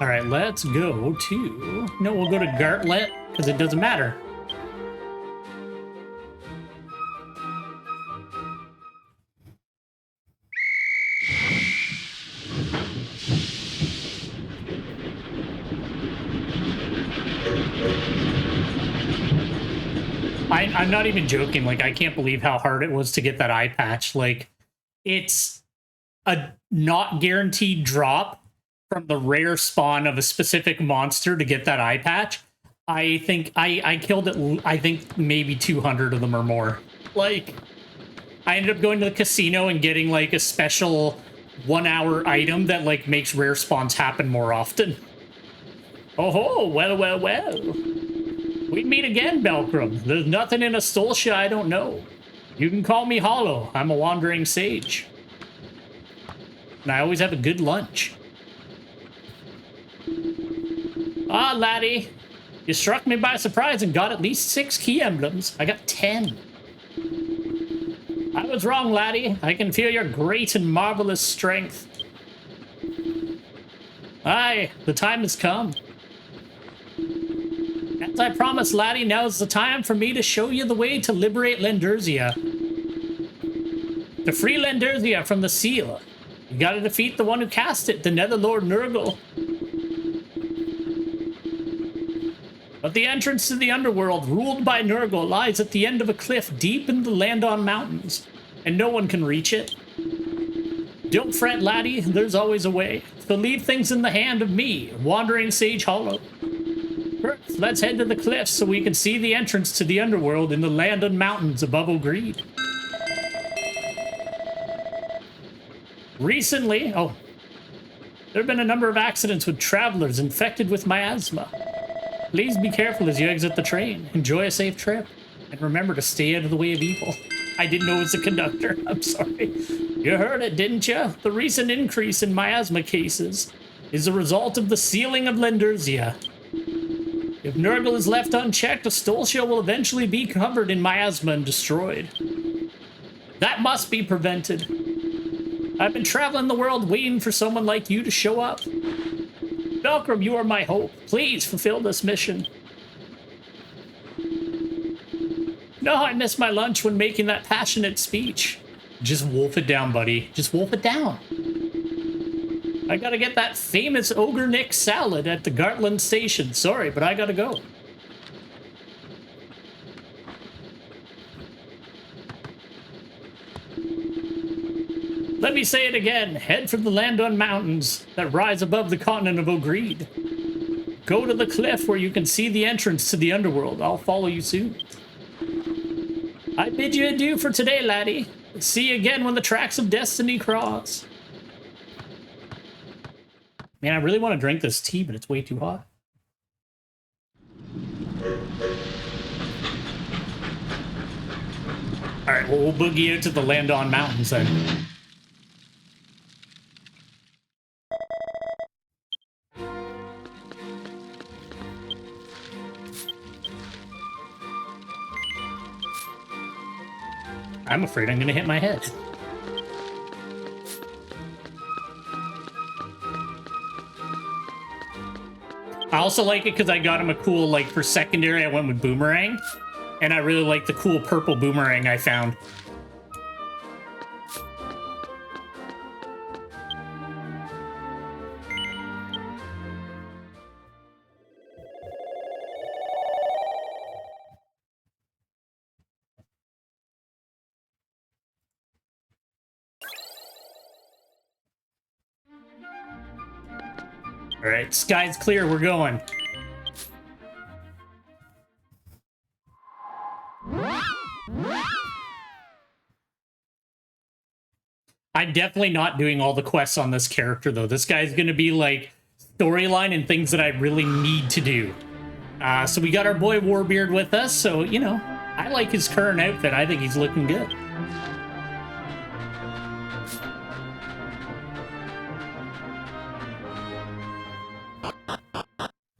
All right, let's go to... No, we'll go to Gartlet, because it doesn't matter. I'm not even joking. Like, I can't believe how hard it was to get that eye patch. Like, it's a not guaranteed drop from the rare spawn of a specific monster to get that eye patch. I think I killed it. I think maybe 200 of them or more. Like, I ended up going to the casino and getting like a special 1 hour item that like makes rare spawns happen more often. Oh ho, well, well, well. We meet again, Belkram. There's nothing in Astoltia I don't know. You can call me Hollow. I'm a wandering sage. And I always have a good lunch. Ah, laddie. You struck me by surprise and got at least 6 key emblems. I got 10. I was wrong, laddie. I can feel your great and marvelous strength. Aye, the time has come. As I promised, laddie, now's the time for me to show you the way to liberate Lenderzia. To free Lenderzia from the seal, you gotta defeat the one who cast it, the Netherlord Nurgle. But the entrance to the underworld, ruled by Nurgle, lies at the end of a cliff deep in the Landon Mountains, and no one can reach it. Don't fret, laddie, there's always a way. So leave things in the hand of me, Wandering Sage Hollow. First, let's head to the cliffs so we can see the entrance to the underworld in the Landon Mountains above O'Greed. Recently, there have been a number of accidents with travelers infected with miasma. Please be careful as you exit the train. Enjoy a safe trip. And remember to stay out of the way of evil. I didn't know it was the conductor. I'm sorry. You heard it, didn't you? The recent increase in miasma cases is a result of the sealing of Lenderzia. If Nurgle is left unchecked, Astoltia will eventually be covered in miasma and destroyed. That must be prevented. I've been traveling the world waiting for someone like you to show up. Belkram, you are my hope. Please fulfill this mission. No, I missed my lunch when making that passionate speech. Just wolf it down, buddy. Just wolf it down. I gotta get that famous Ogre Nick salad at the Gartland station. Sorry, but I gotta go. Let me say it again. Head for the Landon Mountains that rise above the continent of O'Greed. Go to the cliff where you can see the entrance to the underworld. I'll follow you soon. I bid you adieu for today, laddie. See you again when the tracks of destiny cross. Man, I really want to drink this tea, but it's way too hot. All right, well, we'll boogie out to the Landon Mountains then. I'm afraid I'm going to hit my head. I also like it because I got him a cool, like, for secondary, I went with Boomerang. And I really like the cool purple Boomerang I found. All right, sky's clear, we're going. I'm definitely not doing all the quests on this character, though. This guy's going to be, like, storyline and things that I really need to do. So we got our boy Warbeard with us, so, you know, I like his current outfit. I think he's looking good.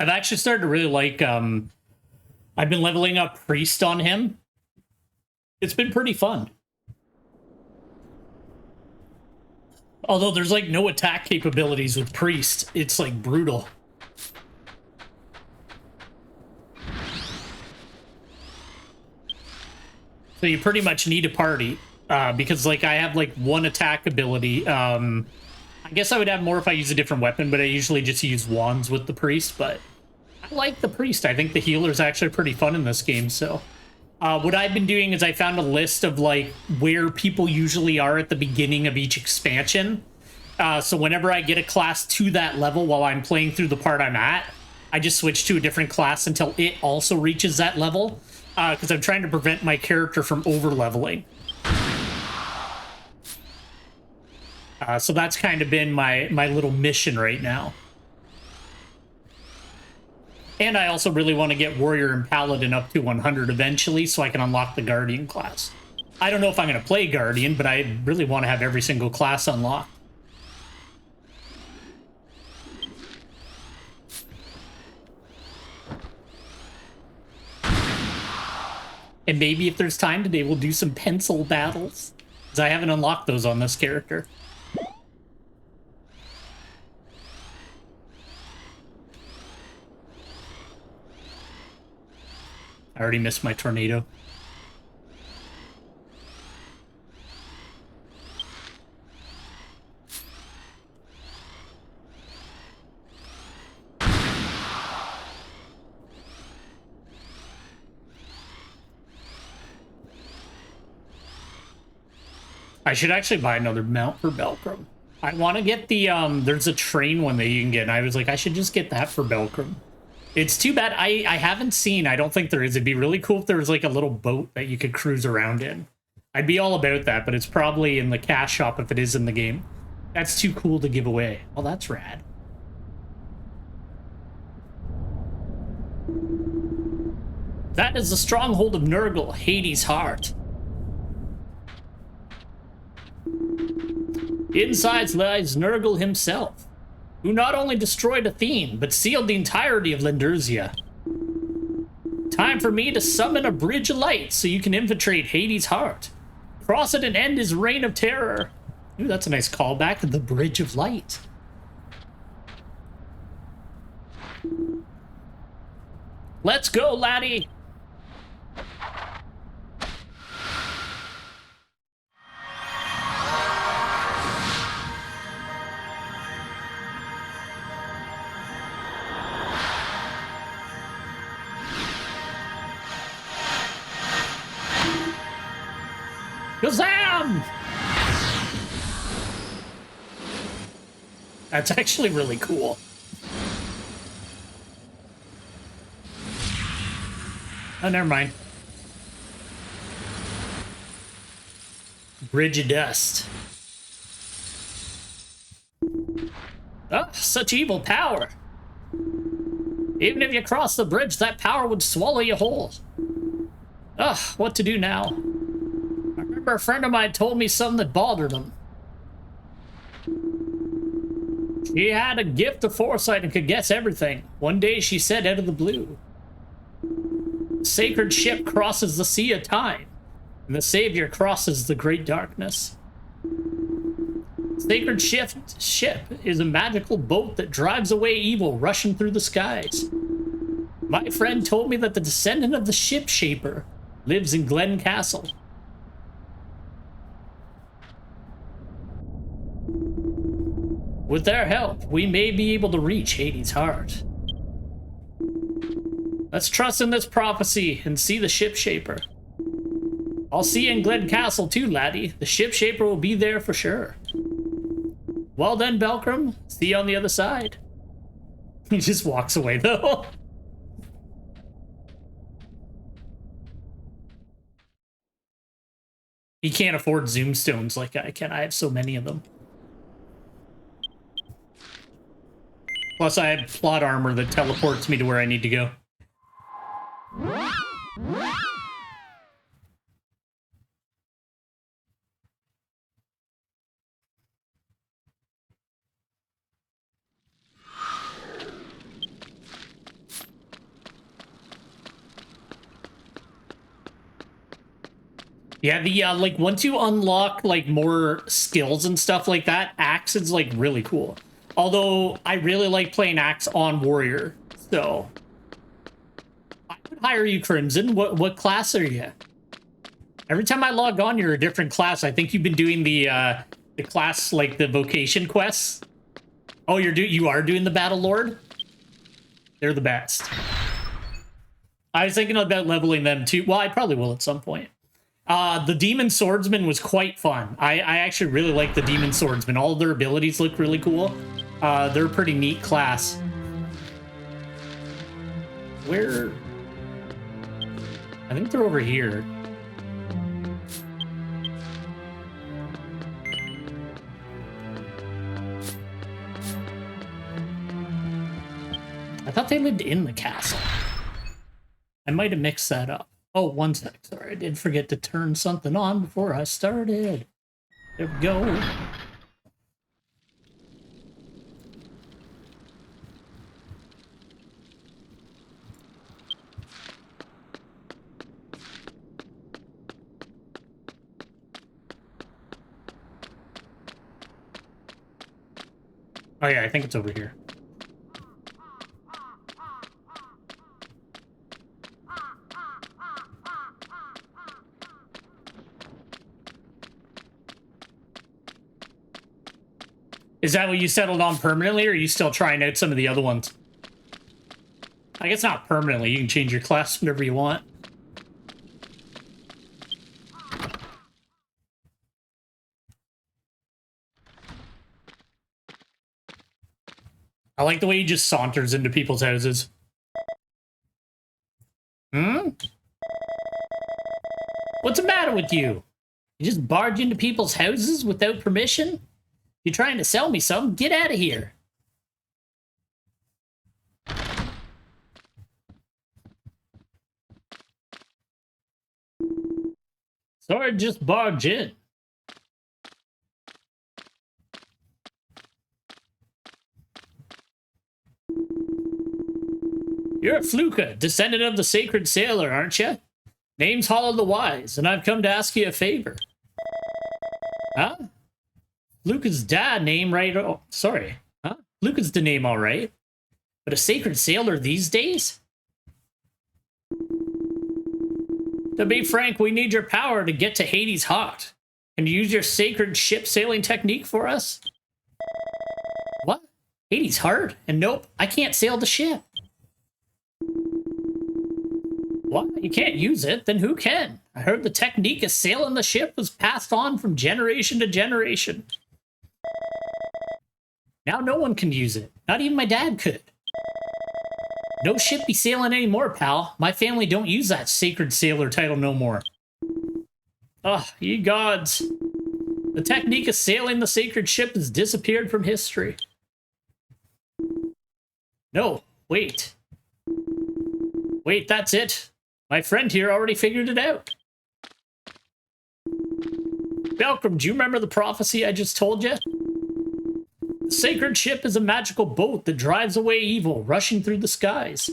I've actually started to really like, I've been leveling up Priest on him. It's been pretty fun. Although there's like no attack capabilities with Priest. It's like brutal. So you pretty much need a party, because like I have like one attack ability. I guess I would have more if I use a different weapon, but I usually just use wands with the priest. But I like the priest. I think the healer is actually pretty fun in this game. So what I've been doing is I found a list of like where people usually are at the beginning of each expansion. So whenever I get a class to that level while I'm playing through the part I'm at, I just switch to a different class until it also reaches that level. Because I'm trying to prevent my character from over-leveling. So that's kind of been my little mission right now. And I also really want to get Warrior and Paladin up to 100 eventually so I can unlock the Guardian class. I don't know if I'm going to play Guardian, but I really want to have every single class unlocked. And maybe if there's time today, we'll do some pencil battles. Because I haven't unlocked those on this character. I already missed my tornado. I should actually buy another mount for Belkram. I want to get the, there's a train one that you can get, and I was like, I should just get that for Belkram. It's too bad I haven't seen, I don't think there is. It'd be really cool if there was like a little boat that you could cruise around in. I'd be all about that, but it's probably in the cash shop if it is in the game. That's too cool to give away. Well, that's rad. That is the stronghold of Nurgle, Hades' heart. Inside lies Nurgle himself, who not only destroyed Athene, but sealed the entirety of Lendurzia. Time for me to summon a bridge of light so you can infiltrate Hades' heart. Cross it and end his reign of terror. Ooh, that's a nice callback, the bridge of light. Let's go, laddie! Kazam! That's actually really cool. Oh, never mind. Bridge of dust. Oh, such evil power. Even if you cross the bridge, that power would swallow you whole. Ugh, what to do now? I remember a friend of mine told me something that bothered him. She had a gift of foresight and could guess everything. One day she said out of the blue, the sacred ship crosses the sea of time, and the savior crosses the great darkness. Sacred ship is a magical boat that drives away evil rushing through the skies. My friend told me that the descendant of the ship shaper lives in Glen Castle. With their help, we may be able to reach Hades' heart. Let's trust in this prophecy and see the ship shaper. I'll see you in Glen Castle too, laddie. The ship shaper will be there for sure. Well done, Belkram. See you on the other side. He just walks away, though. He can't afford zoom stones like I can. I have so many of them. Plus, I have plot armor that teleports me to where I need to go. Yeah, the, like, once you unlock, like, more skills and stuff like that, Axe is, like, really cool. Although, I really like playing Axe on Warrior, so... I would hire you, Crimson. What class are you? Every time I log on, you're a different class. I think you've been doing the class, like the vocation quests. Oh, you are doing the Battle Lord? They're the best. I was thinking about leveling them too. Well, I probably will at some point. The Demon Swordsman was quite fun. I actually really like the Demon Swordsman. All of their abilities look really cool. They're a pretty neat class. Where? I think they're over here. I thought they lived in the castle. I might have mixed that up. Oh, one sec. Sorry, I did forget to turn something on before I started. There we go. Oh yeah, I think it's over here. Is that what you settled on permanently, or are you still trying out some of the other ones? I guess not permanently. You can change your class whenever you want. I like the way he just saunters into people's houses. Hmm? What's the matter with you? You just barge into people's houses without permission? You trying to sell me something? Get out of here. Sorry, just barge in. You're a Fluka, descendant of the Sacred Sailor, aren't you? Name's Hollow the Wise, and I've come to ask you a favor. Huh? Fluka's dad name right... Oh, sorry. Huh? Fluka's the name, all right. But a Sacred Sailor these days? To be frank, we need your power to get to Hades' heart. Can you use your sacred ship sailing technique for us? What? Hades' heart? And nope, I can't sail the ship. What? You can't use it? Then who can? I heard the technique of sailing the ship was passed on from generation to generation. Now no one can use it. Not even my dad could. No ship be sailing anymore, pal. My family don't use that sacred sailor title no more. Ugh, ye gods. The technique of sailing the sacred ship has disappeared from history. No, wait. Wait, that's it. My friend here already figured it out. Belcrum, do you remember the prophecy I just told you? The sacred ship is a magical boat that drives away evil, rushing through the skies.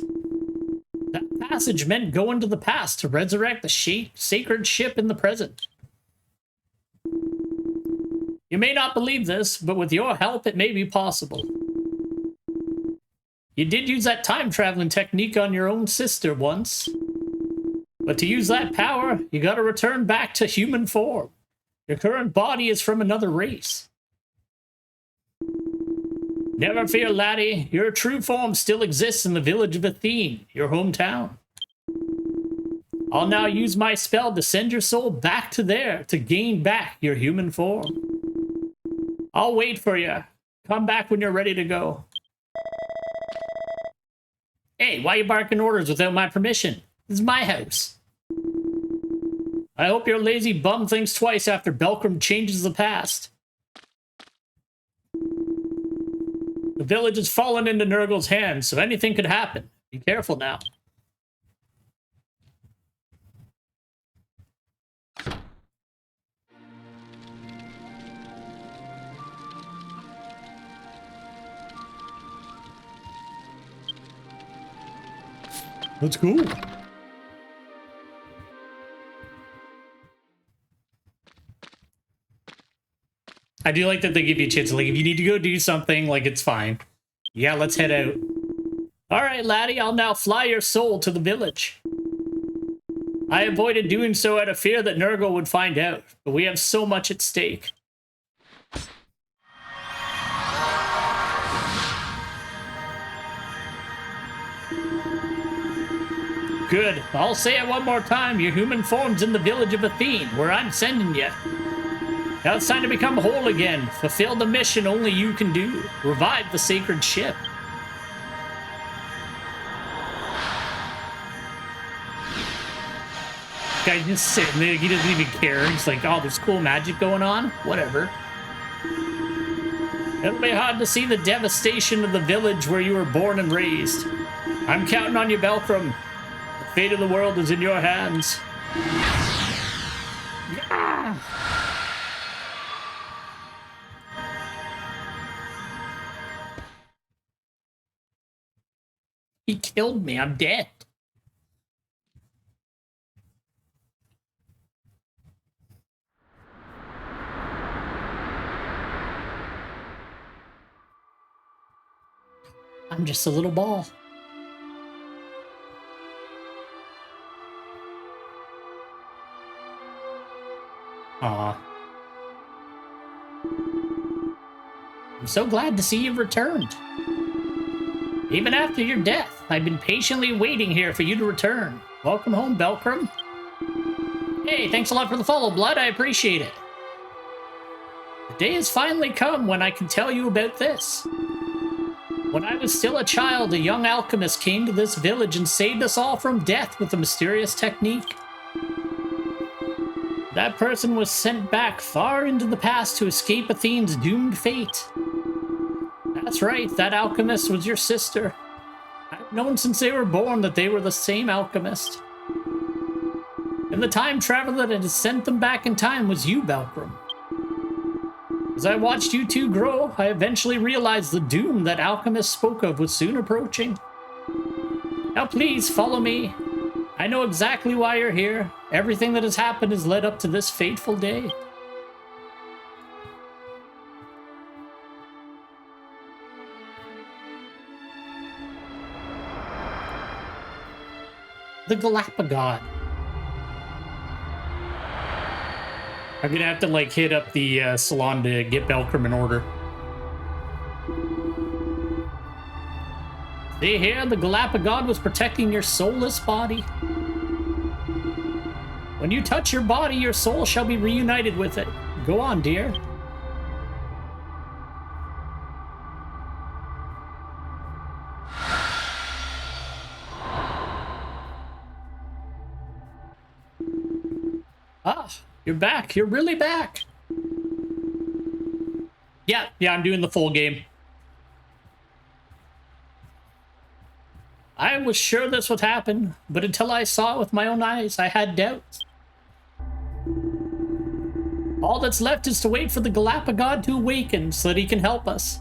That passage meant going to the past to resurrect the sacred ship in the present. You may not believe this, but with your help, it may be possible. You did use that time-traveling technique on your own sister once. But to use that power, you gotta return back to human form. Your current body is from another race. Never fear, laddie. Your true form still exists in the village of Athene, your hometown. I'll now use my spell to send your soul back to there to gain back your human form. I'll wait for you. Come back when you're ready to go. Hey, why are you barking orders without my permission? This is my house. I hope your lazy bum thinks twice after Belcrum changes the past. The village has fallen into Nurgle's hands, so anything could happen. Be careful now. Let's go. I do like that they give you a chance. Like, if you need to go do something, like, it's fine. Yeah, let's head out. All right, laddie, I'll now fly your soul to the village. I avoided doing so out of fear that Nurgle would find out, but we have so much at stake. Good. I'll say it one more time. Your human form's in the village of Athene, where I'm sending you. Now it's time to become whole again. Fulfill the mission only you can do. Revive the sacred ship. Guy's just sitting there. He doesn't even care. He's like, oh, there's cool magic going on? Whatever. It'll be hard to see the devastation of the village where you were born and raised. I'm counting on you, Belkram. The fate of the world is in your hands. Yeah. He killed me. I'm dead. I'm just a little ball. Aw. I'm so glad to see you've returned. Even after your death, I've been patiently waiting here for you to return. Welcome home, Belkram. Hey, thanks a lot for the follow, Blood. I appreciate it. The day has finally come when I can tell you about this. When I was still a child, a young alchemist came to this village and saved us all from death with a mysterious technique. That person was sent back far into the past to escape Athene's doomed fate. That's right, that alchemist was your sister. I've known since they were born that they were the same alchemist. And the time traveler that had sent them back in time was you, Belkram. As I watched you two grow, I eventually realized the doom that alchemists spoke of was soon approaching. Now please, follow me. I know exactly why you're here. Everything that has happened has led up to this fateful day. The Galapagod. I'm gonna have to, like, hit up the salon to get Belkram in order. See here, the Galapagod was protecting your soulless body. When you touch your body, your soul shall be reunited with it. Go on, dear. Ah, you're back. You're really back. Yeah, I'm doing the full game. I was sure this would happen, but until I saw it with my own eyes, I had doubts. All that's left is to wait for the Galapagod to awaken so that he can help us.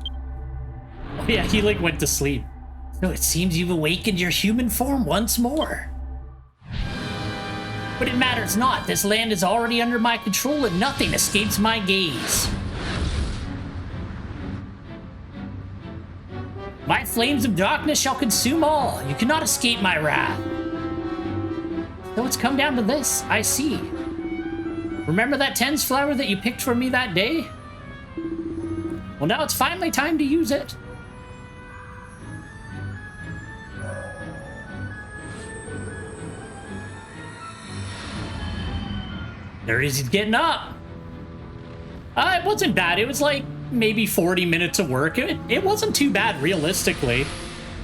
Oh yeah, he like went to sleep. So it seems you've awakened your human form once more. But it matters not. This land is already under my control and nothing escapes my gaze. My flames of darkness shall consume all. You cannot escape my wrath. So it's come down to this, I see. Remember that Tens flower that you picked for me that day? Well, now it's finally time to use it. There he's getting up. It wasn't bad. It was like maybe 40 minutes of work. It wasn't too bad, realistically.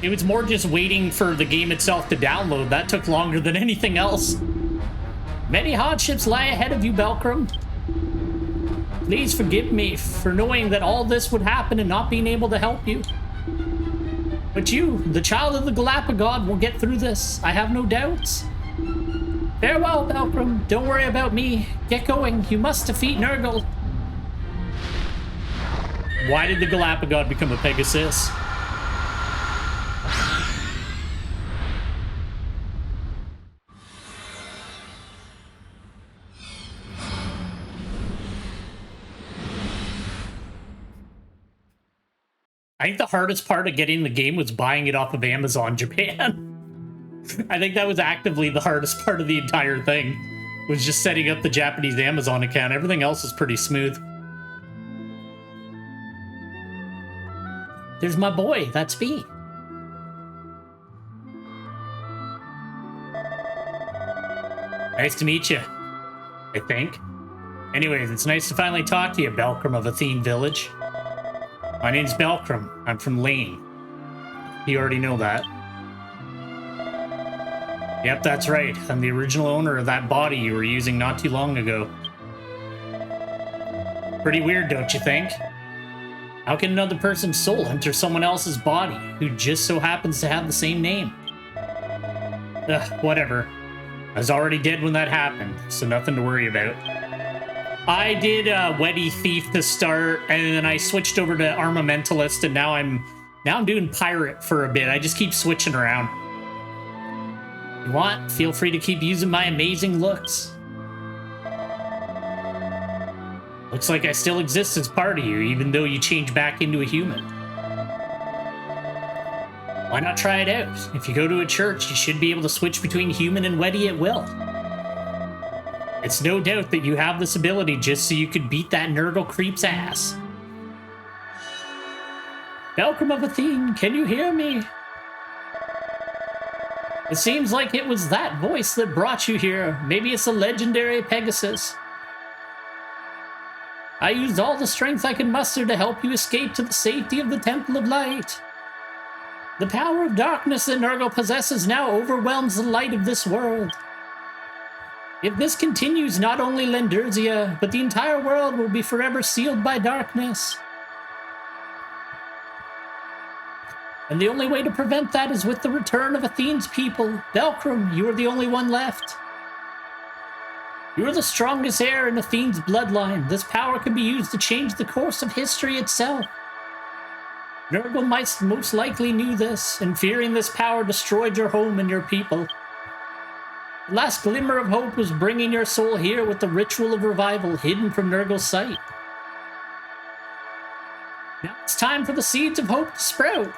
It was more just waiting for the game itself to download. That took longer than anything else. Many hardships lie ahead of you, Belkram. Please forgive me for knowing that all this would happen and not being able to help you. But you, the child of the Galapagod, will get through this. I have no doubts. Farewell, Belkram. Don't worry about me. Get going. You must defeat Nurgle. Why did the Galapagod become a Pegasus? I think the hardest part of getting the game was buying it off of Amazon Japan. I think that was actively the hardest part of the entire thing, was just setting up the Japanese Amazon account. Everything else is pretty smooth. There's my boy, that's me. Nice to meet you, I think. Anyways, it's nice to finally talk to you, Belcrum of Athene Village. My name's Belcrum. I'm from Lane. You already know that. Yep, that's right. I'm the original owner of that body you were using not too long ago. Pretty weird, don't you think? How can another person's soul enter someone else's body who just so happens to have the same name? Ugh, whatever. I was already dead when that happened, so nothing to worry about. I did Weddy Thief to start, and then I switched over to Armamentalist, and now I'm doing Pirate for a bit. I just keep switching around. If you want, feel free to keep using my amazing looks. Looks like I still exist as part of you, even though you change back into a human. Why not try it out? If you go to a church, you should be able to switch between human and Weddy at will. It's no doubt that you have this ability just so you could beat that Nurgle creep's ass. Belcrum of Athene, can you hear me? It seems like it was that voice that brought you here. Maybe it's the legendary Pegasus. I used all the strength I could muster to help you escape to the safety of the Temple of Light. The power of darkness that Nurgle possesses now overwhelms the light of this world. If this continues, not only Lendurzia, but the entire world will be forever sealed by darkness. And the only way to prevent that is with the return of Athene's people. Belcrum, you are the only one left. You are the strongest heir in Athene's bloodline. This power can be used to change the course of history itself. Nurgle most likely knew this, and fearing this power destroyed your home and your people. The last glimmer of hope was bringing your soul here with the ritual of revival hidden from Nurgle's sight. Now it's time for the seeds of hope to sprout.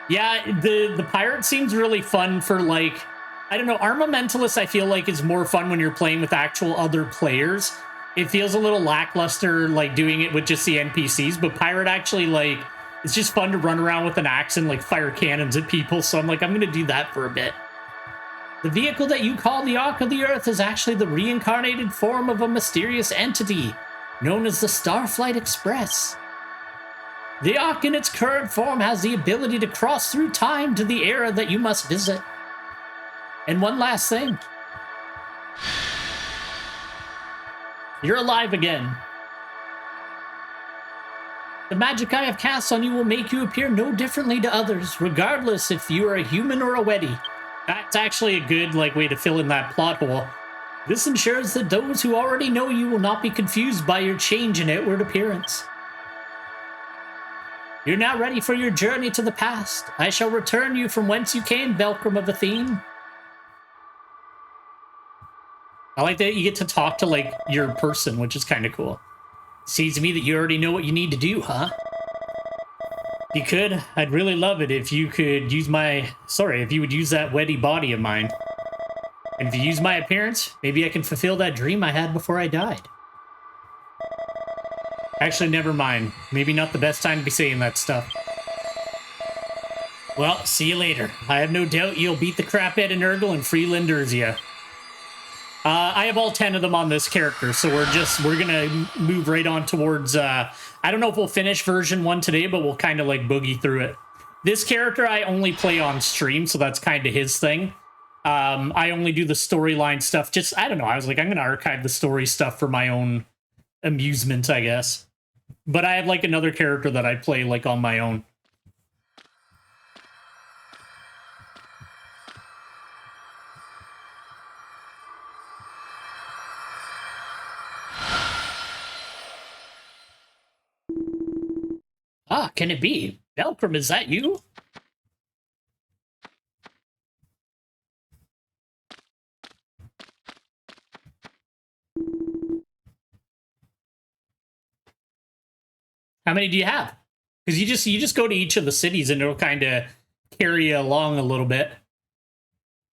Yeah, the pirate seems really fun for, like, I don't know, Armamentalist I feel like is more fun when you're playing with actual other players. It feels a little lackluster, like, doing it with just the NPCs, but Pirate actually, like, it's just fun to run around with an axe and, like, fire cannons at people, so I'm like, I'm gonna do that for a bit. The vehicle that you call the Ark of the Earth is actually the reincarnated form of a mysterious entity known as the Starflight Express. The Ark in its current form has the ability to cross through time to the era that you must visit. And one last thing. You're alive again. The magic I have cast on you will make you appear no differently to others, regardless if you are a human or a Weddy. That's actually a good, like, way to fill in that plot hole. This ensures that those who already know you will not be confused by your change in outward appearance. You're now ready for your journey to the past. I shall return you from whence you came, Belcrum of Athene. I like that you get to talk to, like, your person, which is kind of cool. Seems to me that you already know what you need to do, huh? If you could, I'd really love it if you could use if you would use that Weddy body of mine. And if you use my appearance, maybe I can fulfill that dream I had before I died. Actually, never mind. Maybe not the best time to be saying that stuff. Well, see you later. I have no doubt you'll beat the crap out of Nurgle and free Lendurzia. I have all 10 of them on this character, so we're gonna move right on towards, I don't know if we'll finish version 1 today, but we'll kind of like boogie through it. This character I only play on stream, so that's kind of his thing. I only do the storyline stuff, I don't know, I was like, I'm gonna archive the story stuff for my own amusement, I guess. But I have like another character that I play like on my own. Ah, can it be? Belcrum, is that you? How many do you have? Because you just go to each of the cities and it'll kind of carry you along a little bit.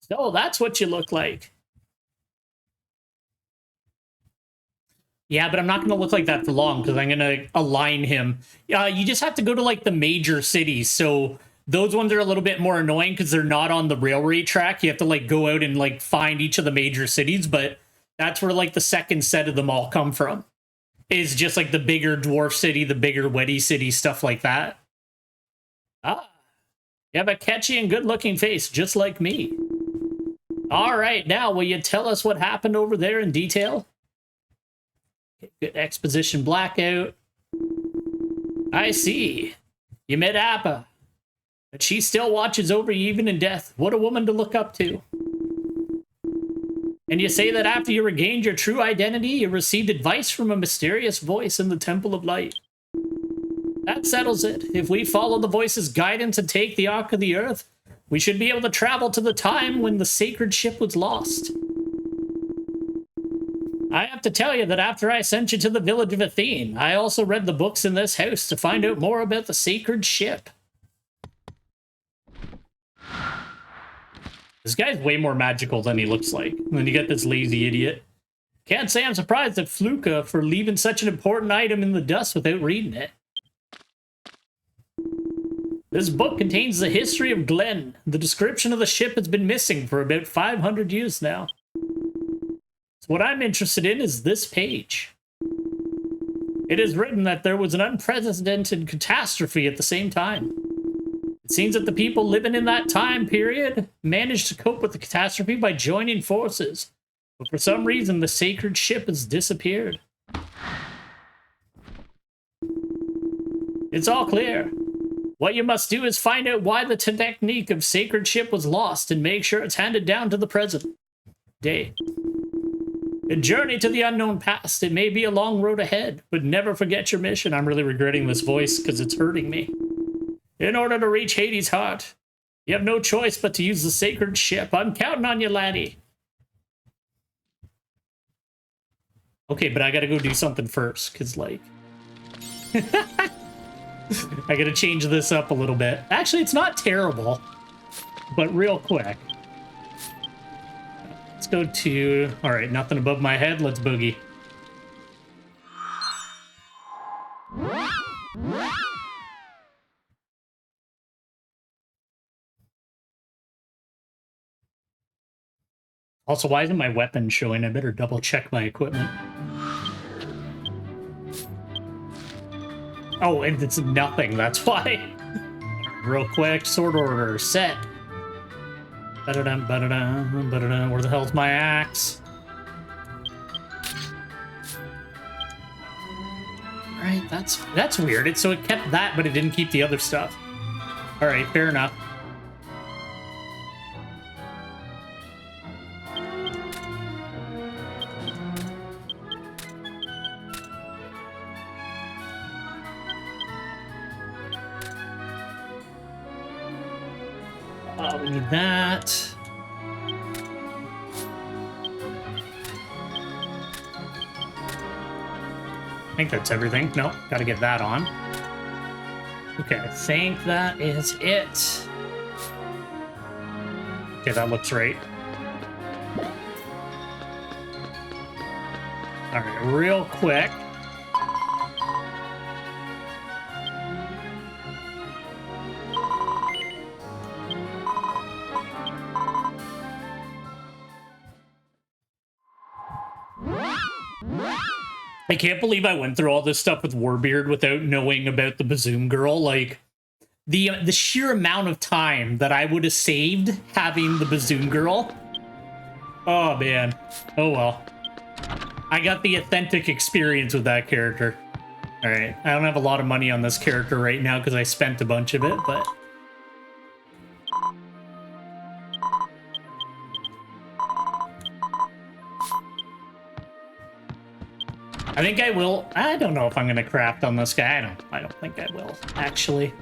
So that's what you look like. Yeah, but I'm not going to look like that for long because I'm going to align him. You just have to go to like the major cities. So those ones are a little bit more annoying because they're not on the railway track. You have to like go out and like find each of the major cities. But that's where like the second set of them all come from. Is just like the bigger dwarf city, the bigger wetty city, stuff like that. Ah, you have a catchy and good looking face, just like me. All right, now will you tell us what happened over there in detail? Good exposition blackout. I see. You met Appa. But she still watches over you even in death. What a woman to look up to. And you say that after you regained your true identity, you received advice from a mysterious voice in the Temple of Light. That settles it. If we follow the voice's guidance and take the Ark of the Earth, we should be able to travel to the time when the sacred ship was lost. I have to tell you that after I sent you to the village of Athene, I also read the books in this house to find out more about the sacred ship. This guy's way more magical than he looks like. And then you get this lazy idiot. Can't say I'm surprised at Fluka for leaving such an important item in the dust without reading it. This book contains the history of Glenn. The description of the ship has been missing for about 500 years now. So what I'm interested in is this page. It is written that there was an unprecedented catastrophe at the same time. It seems that the people living in that time period managed to cope with the catastrophe by joining forces. But for some reason, the sacred ship has disappeared. It's all clear. What you must do is find out why the technique of sacred ship was lost and make sure it's handed down to the present day. A journey to the unknown past. It may be a long road ahead, but never forget your mission. I'm really regretting this voice because it's hurting me. In order to reach Hades' heart, you have no choice but to use the sacred ship. I'm counting on you, laddie. Okay, but I gotta go do something first, because, like... I gotta change this up a little bit. Actually, it's not terrible, but real quick. Let's go to... Alright, nothing above my head. Let's boogie. Also, why isn't my weapon showing? I better double check my equipment. Oh, and it's nothing, that's why. Real quick, sword order, set. Ba-da-dum, ba-da-dum, ba-da-dum. Where the hell's my axe? Alright, that's weird. So it kept that, but it didn't keep the other stuff. Alright, fair enough. We need that. I think that's everything. No, gotta get that on. Okay, I think that is it. Okay, that looks right. Alright, real quick. I can't believe I went through all this stuff with Warbeard without knowing about the Bazoom girl. Like, the sheer amount of time that I would have saved having the Bazoom girl. Oh, man. Oh, well. I got the authentic experience with that character. Alright, I don't have a lot of money on this character right now because I spent a bunch of it, but... I think I will. I don't know if I'm going to craft on this guy. I don't think I will, actually.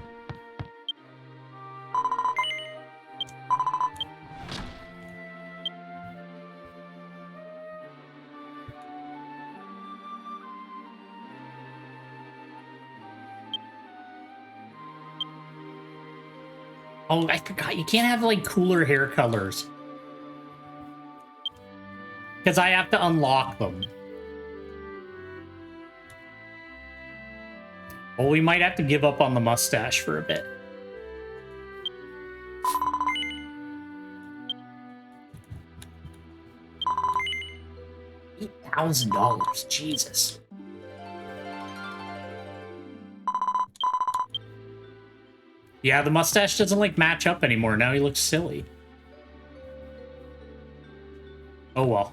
Oh, I forgot. You can't have, like, cooler hair colors. Because I have to unlock them. Well, we might have to give up on the mustache for a bit. $8,000. Jesus. Yeah, the mustache doesn't, like, match up anymore. Now he looks silly. Oh, well.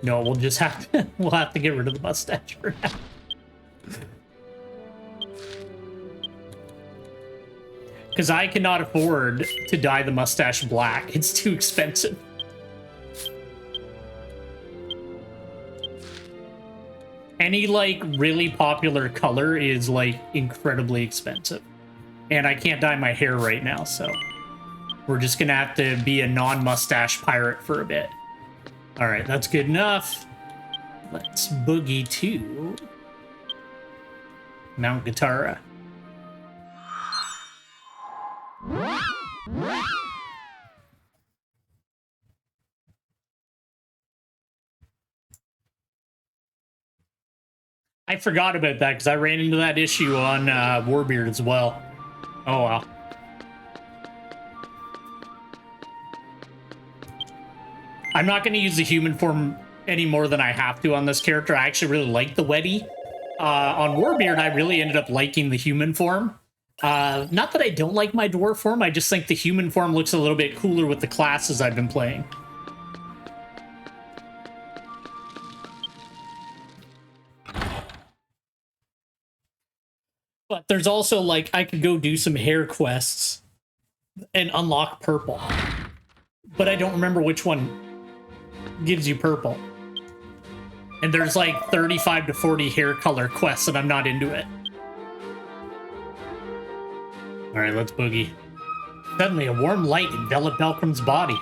No, we'll just have to... we'll have to get rid of the mustache for now. Because I cannot afford to dye the mustache black. It's too expensive. Any, like, really popular color is, like, incredibly expensive. And I can't dye my hair right now, so... we're just gonna have to be a non-mustache pirate for a bit. Alright, that's good enough. Let's boogie to... Mount Guitarra. I forgot about that because I ran into that issue on Warbeard as well. Oh, wow. I'm not going to use the human form any more than I have to on this character. I actually really like the Weddy. On Warbeard, I really ended up liking the human form. Not that I don't like my dwarf form, I just think the human form looks a little bit cooler with the classes I've been playing. But there's also, like, I could go do some hair quests and unlock purple. But I don't remember which one gives you purple. And there's, like, 35 to 40 hair color quests, and I'm not into it. Alright, let's boogie. Suddenly, a warm light enveloped Belcrum's body.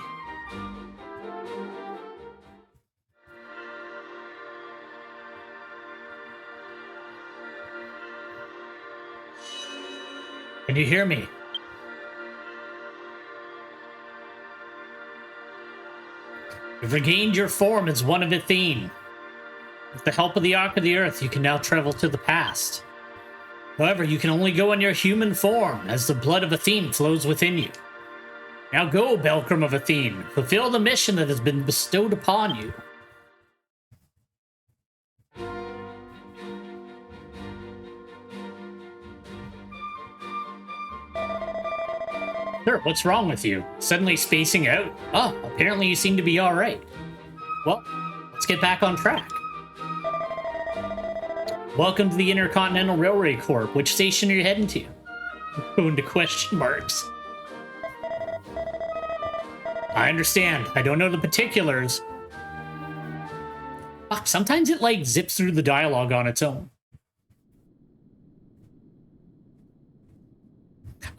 Can you hear me? You've regained your form as one of Athene. With the help of the Ark of the Earth, you can now travel to the past. However, you can only go in your human form, as the blood of Athene flows within you. Now go, Belcrum of Athene. Fulfill the mission that has been bestowed upon you. Sure, what's wrong with you? Suddenly spacing out? Oh, apparently you seem to be alright. Well, let's get back on track. Welcome to the Intercontinental Railway Corp. Which station are you heading to? Going to question marks. I understand. I don't know the particulars. Fuck, sometimes it, like, zips through the dialogue on its own.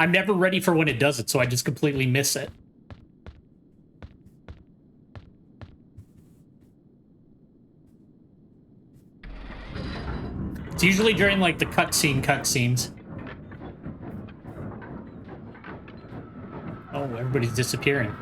I'm never ready for when it does it, so I just completely miss it. It's usually during, like, the cutscenes. Oh, everybody's disappearing.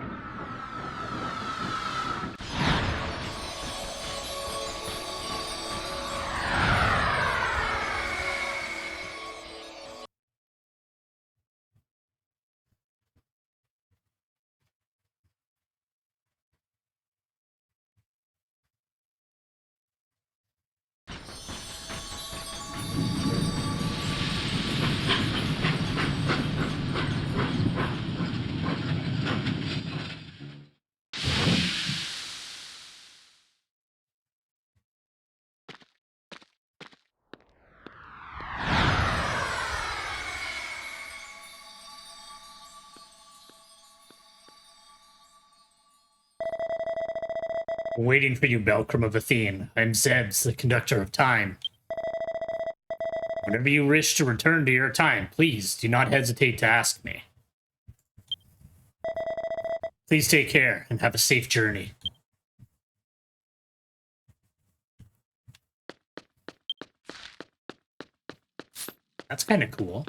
Waiting for you, Belcrum of Athene. I'm Zebs, the conductor of time. Whenever you wish to return to your time, please do not hesitate to ask me. Please take care and have a safe journey. That's kind of cool.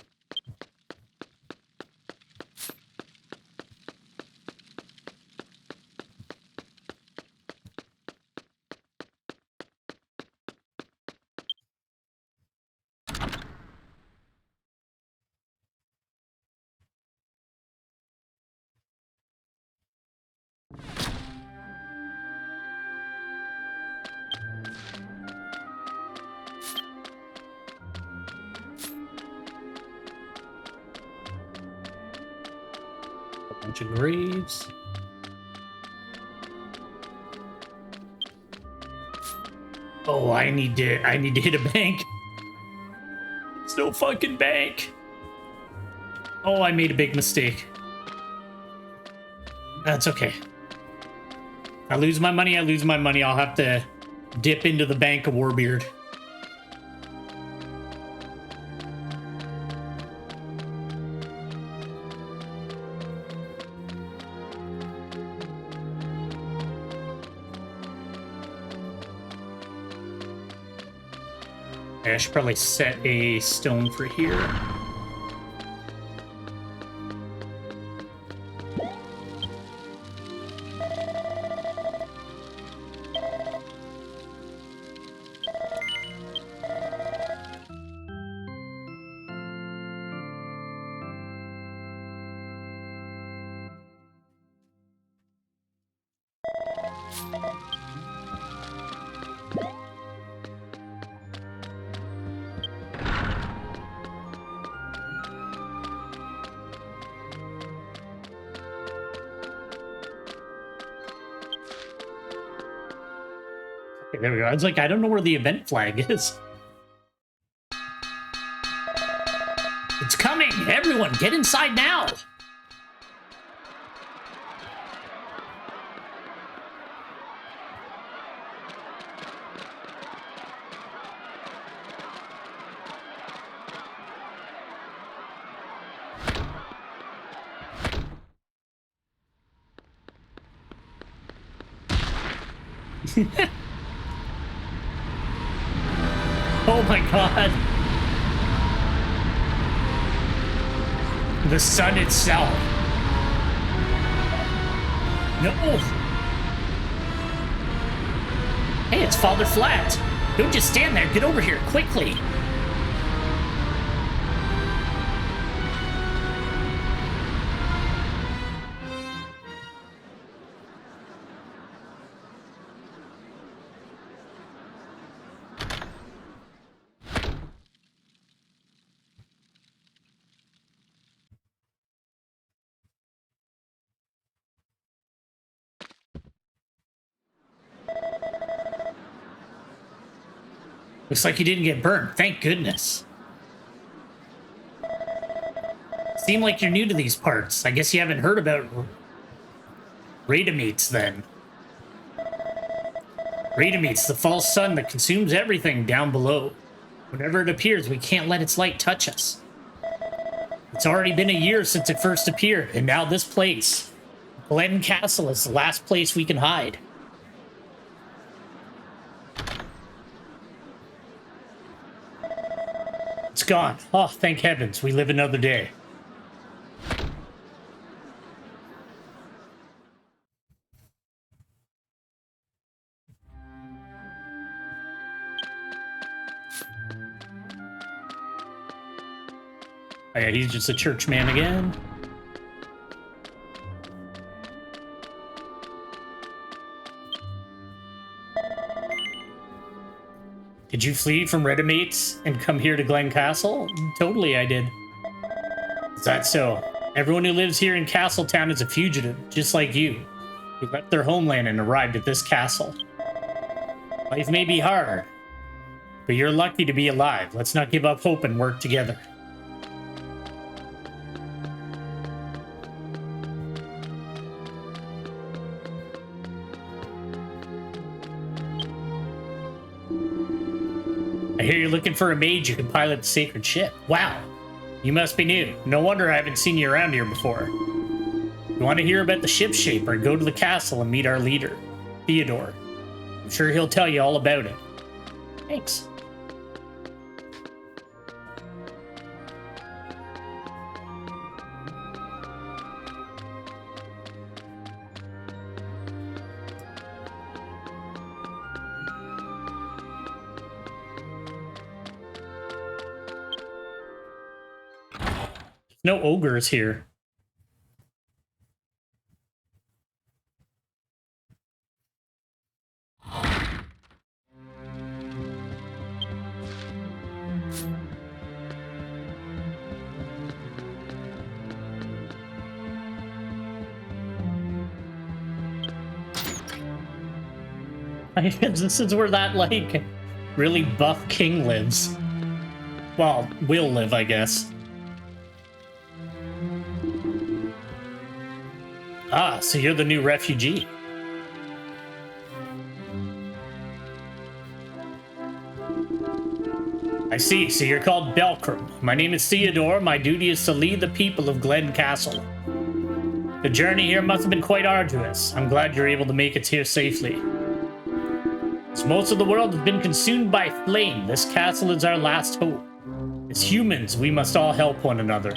Bunch of graves. Oh, I need to hit a bank. It's no fucking bank. Oh, I made a big mistake. That's okay. I lose my money, I lose my money. I'll have to dip into the bank of Warbeard. I should probably set a stone for here. Okay, there we go. I was like, I don't know where the event flag is. It's coming! Everyone, get inside now! Oh my god. The sun itself. No. Hey, it's Father Flat. Don't just stand there. Get over here quickly. Looks like you didn't get burned. Thank goodness. Seem like you're new to these parts. I guess you haven't heard about Radamates then. Radamate's the false sun that consumes everything down below. Whenever it appears, we can't let its light touch us. It's already been a year since it first appeared, and now this place, Glen Castle, is the last place we can hide. It's gone. Oh, thank heavens. We live another day. Oh yeah, he's just a church man again. Did you flee from Redamates and come here to Glen Castle? Totally, I did. Is that so? Everyone who lives here in Castletown is a fugitive, just like you, who left their homeland and arrived at this castle. Life may be hard, but you're lucky to be alive. Let's not give up hope and work together. I hear you're looking for a mage who can pilot the sacred ship. Wow, you must be new. No wonder I haven't seen you around here before. You want to hear about the ship shaper? Go to the castle and meet our leader, Theodore. I'm sure he'll tell you all about it. Thanks. No ogres here. This is where that, like, really buff king lives. Well, will live, I guess. Ah, so you're the new refugee. I see, so you're called Belkram. My name is Theodore. My duty is to lead the people of Glen Castle. The journey here must have been quite arduous. I'm glad you're able to make it here safely. As most of the world has been consumed by flame, this castle is our last hope. As humans, we must all help one another.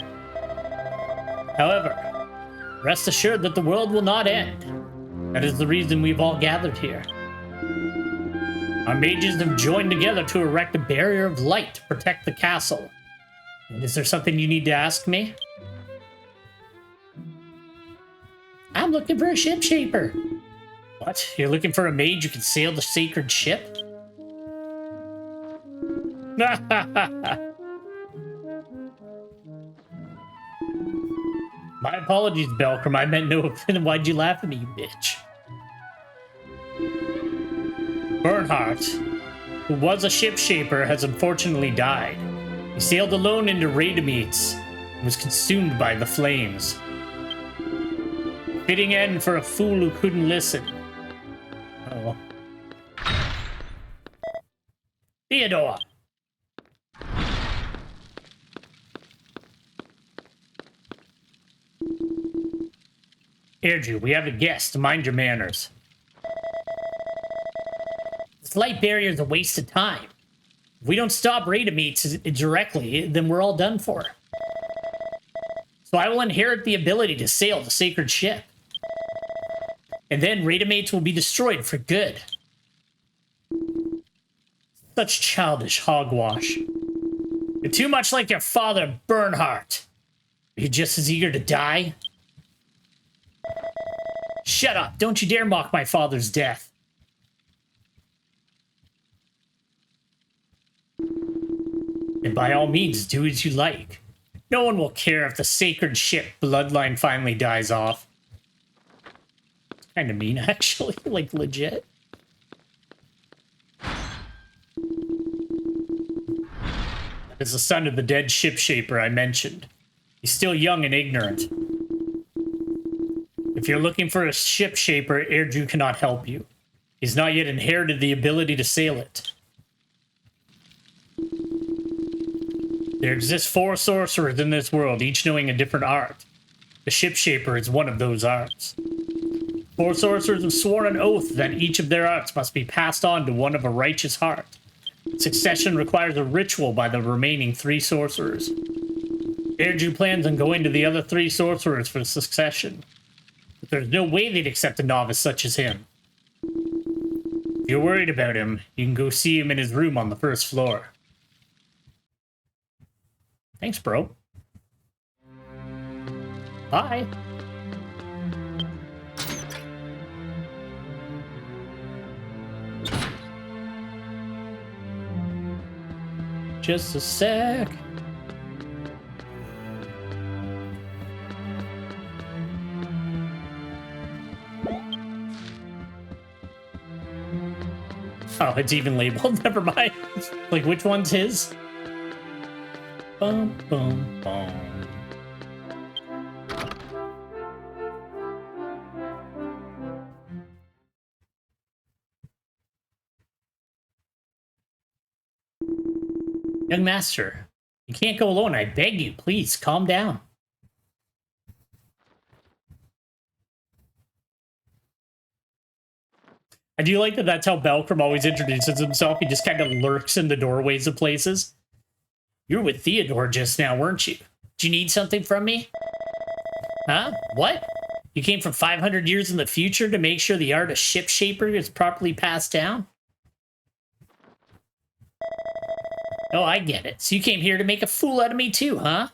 However, rest assured that the world will not end. That is the reason we've all gathered here. Our mages have joined together to erect a barrier of light to protect the castle. And is there something you need to ask me? I'm looking for a ship shaper. What? You're looking for a mage who can sail the sacred ship? My apologies, Belkram. I meant no offense. Why'd you laugh at me, you bitch? Bernhardt, who was a ship shaper, has unfortunately died. He sailed alone into Radameets and was consumed by the flames. Fitting end for a fool who couldn't listen. Oh. Theodore! Airdrew, we have a guest. Mind your manners. This light barrier is a waste of time. If we don't stop Radameets directly, then we're all done for. So I will inherit the ability to sail the sacred ship. And then Radameets will be destroyed for good. Such childish hogwash. You're too much like your father, Bernhardt. Are you just as eager to die? Shut up! Don't you dare mock my father's death. And by all means, do as you like. No one will care if the sacred ship bloodline finally dies off. Kind of mean, actually. Like, legit. That is the son of the dead ship shaper I mentioned. He's still young and ignorant. If you're looking for a ship shaper, Airdrew cannot help you. He's not yet inherited the ability to sail it. There exist 4 sorcerers in this world, each knowing a different art. The ship shaper is one of those arts. 4 sorcerers have sworn an oath that each of their arts must be passed on to one of a righteous heart. Succession requires a ritual by the remaining 3 sorcerers. Airdrew plans on going to the other 3 sorcerers for succession. But there's no way they'd accept a novice such as him. If you're worried about him, you can go see him in his room on the 1st floor. Thanks, bro. Bye. Just a sec. Oh, it's even labeled. Never mind. Like, which one's his? Bum, bum, bum. Young master, you can't go alone. I beg you, please calm down. I do like that that's how Belkram always introduces himself. He just kind of lurks in the doorways of places. You were with Theodore just now, weren't you? Do you need something from me? Huh? What? You came from 500 years in the future to make sure the art of ship shaper is properly passed down? Oh, I get it. So you came here to make a fool out of me too, huh?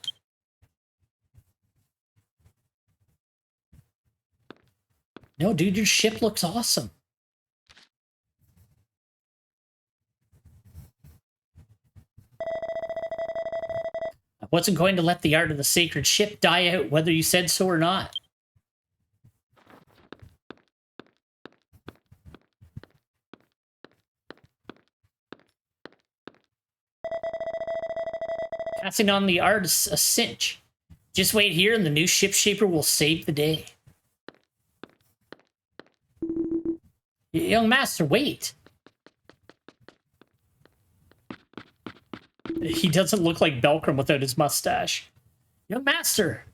No, dude, your ship looks awesome. I wasn't going to let the art of the sacred ship die out, whether you said so or not. Passing on the art is a cinch. Just wait here and the new ship shaper will save the day. Young master, wait. He doesn't look like Belkram without his mustache. Young master.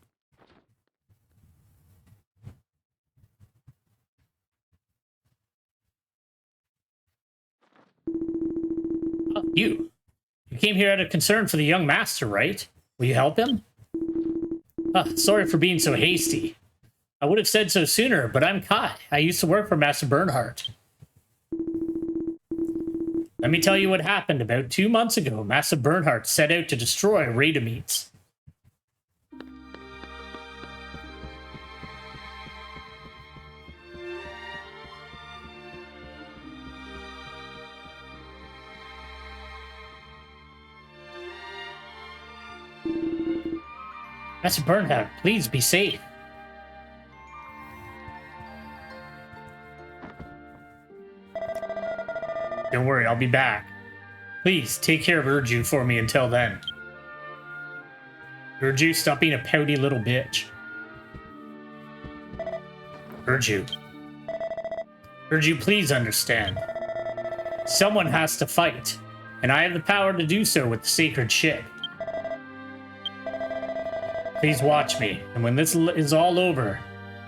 Oh, you. You came here out of concern for the young master, right? Will you help him? Sorry for being so hasty. I would have said so sooner, but I'm Kai. I used to work for Master Bernhardt. Let me tell you what happened. About 2 months ago, Master Bernhardt set out to destroy Radameets. Master Bernhardt, please be safe. Don't worry, I'll be back. Please, take care of Urju for me until then. Urju, stop being a pouty little bitch. Urju. Urju, please understand. Someone has to fight, and I have the power to do so with the sacred ship. Please watch me, and when this is all over,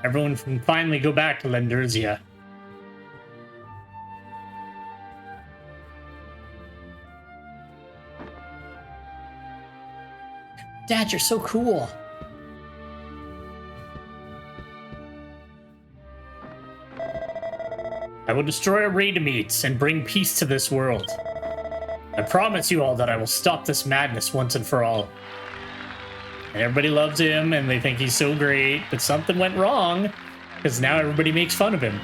everyone can finally go back to Lenderzia. Dad, you're so cool. I will destroy Radameets and bring peace to this world. I promise you all that I will stop this madness once and for all. And everybody loves him and they think he's so great, but something went wrong because now everybody makes fun of him.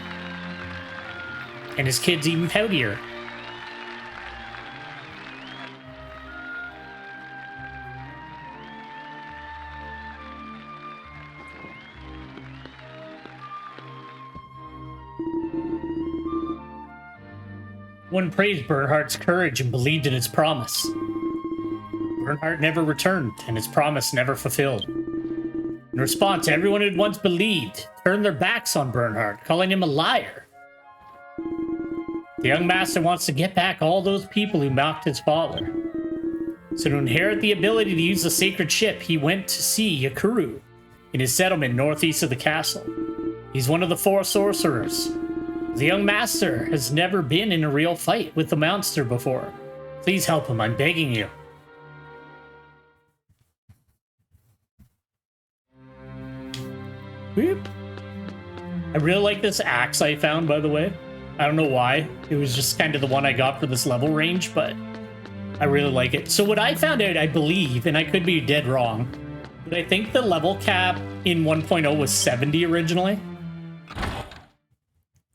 And his kid's even poutier. One praised Bernhardt's courage and believed in his promise. Bernhardt never returned, and his promise never fulfilled. In response, everyone who'd once believed turned their backs on Bernhardt, calling him a liar. The young master wants to get back all those people who mocked his father. So to inherit the ability to use the sacred ship, he went to see Yakuru in his settlement northeast of the castle. He's one of the 4 sorcerers. The young master has never been in a real fight with the monster before. Please help him, I'm begging you. Whoop. I really like this axe I found, by the way. I don't know why. It was just kind of the one I got for this level range, but I really like it. So what I found out, I believe, and I could be dead wrong, but I think the level cap in 1.0 was 70 originally.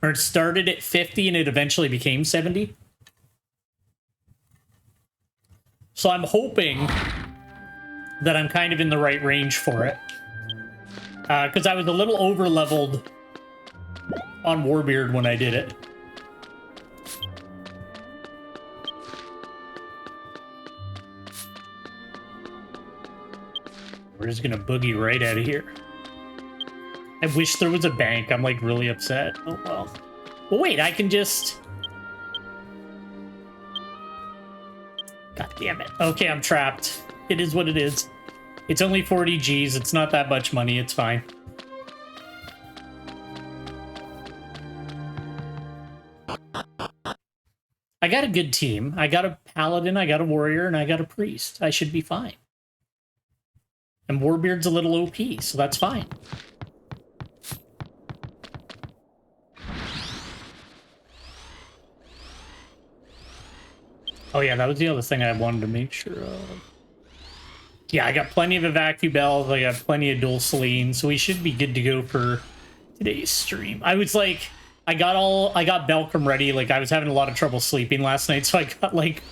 Or it started at 50 and it eventually became 70. So I'm hoping that I'm kind of in the right range for it. Because I was a little over-leveled on Warbeard when I did it. We're just gonna boogie right out of here. I wish there was a bank. I'm like really upset. Oh well. Well, wait, I can just... God damn it. Okay, I'm trapped. It is what it is. It's only 40 G's. It's not that much money. It's fine. I got a good team. I got a paladin, I got a warrior, and I got a priest. I should be fine. And Warbeard's a little OP, so that's fine. Oh yeah, that was the other thing I wanted to make sure of. Yeah, I got plenty of evacu bells, I got plenty of dual Celine, so we should be good to go for today's stream. I was like, I got Belkram ready, like I was having a lot of trouble sleeping last night, so I got like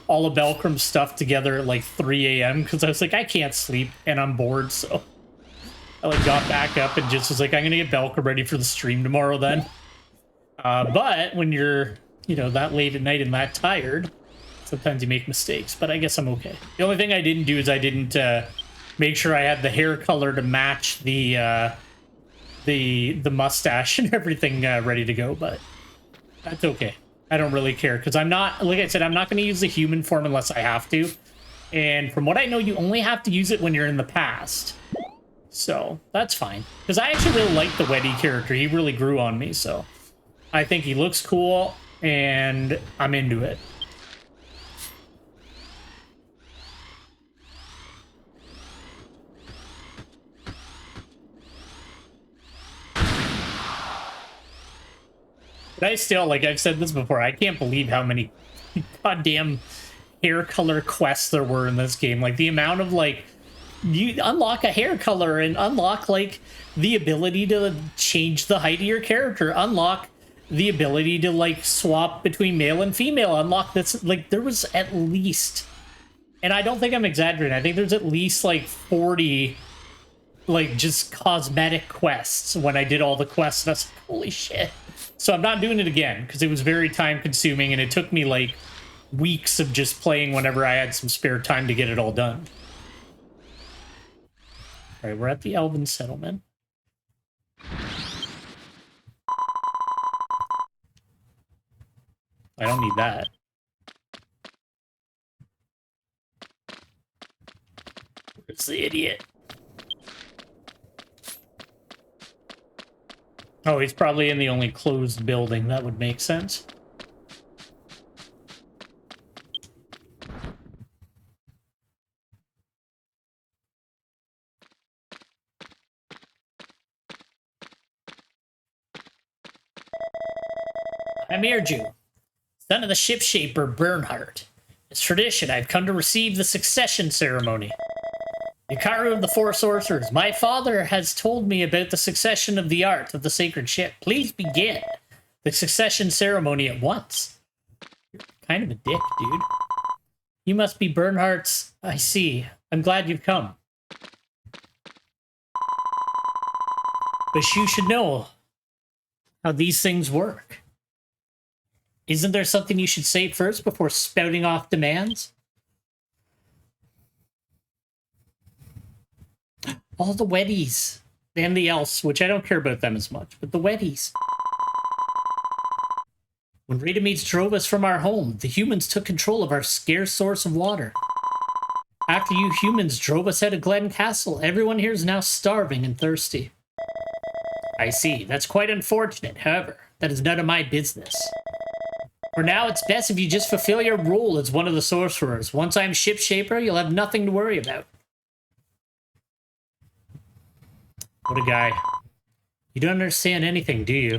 all of Belkram's stuff together at like 3 a.m. because I was like, I can't sleep and I'm bored, so I like got back up and just was like, I'm gonna get Belkram ready for the stream tomorrow then. But when you're, you know, that late at night and that tired, it's Sometimes you make mistakes, but I guess I'm okay. The only thing I didn't do is I didn't make sure I had the hair color to match the mustache and everything ready to go, but that's okay. I don't really care because I'm not, like I said, I'm not going to use the human form unless I have to. And from what I know, you only have to use it when you're in the past. So that's fine. Because I actually really like the Weddy character. He really grew on me, so I think he looks cool and I'm into it. But I still, like I've said this before, I can't believe how many goddamn hair color quests there were in this game. Like the amount of like, you unlock a hair color and unlock like the ability to change the height of your character, unlock the ability to like swap between male and female, unlock this. Like there was at least, and I don't think I'm exaggerating, I think there's at least like 40 like just cosmetic quests when I did all the quests. And I was like, holy shit. So I'm not doing it again because it was very time consuming and it took me like weeks of just playing whenever I had some spare time to get it all done. All right, we're at the Elven Settlement. I don't need that. Where's the idiot? Oh, he's probably in the only closed building. That would make sense. I'm Erju, son of the ship-shaper Bernhardt. It's tradition I've come to receive the succession ceremony. Yakaru of the Four Sorcerers, my father has told me about the succession of the art of the sacred ship. Please begin the succession ceremony at once. You're kind of a dick, dude. You must be Bernhardt's... I see. I'm glad you've come. But you should know how these things work. Isn't there something you should say first before spouting off demands? All the Weddies. And the else, which I don't care about them as much, but the Weddies. When Radamates drove us from our home, the humans took control of our scarce source of water. After you humans drove us out of Glen Castle, everyone here is now starving and thirsty. I see. That's quite unfortunate. However, that is none of my business. For now, it's best if you just fulfill your role as one of the sorcerers. Once I'm ship-shaper, you'll have nothing to worry about. What a guy. You don't understand anything, do you?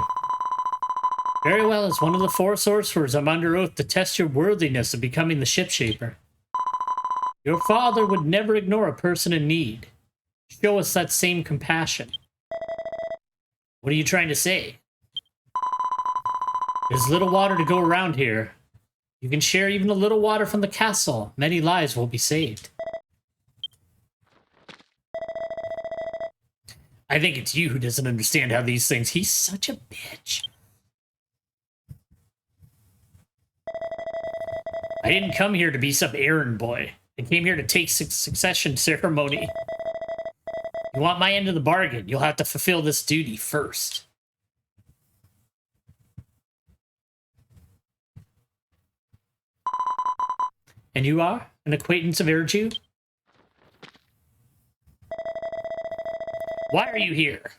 Very well, as one of the four sorcerers, I'm under oath to test your worthiness of becoming the ship-shaper. Your father would never ignore a person in need. Show us that same compassion. What are you trying to say? There's little water to go around here. You can share even a little water from the castle. Many lives will be saved. I think it's you who doesn't understand how these things... He's such a bitch. I didn't come here to be some errand boy. I came here to take succession ceremony. You want my end of the bargain, you'll have to fulfill this duty first. And you are? An acquaintance of Erju? Why are you here?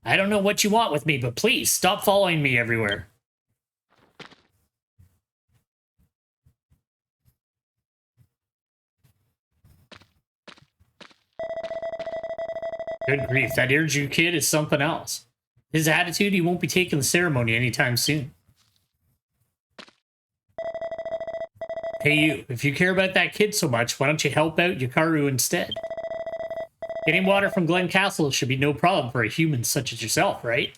I don't know what you want with me, but please stop following me everywhere. Good grief, that Erju kid is something else. His attitude, he won't be taking the ceremony anytime soon. Hey you, if you care about that kid so much, why don't you help out Yakaru instead? Getting water from Glen Castle should be no problem for a human such as yourself, right?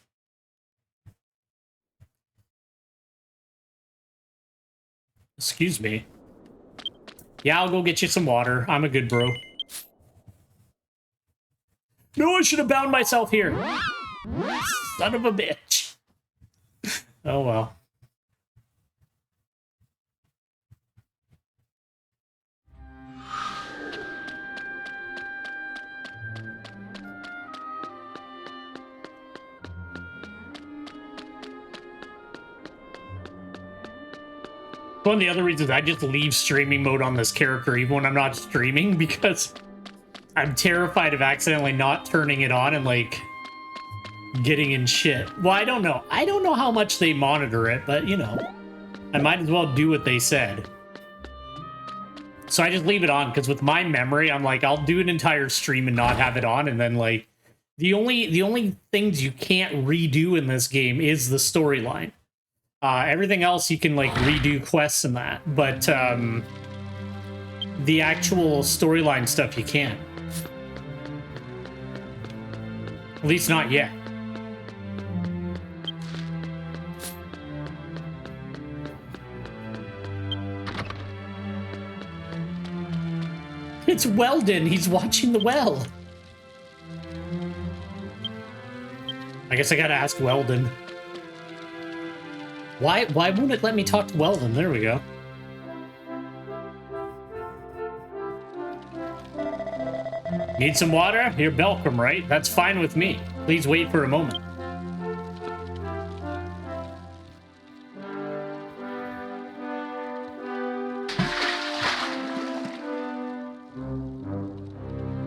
Excuse me. Yeah, I'll go get you some water. I'm a good bro. No, I should have bound myself here. Son of a bitch. Oh well. One of the other reasons I just leave streaming mode on this character even when I'm not streaming, because I'm terrified of accidentally not turning it on and like getting in shit. Well, I don't know. I don't know how much they monitor it, but you know, I might as well do what they said. So I just leave it on, because with my memory, I'm like, I'll do an entire stream and not have it on, and then like the only things you can't redo in this game is the storyline. Everything else you can like redo quests and that, but the actual storyline stuff you can't. At least not yet. It's Weldon. He's watching the well. I guess I gotta ask Weldon. Why won't it let me talk to Weldon? There we go. Need some water? You're welcome, right? That's fine with me. Please wait for a moment.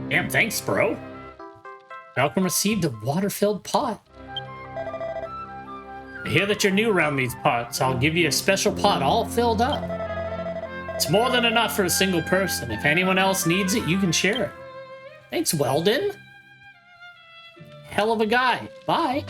Damn, thanks, bro. Welcome received a water-filled pot. I hear that you're new around these parts. I'll give you a special pot all filled up. It's more than enough for a single person. If anyone else needs it, you can share it. Thanks, Weldon. Hell of a guy. Bye.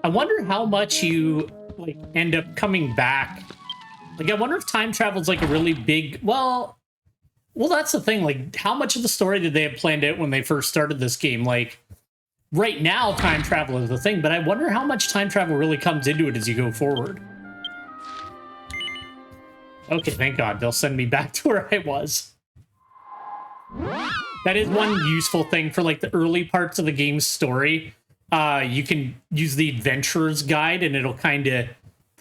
I wonder how much you like end up coming back. Like, I wonder if time travel's like a really big. Well, that's the thing. Like, how much of the story did they have planned out when they first started this game? Like, right now, time travel is the thing, but I wonder how much time travel really comes into it as you go forward. Okay, thank God. They'll send me back to where I was. That is one useful thing for like the early parts of the game's story. You can use the adventurer's guide and it'll kind of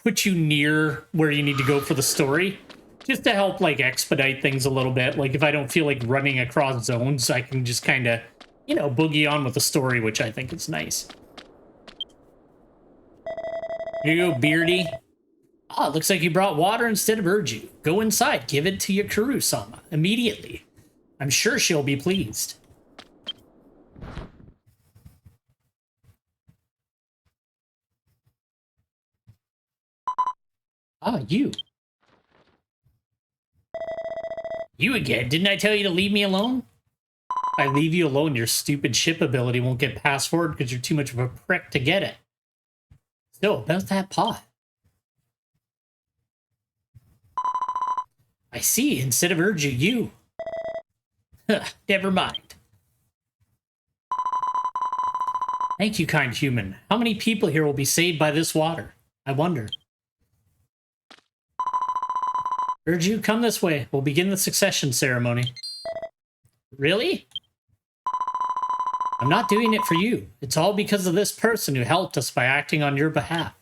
put you near where you need to go for the story, just to help like expedite things a little bit. Like if I don't feel like running across zones, I can just kind of, you know, boogie on with the story, which I think is nice. Here you go, Beardy. Ah, looks like you brought water instead of Urju. Go inside, give it to your Kuru-sama immediately. I'm sure she'll be pleased. Ah, you. You again. Didn't I tell you to leave me alone? If I leave you alone, your stupid ship ability won't get passed forward because you're too much of a prick to get it. So, about that pot. I see. Instead of Urju, you. Never mind. Thank you, kind human. How many people here will be saved by this water? I wonder. Urju, come this way. We'll begin the succession ceremony. Really? I'm not doing it for you. It's all because of this person who helped us by acting on your behalf.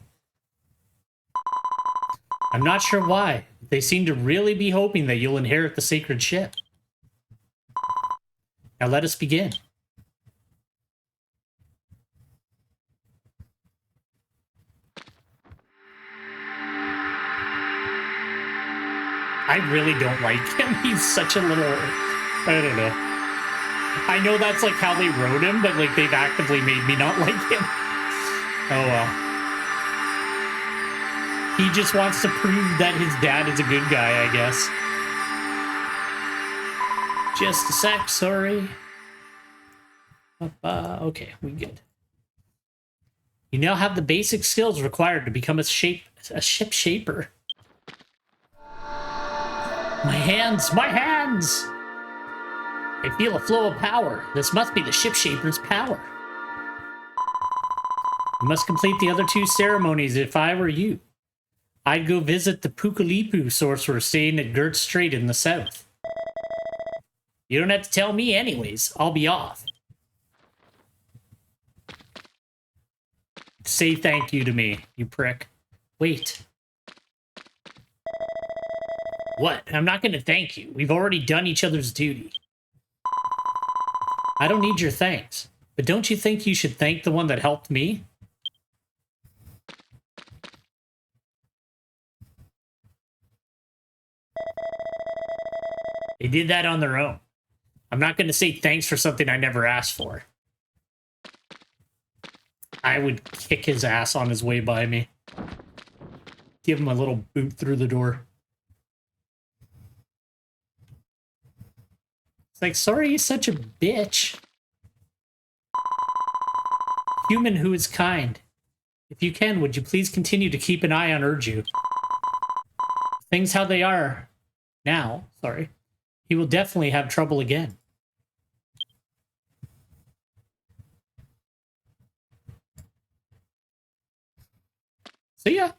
I'm not sure why. They seem to really be hoping that you'll inherit the sacred ship. Now let us begin. I really don't like him. He's such a little... I don't know. I know that's like how they wrote him, but like they've actively made me not like him. Oh well. He just wants to prove that his dad is a good guy, I guess. Just a sec, sorry. Okay, we good. You now have the basic skills required to become a ship shaper. My hands! My hands! I feel a flow of power. This must be the ship shaper's power. You must complete the other two ceremonies if I were you. I'd go visit the Pukalipu sorcerer staying at Gert Strait in the south. You don't have to tell me anyways. I'll be off. Say thank you to me, you prick. Wait. What? I'm not going to thank you. We've already done each other's duty. I don't need your thanks. But don't you think you should thank the one that helped me? They did that on their own. I'm not going to say thanks for something I never asked for. I would kick his ass on his way by me. Give him a little boot through the door. It's like, sorry, you're such a bitch. Human who is kind. If you can, would you please continue to keep an eye on Urju? Things how they are now, sorry. He will definitely have trouble again. So yeah.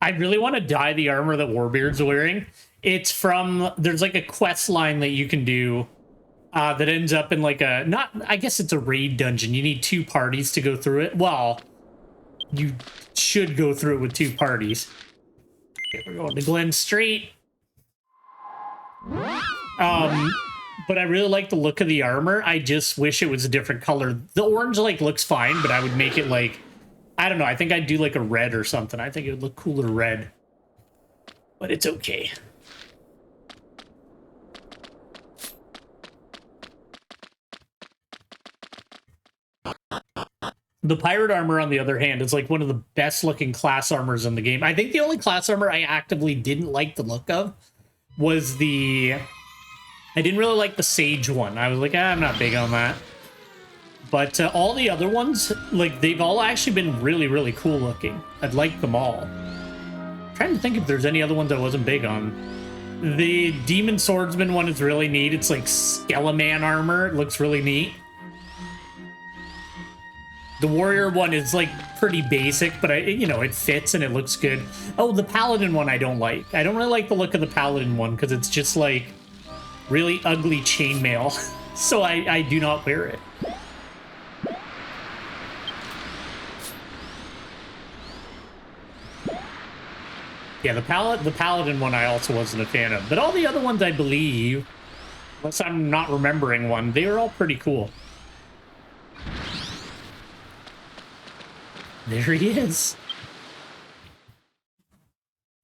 I really want to dye the armor that Warbeard's wearing. It's from, there's like a quest line that you can do that ends up in like a, not, I guess it's a raid dungeon. You need 2 parties to go through it. Well, you should go through it with 2 parties. Okay, we're going to Glen Street. But I really like the look of the armor. I just wish it was a different color. The orange like looks fine, but I would make it like, I don't know. I think I'd do like a red or something. I think it would look cooler red. But it's okay. The pirate armor, on the other hand, is like one of the best looking class armors in the game. I think the only class armor I actively didn't like the look of was the... I didn't really like the Sage one. I was like, I'm not big on that. But all the other ones, like, they've all actually been really, really cool looking. I'd like them all. I'm trying to think if there's any other ones I wasn't big on. The Demon Swordsman one is really neat. It's like Skeleman armor. It looks really neat. The Warrior one is like pretty basic, but you know, it fits and it looks good. Oh, the Paladin one I don't like. I don't really like the look of the Paladin one because it's just like really ugly chainmail. So I do not wear it. Yeah, the Paladin one I also wasn't a fan of. But all the other ones, I believe, unless I'm not remembering one, they were all pretty cool. There he is.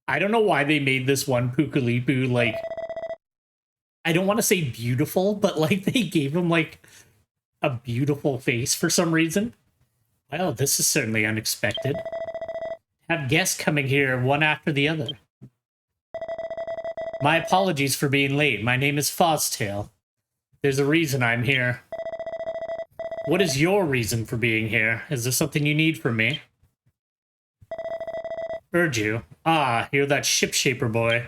I don't know why they made this one Pukalipu, like, I don't want to say beautiful, but like they gave him like a beautiful face for some reason. Well, this is certainly unexpected. Have guests coming here one after the other. My apologies for being late. My name is Fozztail. There's a reason I'm here. What is your reason for being here? Is there something you need from me? Urju. Ah, you're that ship-shaper boy.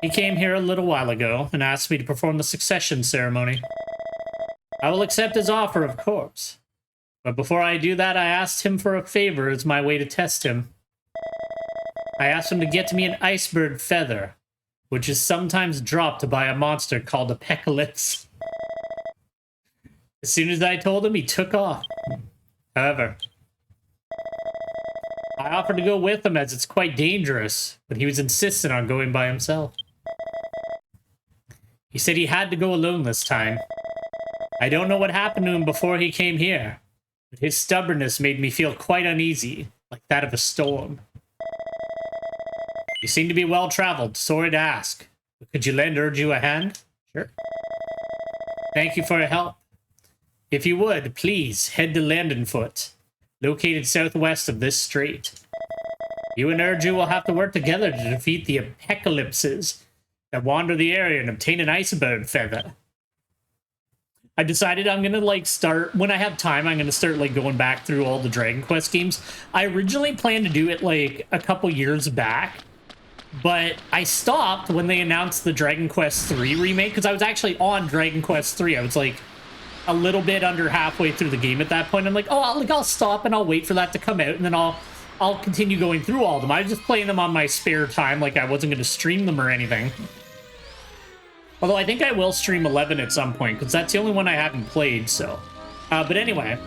He came here a little while ago and asked me to perform the succession ceremony. I will accept his offer, of course. But before I do that, I asked him for a favor as my way to test him. I asked him to get me an iceberg feather, which is sometimes dropped by a monster called a Pecalypse. As soon as I told him, he took off. However, I offered to go with him as it's quite dangerous, but he was insistent on going by himself. He said he had to go alone this time. I don't know what happened to him before he came here, but his stubbornness made me feel quite uneasy, like that of a storm. You seem to be well-traveled, sorry to ask. But could you lend Urju a hand? Sure. Thank you for your help. If you would, please head to Landenfoot, located southwest of this strait. You and Urju will have to work together to defeat the Apocalypses that wander the area and obtain an iceberg feather. I decided I'm gonna like start, when I have time, I'm gonna start like going back through all the Dragon Quest games. I originally planned to do it like a couple years back, but I stopped when they announced the Dragon Quest 3 remake, because I was actually on Dragon Quest 3. I was like a little bit under halfway through the game at that point. I'm like, oh, I'll stop and I'll wait for that to come out, and then I'll continue going through all of them. I was just playing them on my spare time, like I wasn't going to stream them or anything. Although I think I will stream 11 at some point, because that's the only one I haven't played, so. But anyway.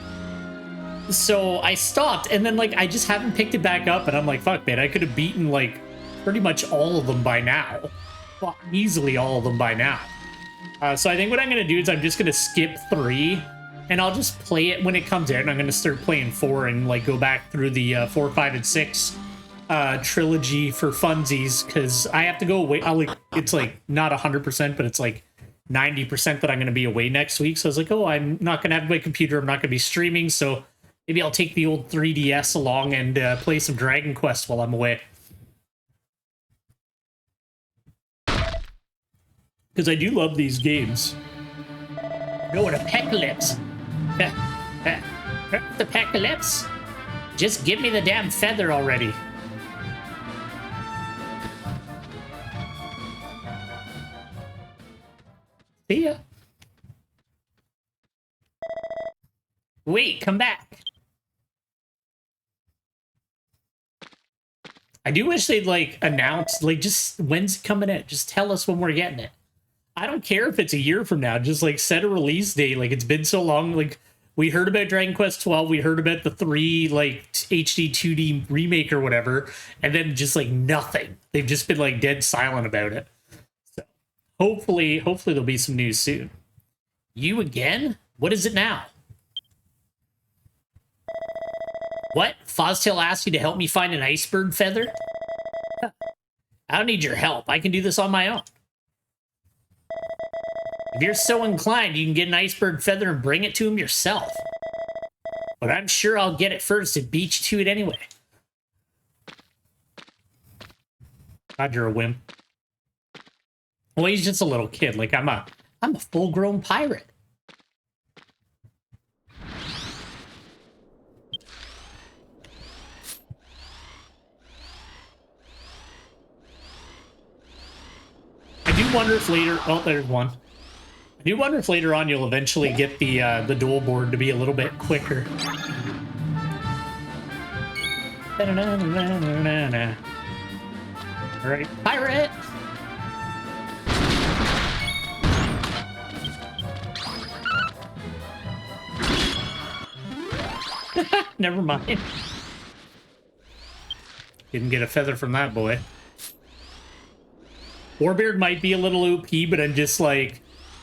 So I stopped, and then, like, I just haven't picked it back up, and I'm like, fuck, man, I could have beaten, like, pretty much all of them by now. well, easily all of them by now. So I think what I'm going to do is I'm just going to skip 3, and I'll just play it when it comes out, and I'm going to start playing 4 and like go back through the 4, 5, and 6 trilogy for funsies, because I have to go away. It's like not 100%, but it's like 90% that I'm going to be away next week. So I was like, oh, I'm not going to have my computer. I'm not going to be streaming. So maybe I'll take the old 3DS along and play some Dragon Quest while I'm away. Because I do love these games. No, an apocalypse. The apocalypse. Just give me the damn feather already. See ya. Wait, come back. I do wish they'd like announce, like, just when's it coming out? Just tell us when we're getting it. I don't care if it's a year from now. Just like set a release date. Like, it's been so long. Like, we heard about Dragon Quest 12. We heard about the 3 like HD 2D remake or whatever, and then just like nothing. They've just been like dead silent about it. So hopefully there'll be some news soon. You again? What is it now? What? Fozztail asked you to help me find an iceberg feather? I don't need your help. I can do this on my own. If you're so inclined, you can get an iceberg feather and bring it to him yourself. But I'm sure I'll get it first and beat you to it anyway. God, you're a wimp. Well, he's just a little kid. Like, I'm a full-grown pirate. I do wonder if later... Oh, there's one. I do wonder if later on you'll eventually get the dual board to be a little bit quicker. Alright, pirate! Never mind. Didn't get a feather from that boy. Warbeard might be a little OP, but I'm just like,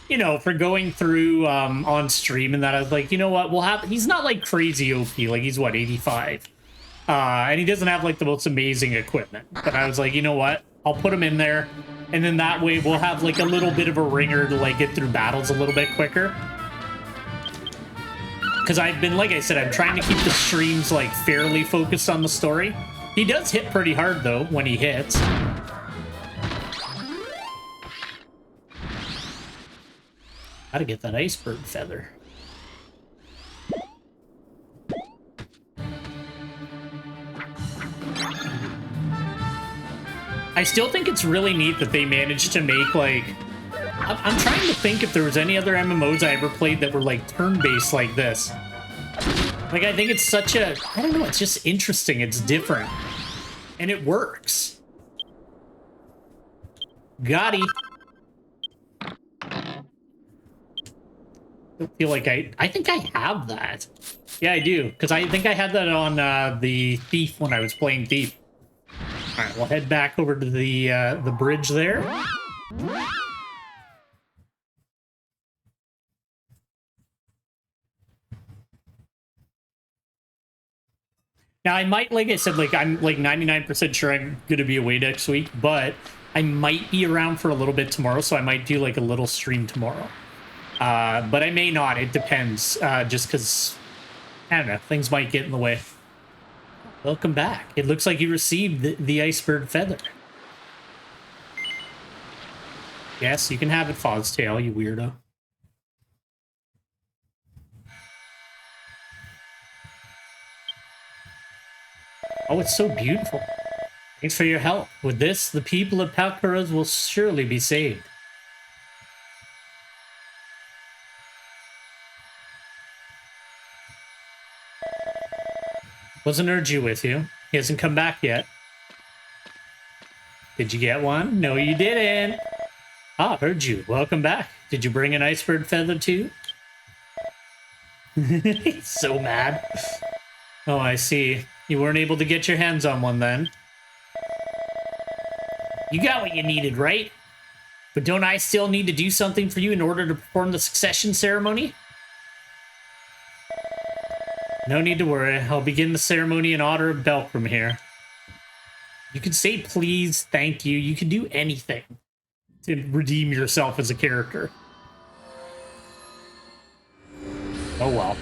you know, for going through on stream and that, I was like, you know what, we'll have... He's not like crazy OP, like he's what, 85? And he doesn't have like the most amazing equipment. But I was like, you know what, I'll put him in there, and then that way we'll have like a little bit of a ringer to like get through battles a little bit quicker. Because I've been, like I said, I'm trying to keep the streams like fairly focused on the story. He does hit pretty hard though when he hits. How to get that iceberg feather. I still think it's really neat that they managed to make, like... I'm trying to think if there was any other MMOs I ever played that were, like, turn-based like this. Like, I think it's such a... I don't know, it's just interesting. It's different. And it works. Gotti. I feel like I think I have that. Yeah, I do, because I think I had that on the Thief when I was playing Thief. All right, we'll head back over to the bridge there. Now, I might, like I said, like I'm like 99% sure I'm gonna be away next week, but I might be around for a little bit tomorrow, so I might do like a little stream tomorrow. But I may not. It depends. Just because, I don't know, things might get in the way. Welcome back. It looks like you received the iceberg feather. Yes, you can have it, Fozztail, you weirdo. Oh, it's so beautiful. Thanks for your help. With this, the people of Palcaraz will surely be saved. Wasn't Urju with you? He hasn't come back yet. Did you get one? No, you didn't. Ah, Urju, welcome back. Did you bring an iceberg feather too? He's so mad. Oh, I see. You weren't able to get your hands on one then. You got what you needed, right? But don't I still need to do something for you in order to perform the succession ceremony? No need to worry. I'll begin the ceremony in honor of Belkram here. You can say please, thank you. You can do anything to redeem yourself as a character. Oh well.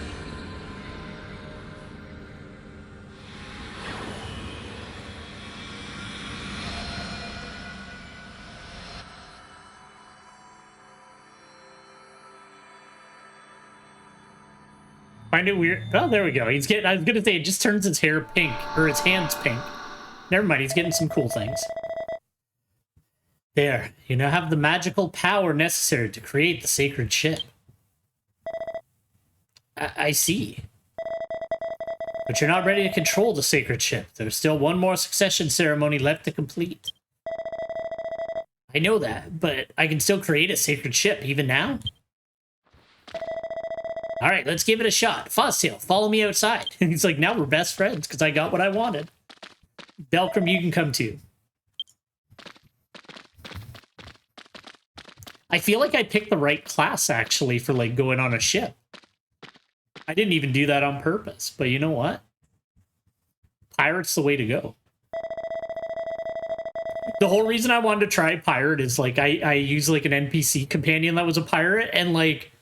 Find it weird. Oh, there we go. He's getting, I was gonna say, it just turns his hair pink, or his hands pink. Never mind, he's getting some cool things. There, you now have the magical power necessary to create the sacred ship. I see. But you're not ready to control the sacred ship. There's still one more succession ceremony left to complete. I know that, but I can still create a sacred ship, even now? Alright, let's give it a shot. Fozztail, follow me outside. And he's like, now we're best friends, because I got what I wanted. Belkram, you can come too. I feel like I picked the right class, actually, for, like, going on a ship. I didn't even do that on purpose, but you know what? Pirate's the way to go. The whole reason I wanted to try pirate is, like, I used, like, an NPC companion that was a pirate, and, like,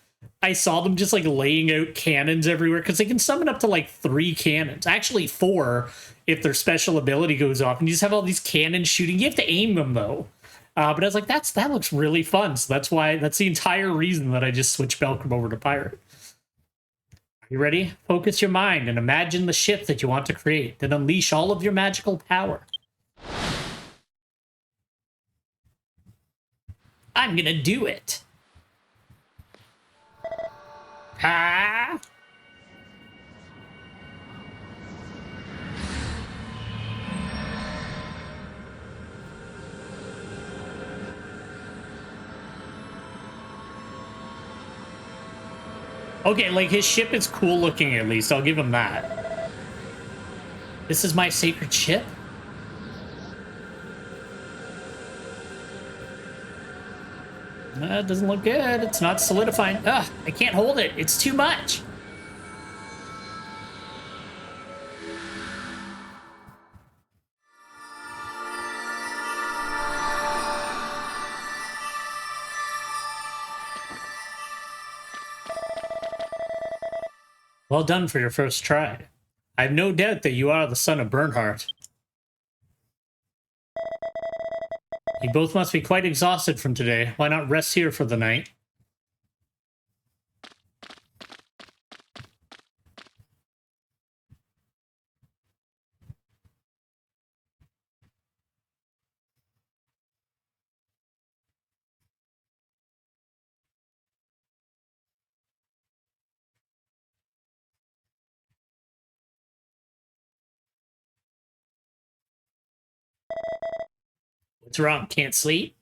I saw them just, like, laying out cannons everywhere, because they can summon up to, like, 3 cannons. Actually, 4, if their special ability goes off, and you just have all these cannons shooting. You have to aim them, though. But I was like, that looks really fun, so that's the entire reason that I just switched Belkram over to pirate. Are you ready? Focus your mind and imagine the ship that you want to create, then unleash all of your magical power. I'm gonna do it. Ah! Okay, like, his ship is cool looking, at least. I'll give him that. This is my sacred ship? It doesn't look good. It's not solidifying. Ugh, I can't hold it. It's too much. Well done for your first try. I have no doubt that you are the son of Bernhardt. You both must be quite exhausted from today. Why not rest here for the night? What's wrong? Can't sleep?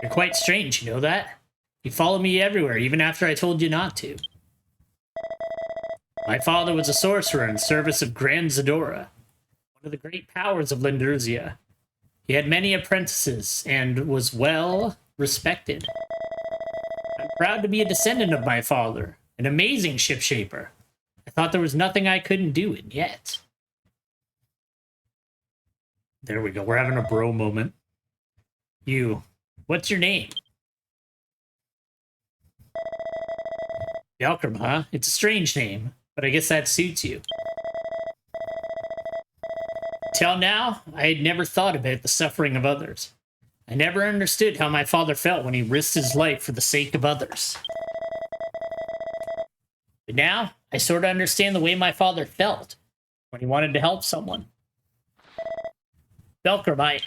You're quite strange, you know that? You follow me everywhere, even after I told you not to. My father was a sorcerer in service of Grand Zadora, one of the great powers of Lindurzia. He had many apprentices and was well respected. I'm proud to be a descendant of my father, an amazing ship shaper. I thought there was nothing I couldn't do, and yet. There we go. We're having a bro moment. You. What's your name? Belkram, huh? It's a strange name, but I guess that suits you. Till now, I had never thought about the suffering of others. I never understood how my father felt when he risked his life for the sake of others. But now, I sort of understand the way my father felt when he wanted to help someone. Belkram,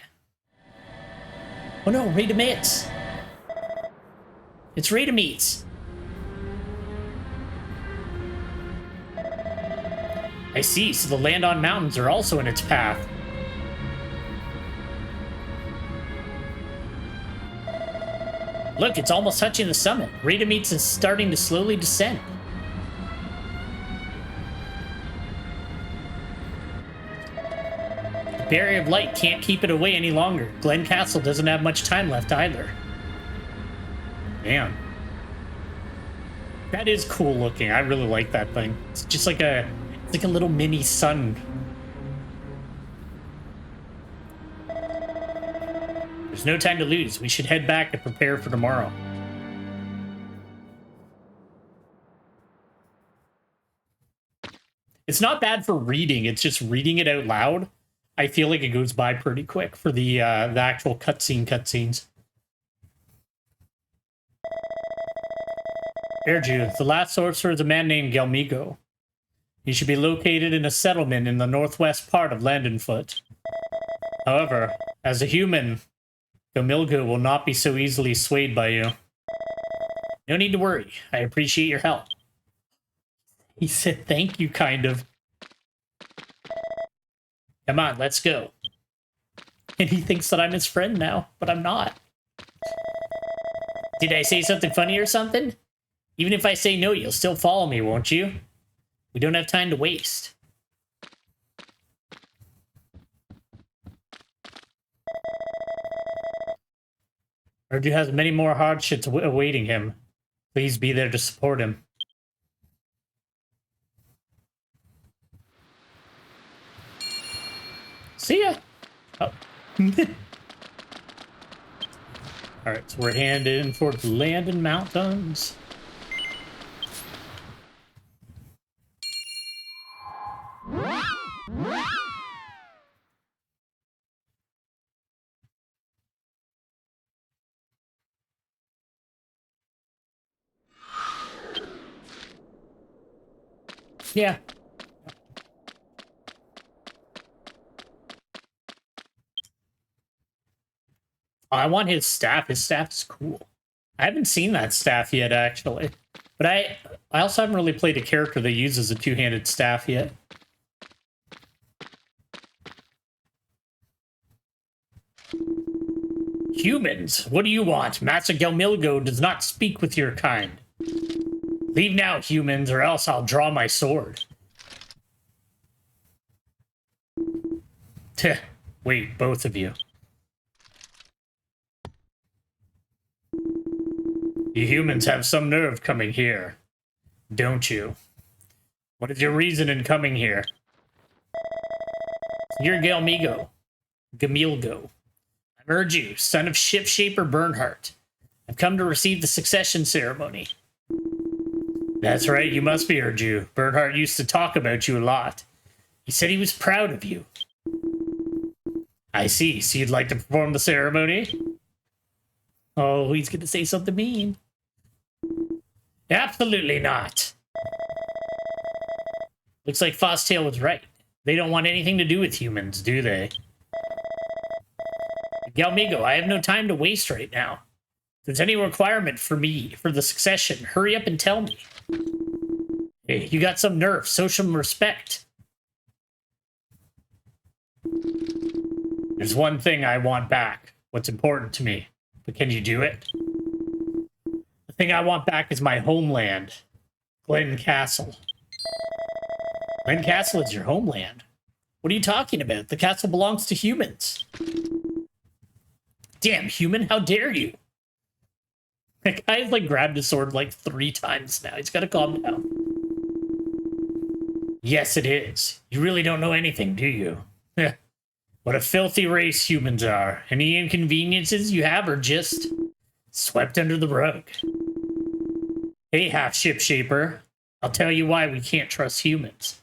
Oh no, Radamits! It's Radamits! I see, so the land on mountains are also in its path. Look, it's almost touching the summit. Radamits is starting to slowly descend. The barrier of light can't keep it away any longer. Glen Castle doesn't have much time left either. Damn. That is cool looking. I really like that thing. It's just like a little mini sun. There's no time to lose. We should head back and prepare for tomorrow. It's not bad for reading. It's just reading it out loud. I feel like it goes by pretty quick for the actual cutscenes. Erju, the last sorcerer is a man named Gelmigo. He should be located in a settlement in the northwest part of Landenfoot. However, as a human, Gelmigo will not be so easily swayed by you. No need to worry. I appreciate your help. He said thank you, kind of. Come on, let's go. And he thinks that I'm his friend now, but I'm not. Did I say something funny or something? Even if I say no, you'll still follow me, won't you? We don't have time to waste. Erju has many more hardships awaiting him. Please be there to support him. See ya! Oh. Alright, so we're heading for the Landon Mountains. Yeah. Oh, I want his staff. His staff is cool. I haven't seen that staff yet, actually. But I also haven't really played a character that uses a two-handed staff yet. Humans, what do you want? Master Gelmigo does not speak with your kind. Leave now, humans, or else I'll draw my sword. Wait, both of you. You humans have some nerve coming here, don't you? What is your reason in coming here? You're Gelmigo. Gamilgo. I'm Erju, son of Shipshaper Bernhardt. I've come to receive the succession ceremony. That's right, you must be Erju. Bernhardt used to talk about you a lot. He said he was proud of you. I see, so you'd like to perform the ceremony? Oh, he's gonna say something mean. Absolutely not. Looks like Fosstail was right. They don't want anything to do with humans, do they? Gelmigo, I have no time to waste right now. If there's any requirement for me, for the succession, hurry up and tell me. Hey, you got some nerve, show some respect. There's one thing I want back, what's important to me. But can you do it? The thing I want back is my homeland, Glen Castle. Glen Castle is your homeland? What are you talking about? The castle belongs to humans. Damn, human, how dare you? That guy's like grabbed his sword like 3 times now. He's got to calm down. Yes, it is. You really don't know anything, do you? What a filthy race humans are. Any inconveniences you have are just swept under the rug. Hey, half-ship shaper. I'll tell you why we can't trust humans.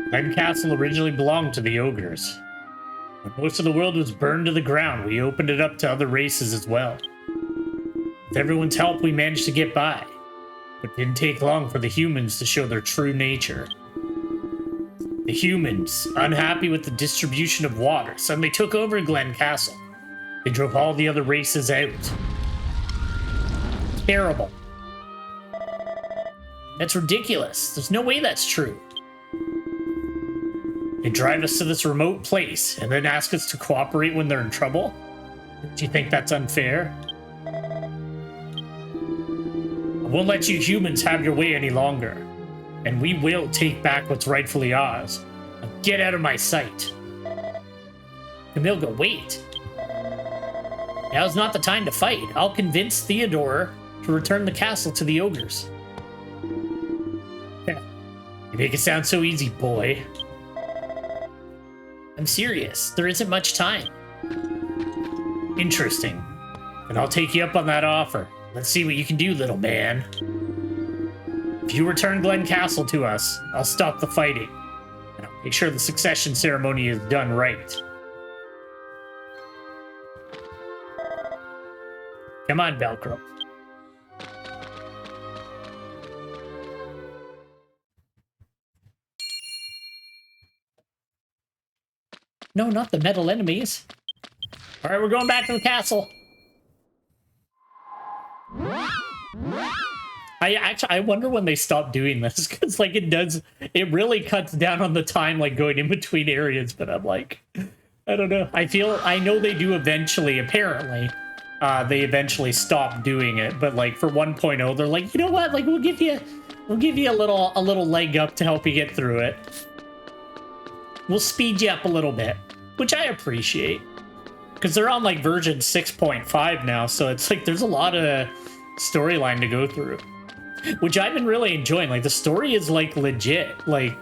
Glen Castle originally belonged to the ogres. When most of the world was burned to the ground, we opened it up to other races as well. With everyone's help, we managed to get by. But it didn't take long for the humans to show their true nature. The humans, unhappy with the distribution of water, suddenly took over Glen Castle. They drove all the other races out. Terrible. That's ridiculous. There's no way that's true. They drive us to this remote place and then ask us to cooperate when they're in trouble? Do you think that's unfair? I won't let you humans have your way any longer. and we will take back what's rightfully ours. Now get out of my sight. Camilga, wait. Now's not the time to fight. I'll convince Theodore to return the castle to the ogres. You make it sound so easy, boy. I'm serious. There isn't much time. Interesting. And I'll take you up on that offer. Let's see what you can do, little man. If you return Glen Castle to us, I'll stop the fighting. And I'll make sure the succession ceremony is done right. Come on, Velcro. No, not the metal enemies. All right, we're going back to the castle. I wonder when they stop doing this, because like it really cuts down on the time like going in between areas, but I'm like, I don't know. I know they do eventually, apparently. They eventually stop doing it, but like for 1.0, they're like, you know what? Like we'll give you a little leg up to help you get through it. We'll speed you up a little bit, which I appreciate. Because they're on like version 6.5 now, so it's like there's a lot of storyline to go through. Which I've been really enjoying. Like the story is like legit. Like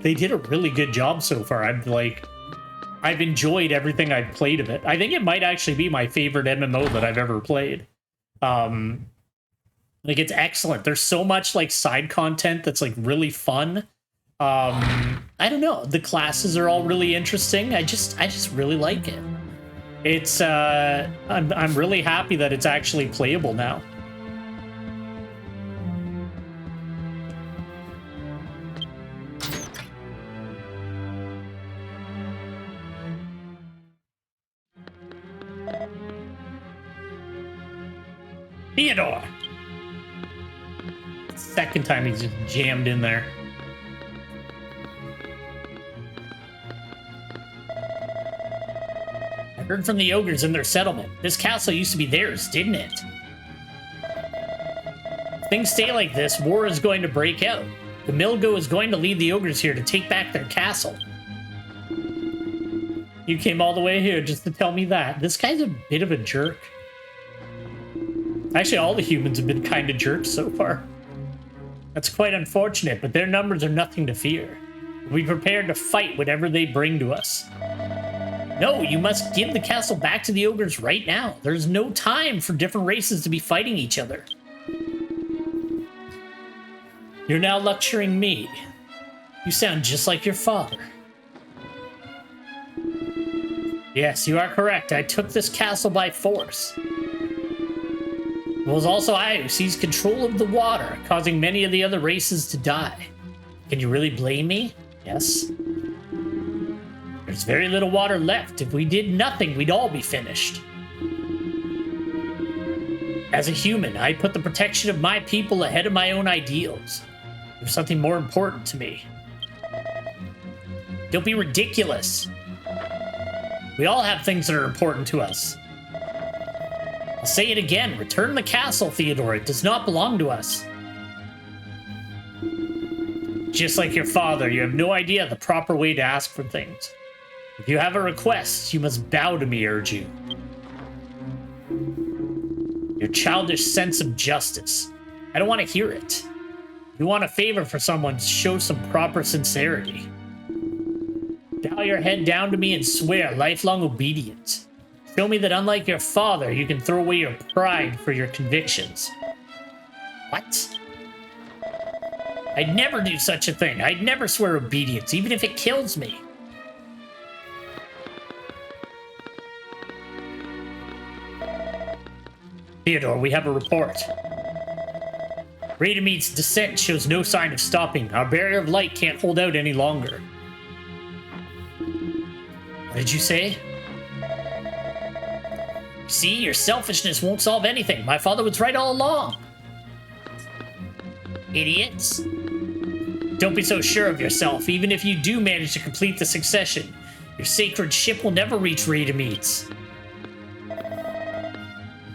they did a really good job so far. I've enjoyed everything I've played of it. I think it might actually be my favorite MMO that I've ever played. Like it's excellent. There's so much like side content that's like really fun. I don't know. The classes are all really interesting. I just really like it. It's I'm really happy that it's actually playable now. Theodore! Second time he's just jammed in there. I heard from the ogres in their settlement. This castle used to be theirs, didn't it? If things stay like this, war is going to break out. Camilgo is going to lead the ogres here to take back their castle. You came all the way here just to tell me that. This guy's a bit of a jerk. Actually, all the humans have been kind of jerks so far. That's quite unfortunate, but their numbers are nothing to fear. We'll be prepared to fight whatever they bring to us. No, you must give the castle back to the ogres right now. There's no time for different races to be fighting each other. You're now lecturing me. You sound just like your father. Yes, you are correct. I took this castle by force. It was also I who seized control of the water, causing many of the other races to die. Can you really blame me? Yes. There's very little water left. If we did nothing, we'd all be finished. As a human, I put the protection of my people ahead of my own ideals. There's something more important to me. Don't be ridiculous. We all have things that are important to us. I'll say it again. Return the castle, Theodore. It does not belong to us. Just like your father, you have no idea the proper way to ask for things. If you have a request, you must bow to me, urge you. Your childish sense of justice. I don't want to hear it. If you want a favor for someone, show some proper sincerity. Bow your head down to me and swear lifelong obedience. Show me that unlike your father, you can throw away your pride for your convictions. What? I'd never do such a thing. I'd never swear obedience, even if it kills me. Theodore, we have a report. Radamede's descent shows no sign of stopping. Our barrier of light can't hold out any longer. What did you say? See, your selfishness won't solve anything. My father was right all along. Idiots. Don't be so sure of yourself. Even if you do manage to complete the succession, your sacred ship will never reach Radamede's.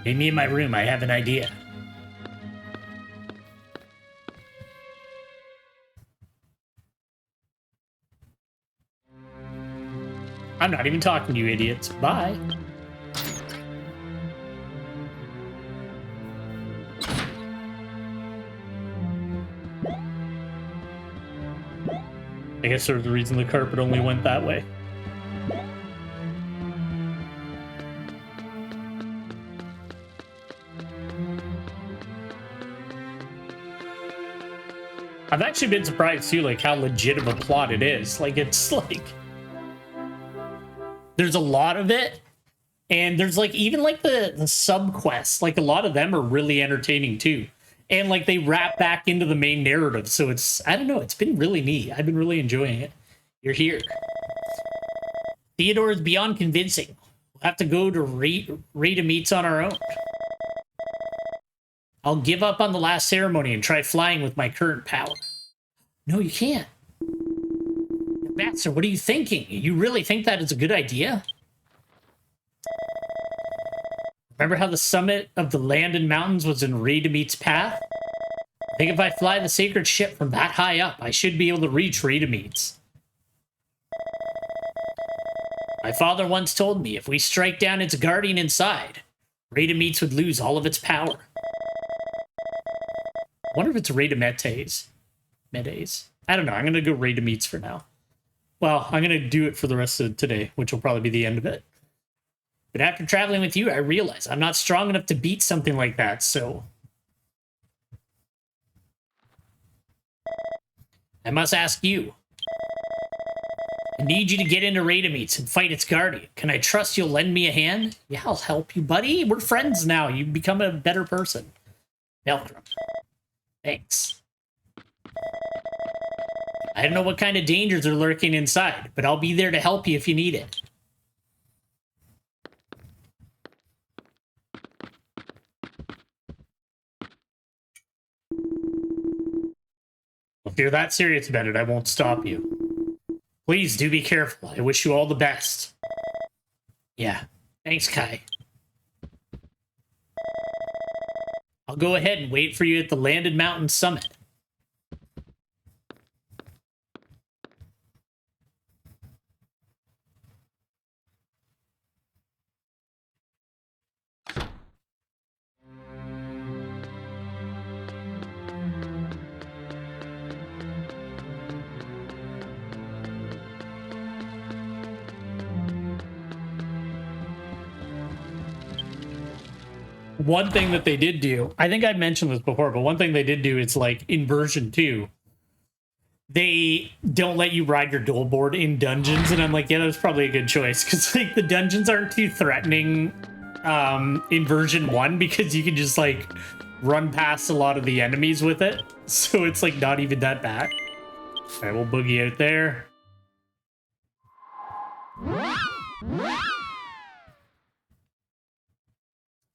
Meet me in my room. I have an idea. I'm not even talking to you idiots. Bye. I guess there's a reason the carpet only went that way. I've actually been surprised too, like how legit of a plot it is. Like it's like there's a lot of it, and there's like even like the sub quests, like a lot of them are really entertaining too. And like they wrap back into the main narrative, so it's, I don't know, it's been really neat. I've been really enjoying it. You're here. Theodore is beyond convincing. We'll have to go to Rita Meets on our own. I'll give up on the last ceremony and try flying with my current power. No, you can't. Master, what are you thinking? You really think that is a good idea? Remember how the summit of the land and mountains was in Rita Meets' path? I think if I fly the sacred ship from that high up, I should be able to reach Rita Meets. My father once told me if we strike down its guardian inside, Rita Meets would lose all of its power. I wonder if it's Rita Metes. I don't know. I'm going to go Rita Meets for now. Well, I'm going to do it for the rest of today, which will probably be the end of it. But after traveling with you, I realize I'm not strong enough to beat something like that, so... I must ask you. I need you to get into Rita Meets and fight its guardian. Can I trust you'll lend me a hand? Yeah, I'll help you, buddy. We're friends now. You've become a better person. Belkram. Thanks. I don't know what kind of dangers are lurking inside, but I'll be there to help you if you need it. If you're that serious about it, I won't stop you. Please do be careful. I wish you all the best. Yeah. Thanks, Kai. I'll go ahead and wait for you at the Landed Mountain Summit. One thing that they did do, I think I've mentioned this before, but one thing they did do is like in version 2, they don't let you ride your dual board in dungeons, and I'm like, yeah, that's probably a good choice, because like the dungeons aren't too threatening in version 1, because you can just like run past a lot of the enemies with it, so it's like not even that bad. All right, we'll boogie out there.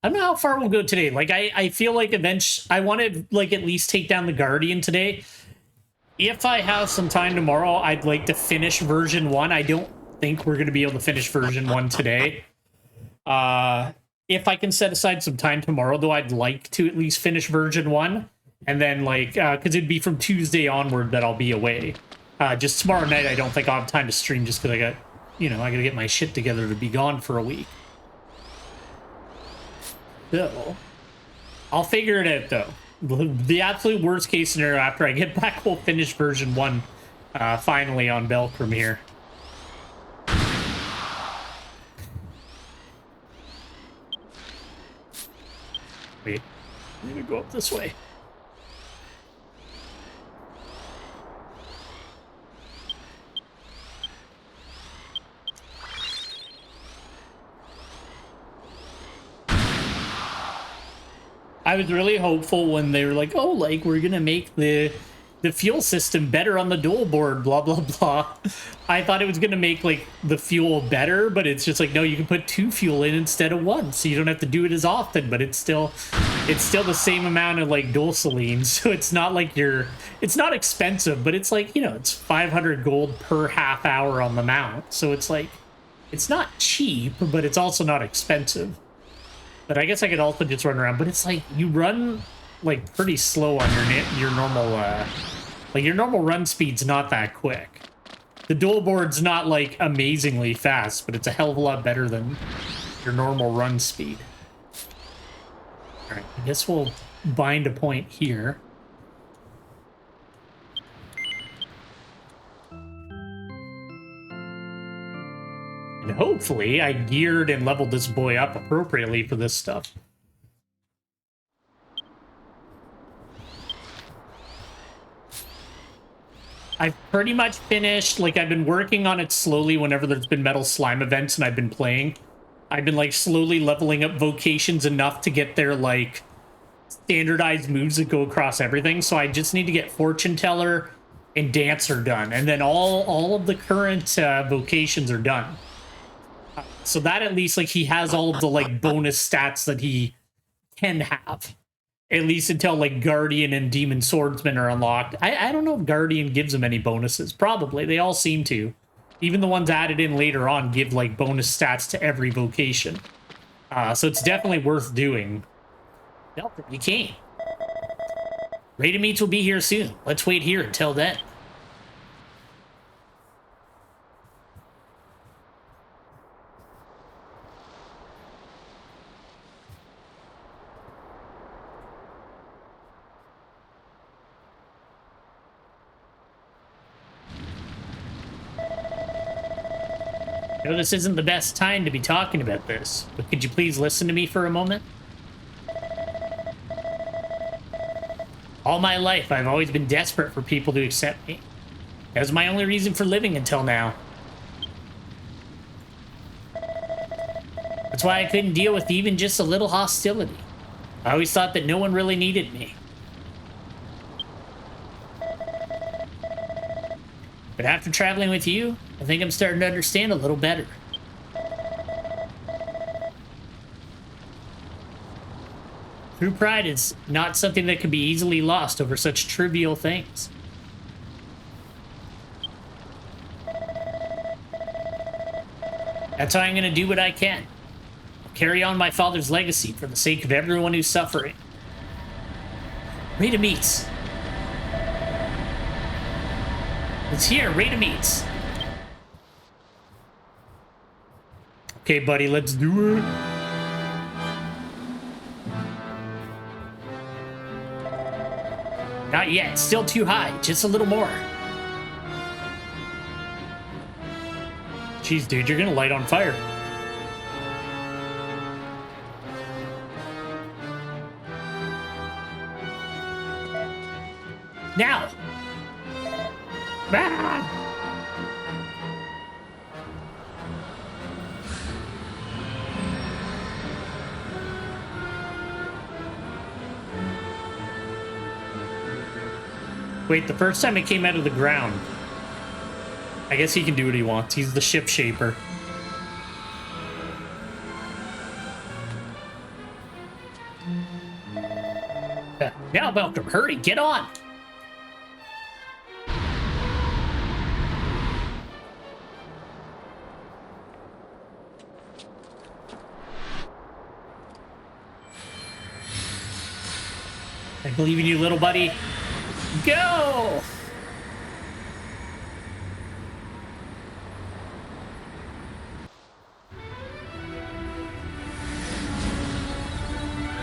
I don't know how far we'll go today. Like, I feel like I want to, like, at least take down the Guardian today. If I have some time tomorrow, I'd like to finish version 1. I don't think we're going to be able to finish version 1 today. If I can set aside some time tomorrow, though, I'd like to at least finish version 1. And then, like, because it'd be from Tuesday onward that I'll be away. Just tomorrow night, I don't think I'll have time to stream just because I got, you know, I got to get my shit together to be gone for a week. So, I'll figure it out, though. The absolute worst case scenario after I get back, we'll finish version 1 finally on Belkram here. Wait, I'm gonna go up this way. I was really hopeful when they were like, oh, like, we're going to make the fuel system better on the dual board, blah, blah, blah. I thought it was going to make, like, the fuel better, but it's just like, no, you can put 2 fuel in instead of 1, so you don't have to do it as often, but it's still the same amount of, like, dual-selene, so it's not like it's not expensive, but it's like, you know, it's 500 gold per half hour on the mount, so it's like, it's not cheap, but it's also not expensive. But I guess I could also just run around. But it's like you run like pretty slow on your normal like your normal run speed's not that quick. The dual board's not, like, amazingly fast, but it's a hell of a lot better than your normal run speed. Alright, I guess we'll bind a point here. And hopefully I geared and leveled this boy up appropriately for this stuff. I've pretty much finished, like, I've been working on it slowly whenever there's been Metal Slime events and I've been playing. I've been, like, slowly leveling up vocations enough to get their, like, standardized moves that go across everything. So I just need to get Fortune Teller and Dancer done. And then all of the current vocations are done. So that at least, like, he has all of the, like, bonus stats that he can have. At least until, like, Guardian and Demon Swordsman are unlocked. I don't know if Guardian gives him any bonuses. Probably. They all seem to. Even the ones added in later on give, like, bonus stats to every vocation. So it's definitely worth doing. Delta, you came. Rated Meats will be here soon. Let's wait here until then. I know this isn't the best time to be talking about this, but could you please listen to me for a moment? All my life, I've always been desperate for people to accept me. That was my only reason for living until now. That's why I couldn't deal with even just a little hostility. I always thought that no one really needed me. But after traveling with you, I think I'm starting to understand a little better. True pride is not something that can be easily lost over such trivial things. That's how I'm going to do what I can. I'll carry on my father's legacy for the sake of everyone who's suffering. Rita Meats. It's here, Rita Meats. Okay, buddy, let's do it. Not yet, still too high, just a little more. Jeez, dude, you're gonna light on fire. Now! Ah! Wait, the first time it came out of the ground. I guess he can do what he wants. He's the ship shaper. Now, Malcolm, hurry, get on! I believe in you, little buddy. Go!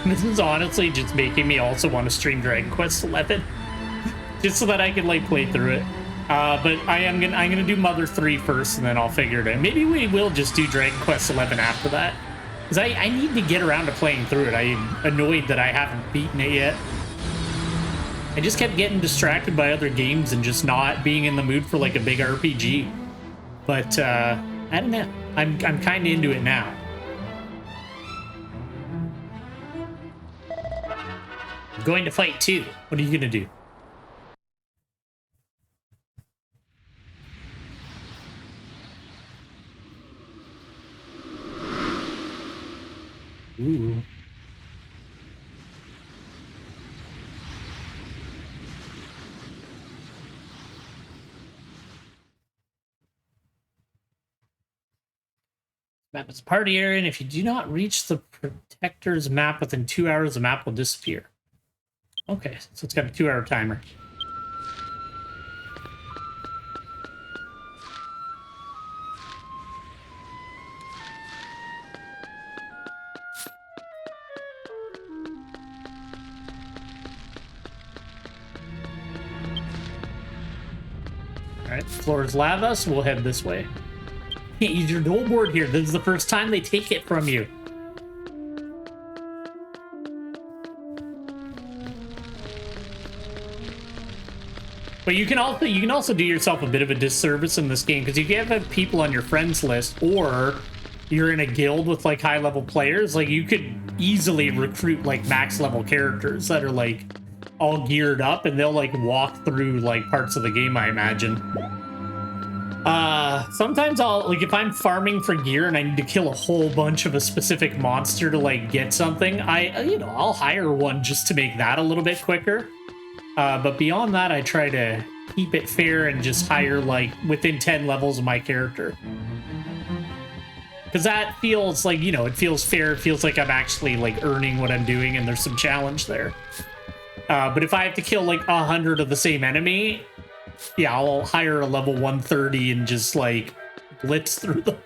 This is honestly just making me also want to stream Dragon Quest XI, just so that I can like play through it. But I'm gonna do Mother 3 first, and then I'll figure it out. Maybe we will just do Dragon Quest XI after that, because I need to get around to playing through it. I'm annoyed that I haven't beaten it yet. I just kept getting distracted by other games and just not being in the mood for like a big RPG. But I don't know. I'm kind of into it now. I'm going to fight too. What are you gonna do? Ooh. Map is a party area, and if you do not reach the protector's map within 2 hours, the map will disappear. Okay, so it's got a 2-hour timer. Alright, floor is lava, so we'll head this way. Can't use your dual board here. This is the first time they take it from you. But you can also do yourself a bit of a disservice in this game, because if you have people on your friends list, or you're in a guild with like high level players, like you could easily recruit like max level characters that are like all geared up, and they'll like walk through like parts of the game, I imagine. Sometimes I'll, like, if I'm farming for gear and I need to kill a whole bunch of a specific monster to like get something, I'll hire one just to make that a little bit quicker. But beyond that, I try to keep it fair and just hire like within 10 levels of my character. Because that feels like, you know, it feels fair. It feels like I'm actually like earning what I'm doing and there's some challenge there. But if I have to kill like 100 of the same enemy, yeah, I'll hire a level 130 and just like blitz through them.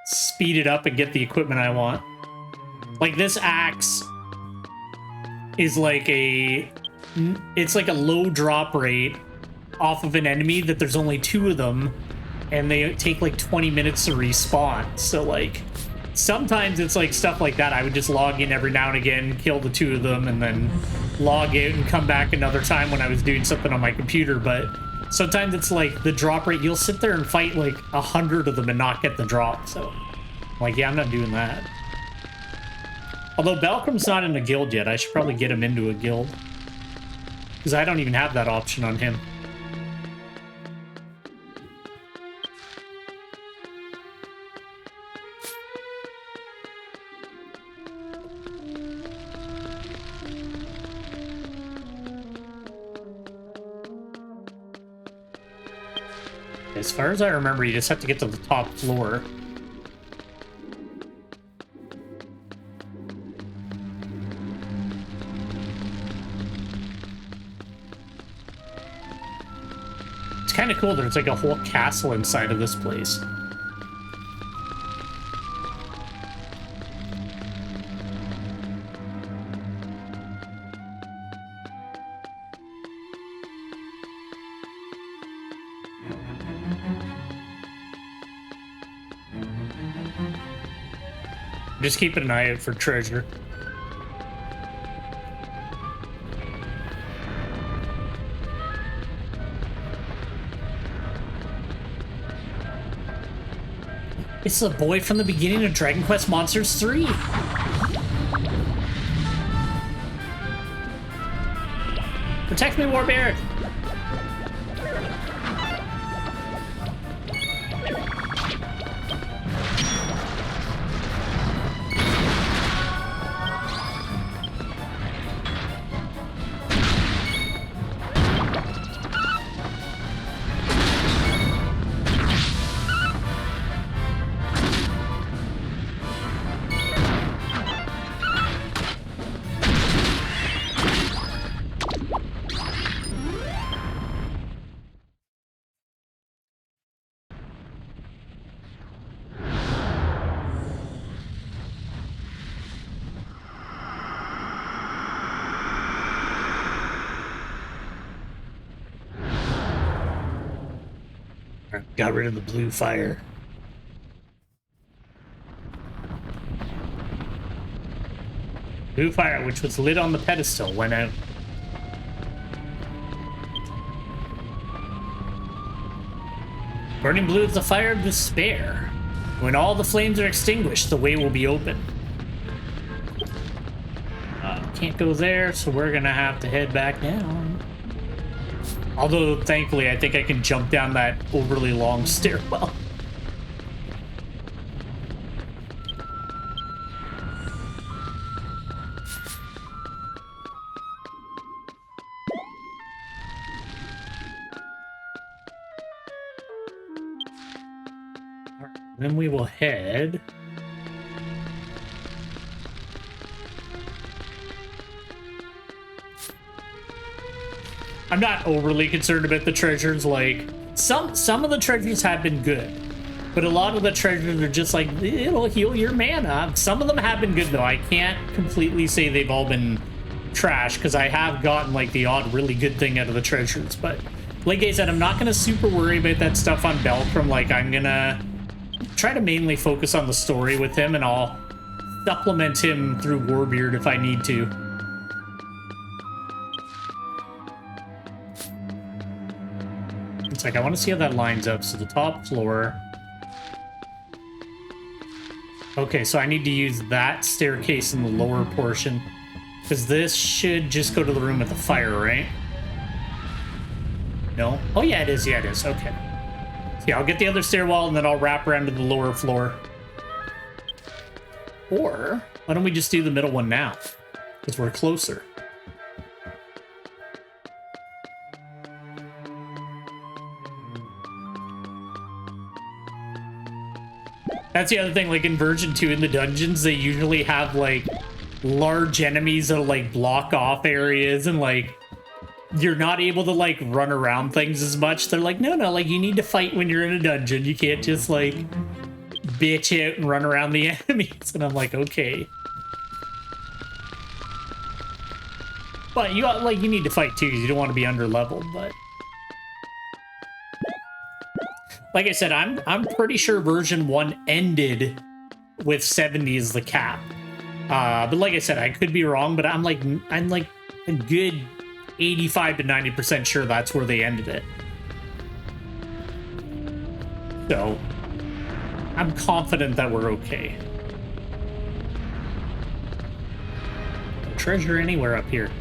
Speed it up and get the equipment I want. Like this axe is like it's like a low drop rate off of an enemy that there's only 2 of them, and they take like 20 minutes to respawn. So like sometimes it's like stuff like that. I would just log in every now and again, kill the 2 of them, and then log out and come back another time when I was doing something on my computer. But sometimes it's like the drop rate, you'll sit there and fight like 100 of them and not get the drop. So I'm like, yeah, I'm not doing that. Although Belcrum's not in a guild yet, I should probably get him into a guild, because I don't even have that option on him. As far as I remember, you just have to get to the top floor. It's kind of cool. There's like a whole castle inside of this place. Just keeping an eye out for treasure. It's the boy from the beginning of Dragon Quest Monsters 3. Protect me, Warbeard! Got rid of the blue fire. Blue fire, which was lit on the pedestal, went out. Burning blue is the fire of despair. When all the flames are extinguished, the way will be open. Can't go there, so we're gonna have to head back down. Although, thankfully, I think I can jump down that overly long stairwell. Then we will head... I'm not overly concerned about the treasures. Like, some of the treasures have been good, but a lot of the treasures are just like, it'll heal your mana. Some of them have been good, though. I can't completely say they've all been trash, because I have gotten like the odd really good thing out of the treasures, but like I said, I'm not gonna super worry about that stuff on Belcrum. Like, I'm gonna try to mainly focus on the story with him, and I'll supplement him through Warbeard if I need to. It's like, I want to see how that lines up. So the top floor. Okay, so I need to use that staircase in the lower portion, because this should just go to the room with the fire, right? No? Oh, yeah, it is. Yeah, it is. Okay. So yeah, I'll get the other stairwell, and then I'll wrap around to the lower floor. Or, why don't we just do the middle one now? Because we're closer. That's the other thing, like in version 2 in the dungeons, they usually have like large enemies that'll like block off areas, and like you're not able to like run around things as much. They're like, no, like you need to fight when you're in a dungeon. You can't just like bitch out and run around the enemies. And I'm like, okay. But you need to fight too, because you don't want to be under leveled, but like I said, I'm pretty sure version 1 ended with 70 as the cap. But like I said, I could be wrong, but I'm like a good 85 to 90% sure that's where they ended it. So I'm confident that we're okay. No treasure anywhere up here.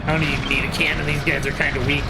I don't even need a cannon. These guys are kind of weak.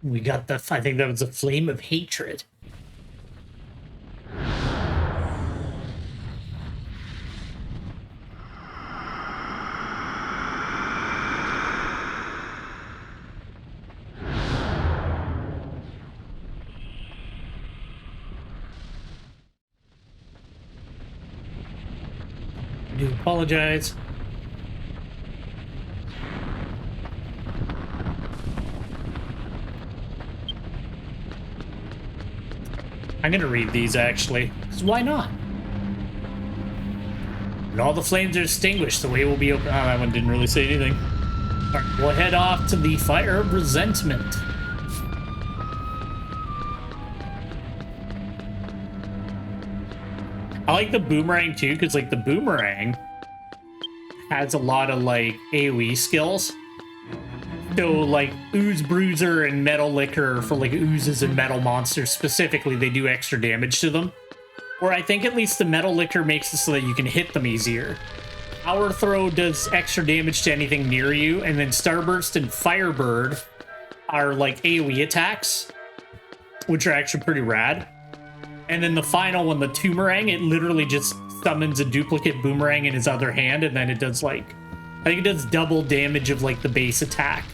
We got the, I think that was a flame of hatred. I do apologize. I'm gonna read these actually, because why not? When all the flames are extinguished, the way will be open. Oh, that one didn't really say anything. All right, we'll head off to the Fire of Resentment. I like the boomerang too, because like the boomerang has a lot of like AoE skills. So, like, Ooze Bruiser and Metal Licker for, like, oozes and metal monsters specifically, they do extra damage to them. Or I think at least the Metal Licker makes it so that you can hit them easier. Power Throw does extra damage to anything near you, and then Starburst and Firebird are, like, AoE attacks, which are actually pretty rad. And then the final one, the Toomerang, it literally just summons a duplicate boomerang in his other hand, and then it does, like, I think it does double damage of, like, the base attack.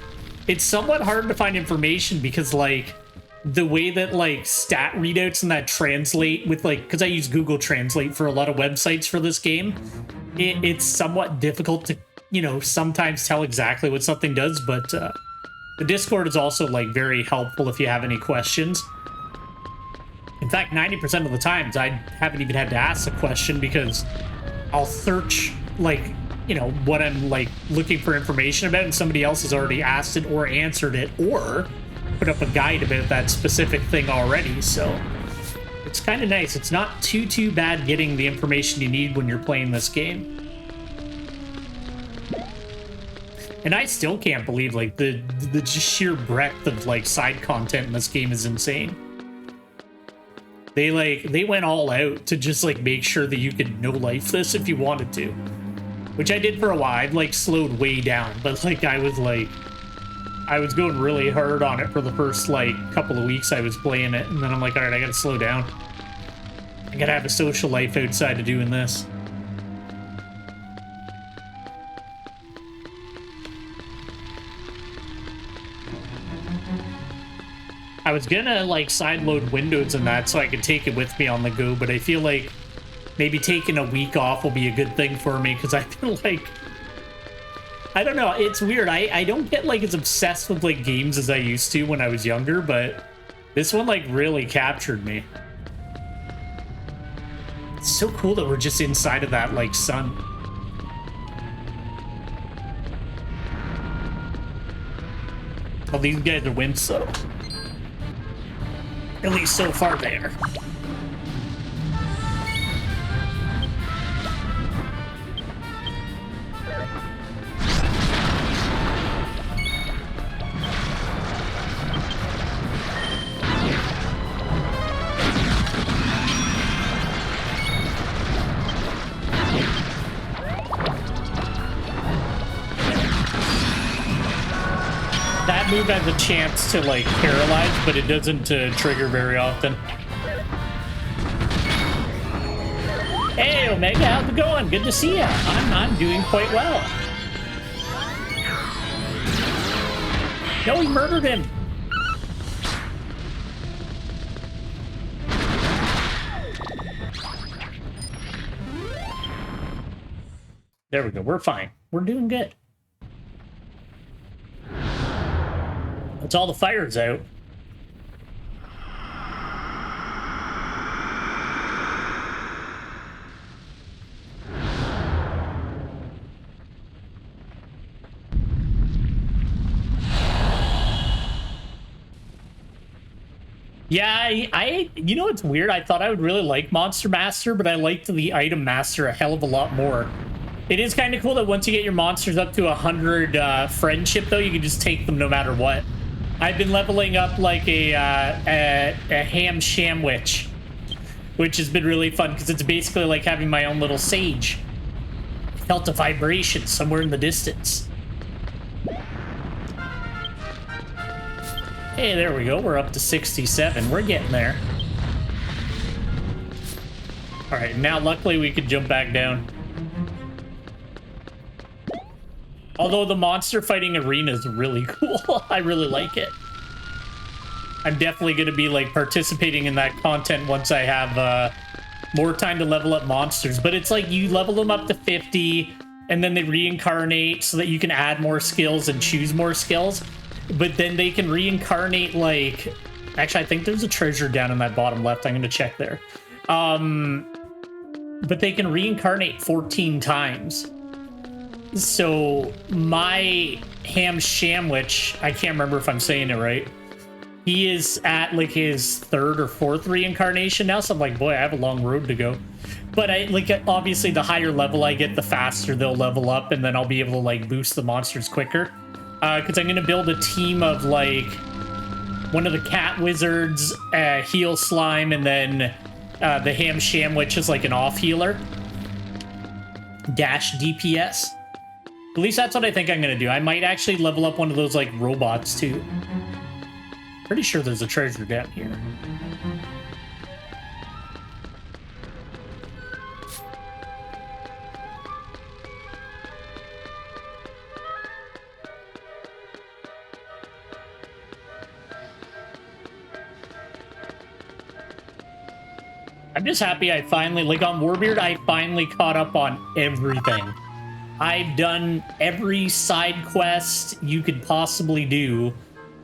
It's somewhat hard to find information because, like, the way that, like, stat readouts and that translate with, like, because I use Google Translate for a lot of websites for this game, it's somewhat difficult to, you know, sometimes tell exactly what something does, but the Discord is also, like, very helpful if you have any questions. In fact, 90% of the times, I haven't even had to ask a question because I'll search, like, you know, what I'm like looking for information about, and somebody else has already asked it or answered it or put up a guide about that specific thing already. So it's kind of nice. It's not too bad getting the information you need when you're playing this game. And I still can't believe like the just sheer breadth of like side content in this game is insane. They went all out to just like make sure that you could no life this if you wanted to. Which I did for a while. I've like slowed way down, but like I was like I was going really hard on it for the first, like, couple of weeks I was playing it, and then I'm like, alright, I gotta slow down. I gotta have a social life outside of doing this. I was gonna, like, sideload Windows and that so I could take it with me on the go, but I feel like maybe taking a week off will be a good thing for me, because I feel like... I don't know, it's weird. I don't get, like, as obsessed with, like, games as I used to when I was younger, but this one, like, really captured me. It's so cool that we're just inside of that, like, sun. Well, these guys are wimps, though. At least so far there. That move has a chance to, like, paralyze, but it doesn't trigger very often. Hey, Omega, how's it going? Good to see ya. I'm doing quite well. No, he murdered him. There we go. We're fine. We're doing good. It's all the fires out. Yeah, you know what's weird? I thought I would really like Monster Master, but I liked the Item Master a hell of a lot more. It is kind of cool that once you get your monsters up to 100 friendship, though, you can just take them no matter what. I've been leveling up like a ham shamwich, which has been really fun because it's basically like having my own little sage. I felt a vibration somewhere in the distance. Hey, there we go. We're up to 67. We're getting there. All right, now luckily we could jump back down. Although the monster fighting arena is really cool. I really like it. I'm definitely going to be, like, participating in that content once I have more time to level up monsters. But it's like you level them up to 50, and then they reincarnate so that you can add more skills and choose more skills. But then they can reincarnate, like... Actually, I think there's a treasure down in that bottom left. I'm going to check there. But they can reincarnate 14 times. So my ham shamwich, I can't remember if I'm saying it right. He is at like his 3rd or 4th reincarnation now. So I'm like, boy, I have a long road to go. But I like, obviously the higher level I get, the faster they'll level up, and then I'll be able to like boost the monsters quicker. Because I'm going to build a team of like one of the cat wizards, heal slime, and then the ham shamwich is like an off healer. Dash DPS. At least that's what I think I'm going to do. I might actually level up one of those, like, robots, too. Pretty sure there's a treasure down here. I'm just happy I finally, like, on Warbeard, I finally caught up on everything. I've done every side quest you could possibly do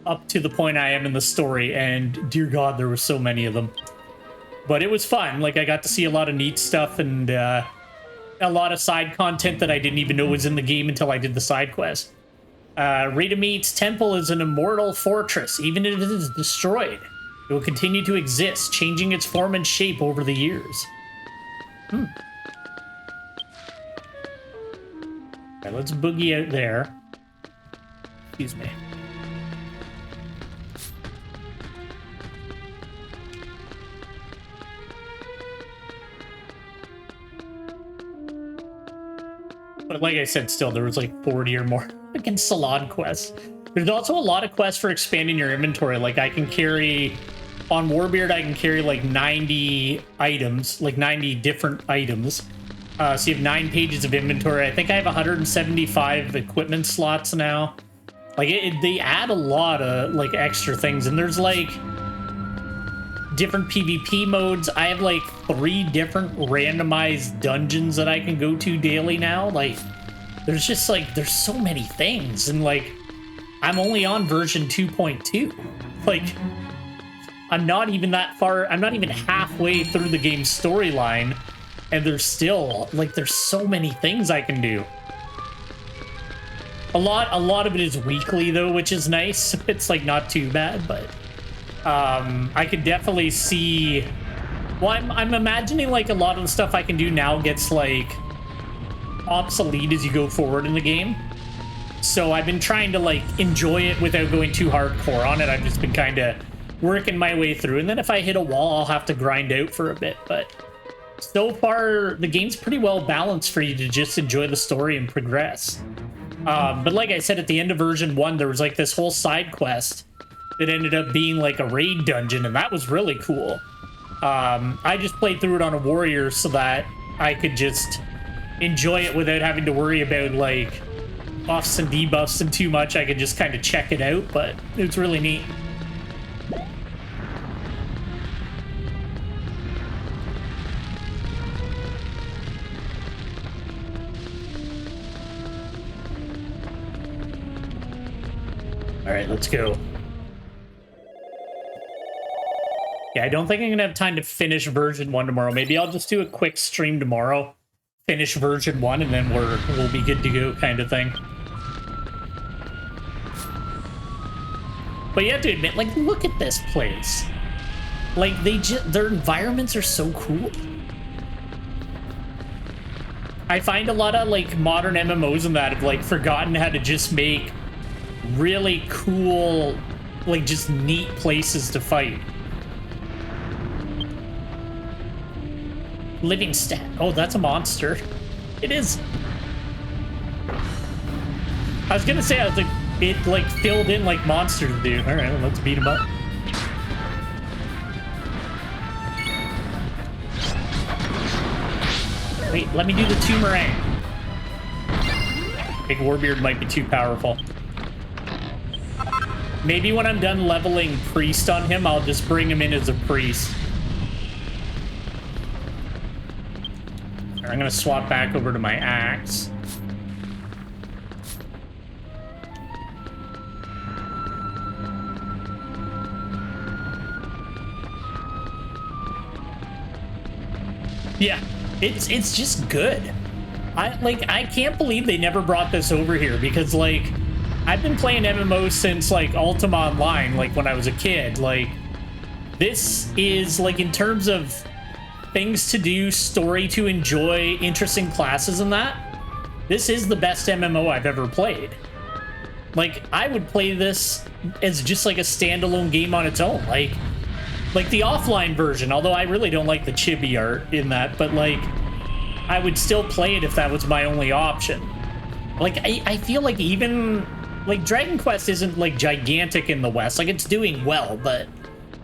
up to the point I am in the story, and dear God, there were so many of them. But it was fun. Like, I got to see a lot of neat stuff and a lot of side content that I didn't even know was in the game until I did the side quest. Radameet's temple is an immortal fortress. Even if it is destroyed, it will continue to exist, changing its form and shape over the years. Right, let's boogie out there. Excuse me. But like I said, still, there was like 40 or more fucking salon quests. There's also a lot of quests for expanding your inventory. Like I can carry, on Warbeard, I can carry like 90 items, like 90 different items. So you have 9 pages of inventory. I think I have 175 equipment slots now. Like they add a lot of like extra things, and there's like different PvP modes. I have like 3 different randomized dungeons that I can go to daily now. Like there's just like, there's so many things, and like I'm only on version 2.2. Like I'm not even that far, I'm not even halfway through the game's storyline, and there's still like, there's so many things I can do. A lot of it is weekly though, which is nice. It's like not too bad, but I could definitely see, well, I'm imagining like a lot of the stuff I can do now gets like obsolete as you go forward in the game. So I've been trying to like enjoy it without going too hardcore on it. I've just been kind of working my way through, and then if I hit a wall, I'll have to grind out for a bit. But so far, the game's pretty well balanced for you to just enjoy the story and progress. But like I said, at the end of version 1, there was like this whole side quest that ended up being like a raid dungeon, and that was really cool. I just played through it on a warrior so that I could just enjoy it without having to worry about like buffs and debuffs and too much. I could just kind of check it out, but it's really neat. All right, let's go. Yeah, I don't think I'm gonna have time to finish version 1 tomorrow. Maybe I'll just do a quick stream tomorrow, finish version 1, and then we'll be good to go, kind of thing. But you have to admit, like, look at this place. Like, their environments are so cool. I find a lot of like modern MMOs and that have like forgotten how to just make really cool, like just neat places to fight. Living stat. Oh, that's a monster. It is. I was gonna say, I was like, it like filled in like monsters do. All right, well, let's beat him up. Wait, let me do the Toomerang. I think Warbeard might be too powerful. Maybe when I'm done leveling Priest on him, I'll just bring him in as a Priest. I'm gonna swap back over to my axe. Yeah, it's just good. I can't believe they never brought this over here, because like I've been playing MMOs since like Ultima Online, like when I was a kid. Like this is like, in terms of things to do, story to enjoy, interesting classes and that, this is the best MMO I've ever played. Like I would play this as just like a standalone game on its own, like the offline version, although I really don't like the chibi art in that, but like I would still play it if that was my only option. Like I feel like even like Dragon Quest isn't like gigantic in the West, like it's doing well, but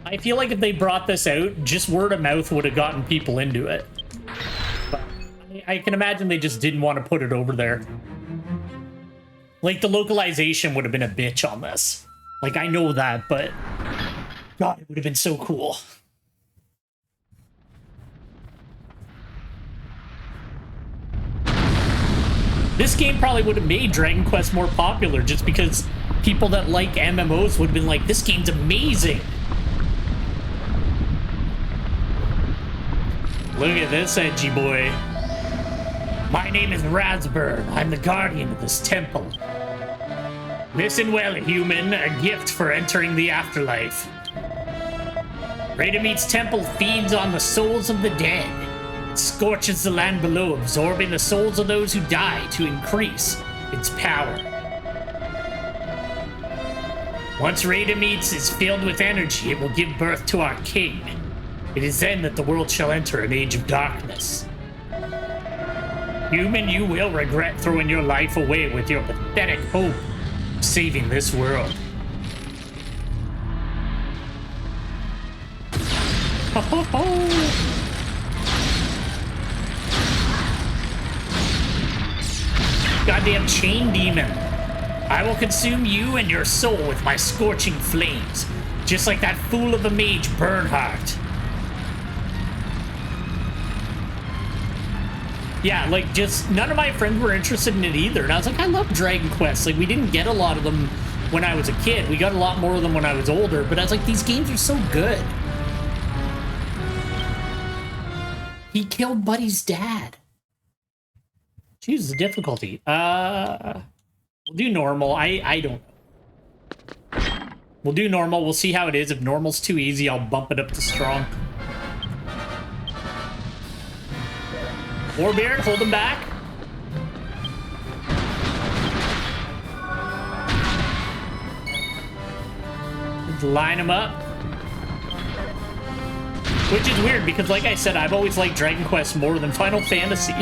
I feel like if they brought this out, just word of mouth would have gotten people into it. But I can imagine they just didn't want to put it over there. Like the localization would have been a bitch on this. Like I know that, but God, it would have been so cool. This game probably would have made Dragon Quest more popular, just because people that like MMOs would have been like, this game's amazing. Look at this edgy boy. My name is Razburn. I'm the guardian of this temple. Listen well, human. A gift for entering the afterlife. Radameet's temple feeds on the souls of the dead. It scorches the land below, absorbing the souls of those who die to increase its power. Once Radameet is filled with energy, it will give birth to our king. It is then that the world shall enter an age of darkness. Human, you will regret throwing your life away with your pathetic hope saving this world. Ho ho ho! Goddamn chain demon. I will consume you and your soul with my scorching flames, just like that fool of a mage Bernhardt. Yeah, like, just none of my friends were interested in it either. And I was like, I love Dragon Quest. Like, we didn't get a lot of them when I was a kid. We got a lot more of them when I was older. But I was like, these games are so good. He killed Buddy's dad. Choose the difficulty. We'll do normal. I don't know. We'll do normal. We'll see how it is. If normal's too easy, I'll bump it up to strong. Warbeard, hold him back. Let's line him up. Which is weird because, like I said, I've always liked Dragon Quest more than Final Fantasy.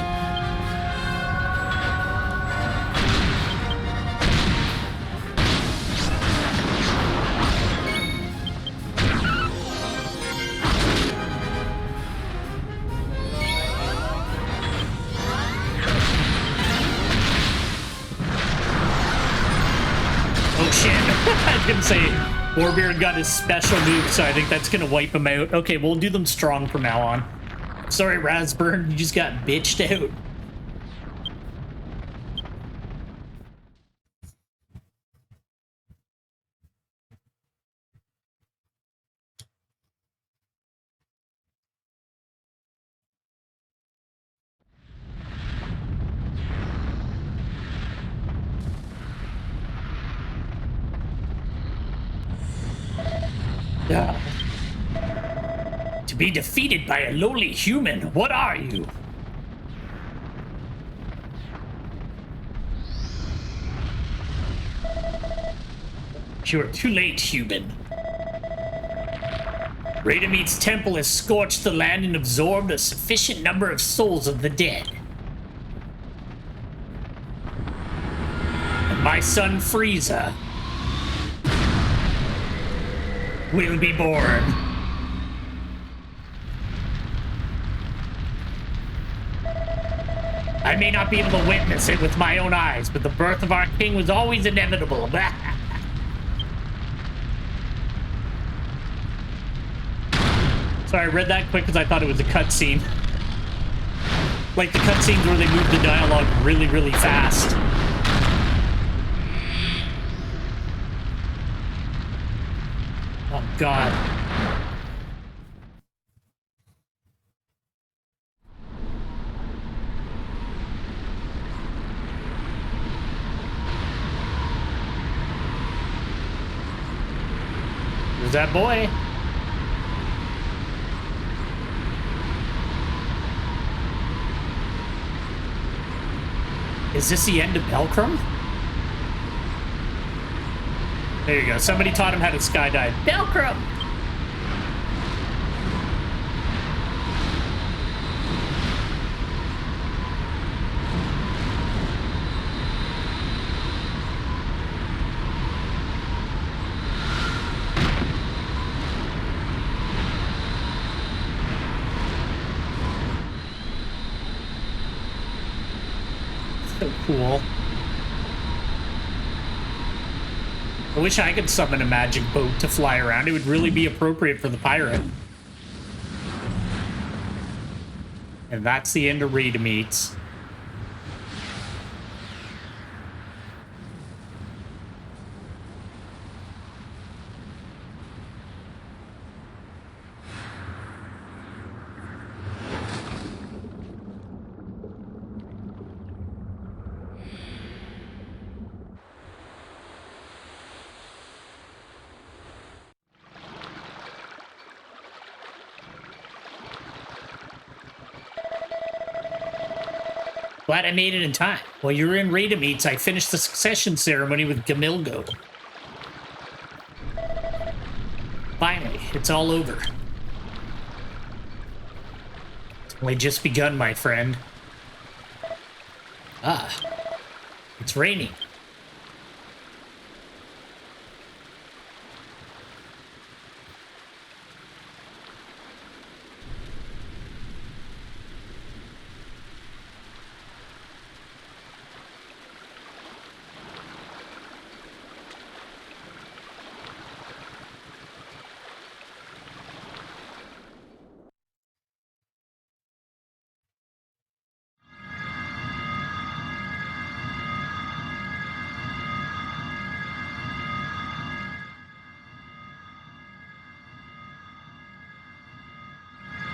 Say Warbeard got his special move, so I think that's gonna wipe him out. Okay, we'll do them strong from now on. Sorry, Razburn, you just got bitched out. To be defeated by a lowly human, what are you? You're too late, human. Radameet's temple has scorched the land and absorbed a sufficient number of souls of the dead. And my son Frieza will be born. I may not be able to witness it with my own eyes, but the birth of our king was always inevitable. Sorry, I read that quick because I thought it was a cutscene. Like the cutscenes where they move the dialogue really, really fast. Oh, God. Who's that boy? Is this the end of Belcrum? There you go. Somebody taught him how to skydive. Belcrum! So cool. I wish I could summon a magic boat to fly around. It would really be appropriate for the pirate. And that's the end of Radameets. Glad I made it in time. While you were in Radameets, I finished the succession ceremony with Gamilgo. Finally, it's all over. It's only just begun, my friend. Ah, it's raining.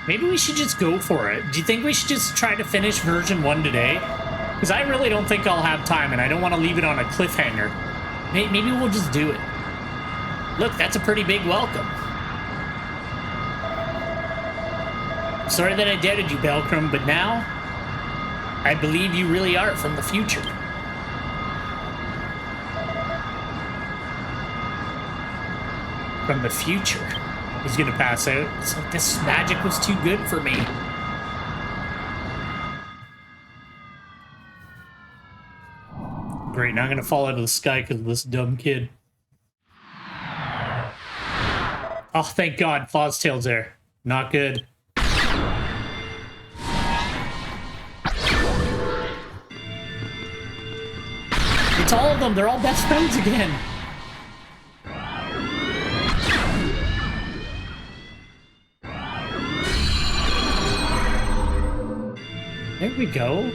Maybe we should just go for it. Do you think we should just try to finish version 1 today? Because I really don't think I'll have time, and I don't want to leave it on a cliffhanger. Maybe we'll just do it. Look, that's a pretty big welcome. Sorry that I doubted you, Belcrum, but now I believe you really are from the future. From the future. He's gonna pass out. It's like this magic was too good for me. Great, now I'm gonna fall out of the sky because of this dumb kid. Oh, thank God, Fozztail's there. Not good. It's all of them. They're all best friends again. There we go.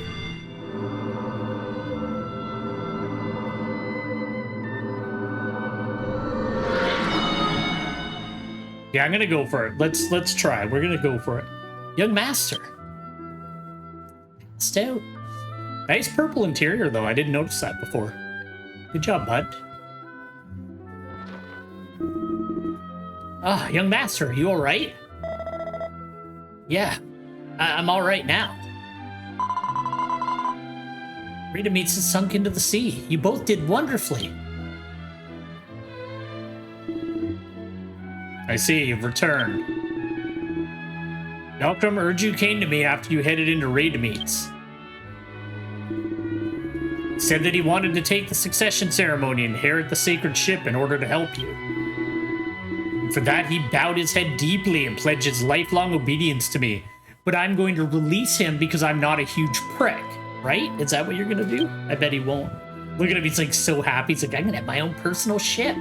Yeah, I'm gonna go for it. Let's try. We're gonna go for it. Young Master. Stout. Nice purple interior, though. I didn't notice that before. Good job, bud. Ah, Young Master, you alright? Yeah, I'm alright now. Rita meets has sunk into the sea. You both did wonderfully. I see, you've returned. Malcolm Urju came to me after you headed into raid meets. He said that he wanted to take the succession ceremony and inherit the sacred ship in order to help you. And for that, he bowed his head deeply and pledged his lifelong obedience to me. But I'm going to release him because I'm not a huge prick. Right? Is that what you're gonna do? I bet he won't. Look at him, he's like so happy. He's like, I'm gonna have my own personal ship.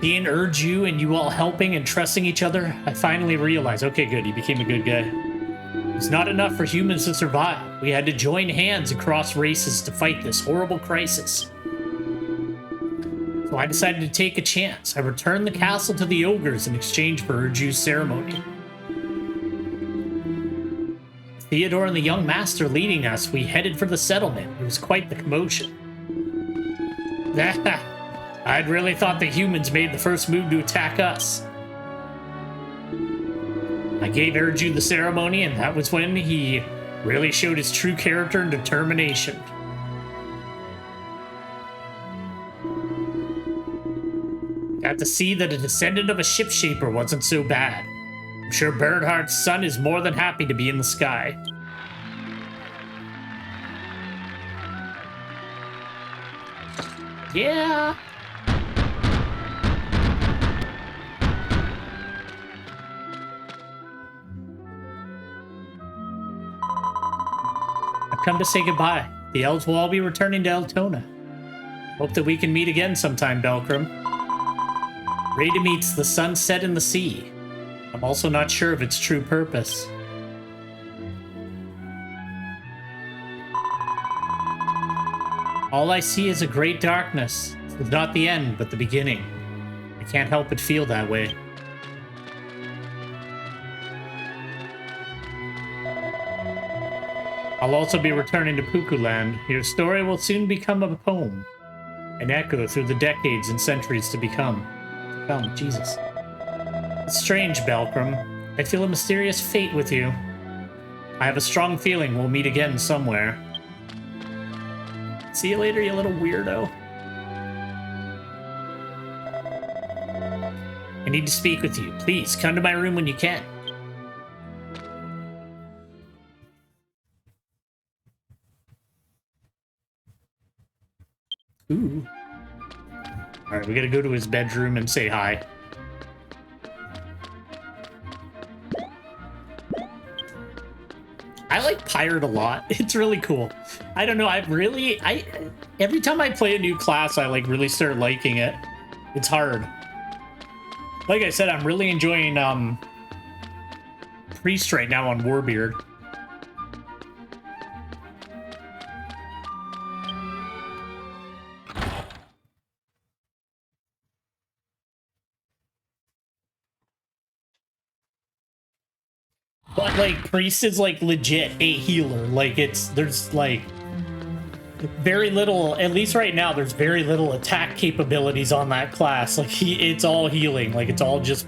Being Urju and you all helping and trusting each other, I finally realized, okay, good, he became a good guy. It's not enough for humans to survive. We had to join hands across races to fight this horrible crisis. So I decided to take a chance. I returned the castle to the ogres in exchange for Urju's ceremony. Theodore and the young master leading us, we headed for the settlement. It was quite the commotion. I'd really thought the humans made the first move to attack us. I gave Urju the ceremony, and that was when he really showed his true character and determination. Got to see that a descendant of a ship shaper wasn't so bad. I'm sure Bernhardt's son is more than happy to be in the sky. Yeah. I've come to say goodbye. The elves will all be returning to Eltona. Hope that we can meet again sometime, Belcrum. Rada meets the sunset in the sea. I'm also not sure of its true purpose. All I see is a great darkness. It's not the end, but the beginning. I can't help but feel that way. I'll also be returning to Pukuland. Your story will soon become a poem. An echo through the decades and centuries to become. Jesus. It's strange, Belcrum. I feel a mysterious fate with you. I have a strong feeling we'll meet again somewhere. See you later, you little weirdo. I need to speak with you. Please, come to my room when you can. Ooh. Alright, we gotta go to his bedroom and say hi. I like Pirate a lot. It's really cool. I don't know, every time I play a new class, I like really start liking it. It's hard. Like I said, I'm really enjoying Priest right now on Warbeard. But like Priest is like legit a healer. Like there's like very little, at least right now, there's very little attack capabilities on that class. Like it's all healing. Like it's all just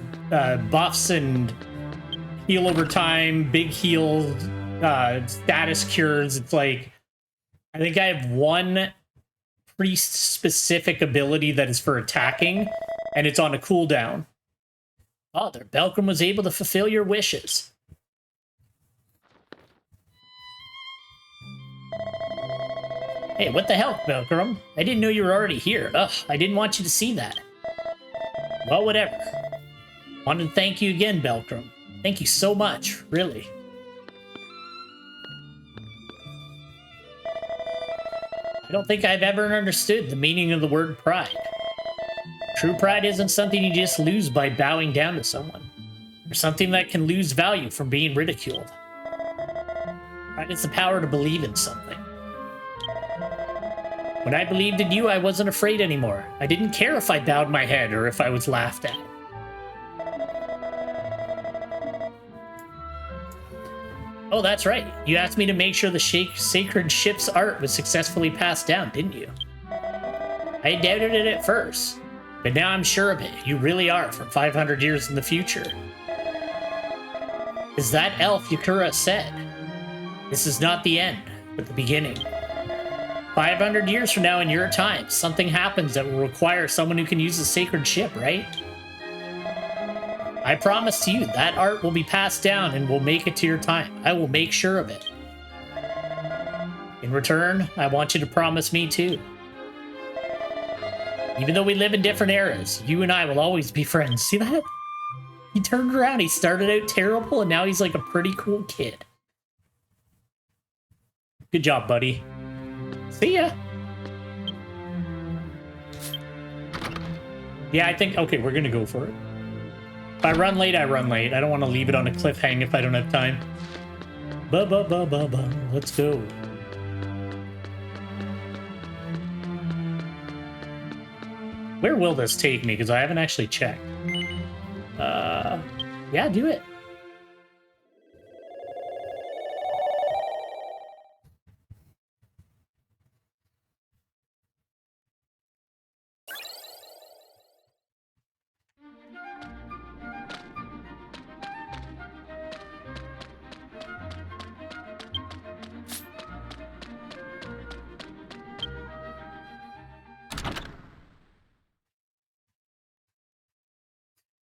buffs and heal over time, big heals, status cures. It's like, I think I have one priest specific ability that is for attacking, and it's on a cooldown. Oh, there, Belkram was able to fulfill your wishes. Hey, what the hell, Belkram? I didn't know you were already here. Ugh, I didn't want you to see that. Well, whatever. Wanted to thank you again, Belkram. Thank you so much, really. I don't think I've ever understood the meaning of the word pride. True pride isn't something you just lose by bowing down to someone, or something that can lose value from being ridiculed. Pride is the power to believe in something. When I believed in you, I wasn't afraid anymore. I didn't care if I bowed my head or if I was laughed at. Oh, that's right. You asked me to make sure the sacred ship's art was successfully passed down, didn't you? I doubted it at first, but now I'm sure of it. You really are from 500 years in the future. As that elf Yakura said, this is not the end, but the beginning. 500 years from now in your time, something happens that will require someone who can use the sacred ship, right? I promise to you, that art will be passed down and will make it to your time. I will make sure of it. In return, I want you to promise me too. Even though we live in different eras, you and I will always be friends. See that? He turned around, he started out terrible, and now he's like a pretty cool kid. Good job, buddy. See ya. Yeah, I think, okay, we're gonna go for it. If I run late, I run late. I don't want to leave it on a cliffhanger if I don't have time. Ba-ba-ba-ba-ba. Let's go. Where will this take me? Because I haven't actually checked. Yeah, do it.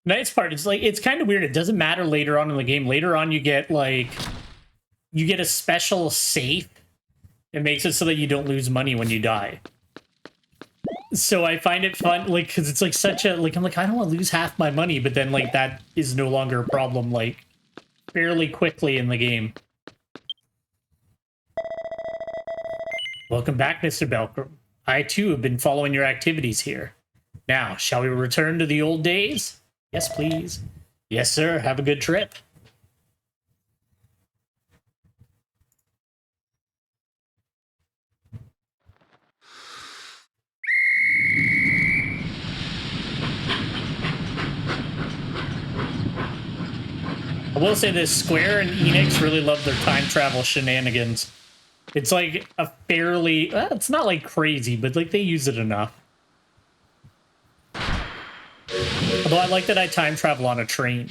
Nice part is like it's kind of weird. It doesn't matter later on in the game. Later on, you get like a special safe. It makes it so that you don't lose money when you die. So I find it fun, like, because it's like such a like I'm like I don't want to lose half my money, but then like that is no longer a problem like fairly quickly in the game. Welcome back, Mr. Belkram. I too have been following your activities here. Now, shall we return to the old days? Yes, please. Yes, sir. Have a good trip. I will say this, Square and Enix really love their time travel shenanigans. It's like a fairly... it's not like crazy, but like they use it enough. Although I like that I time travel on a train.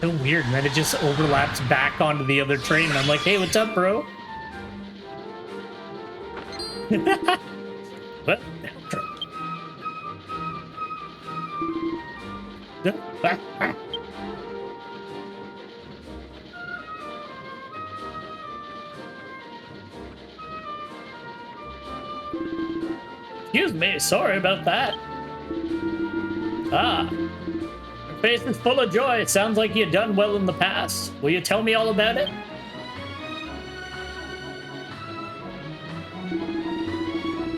So weird, and then it just overlaps back onto the other train, and I'm like, hey, what's up, bro? What? Excuse me, sorry about that. Ah. Your face is full of joy. It sounds like you've done well in the past. Will you tell me all about it?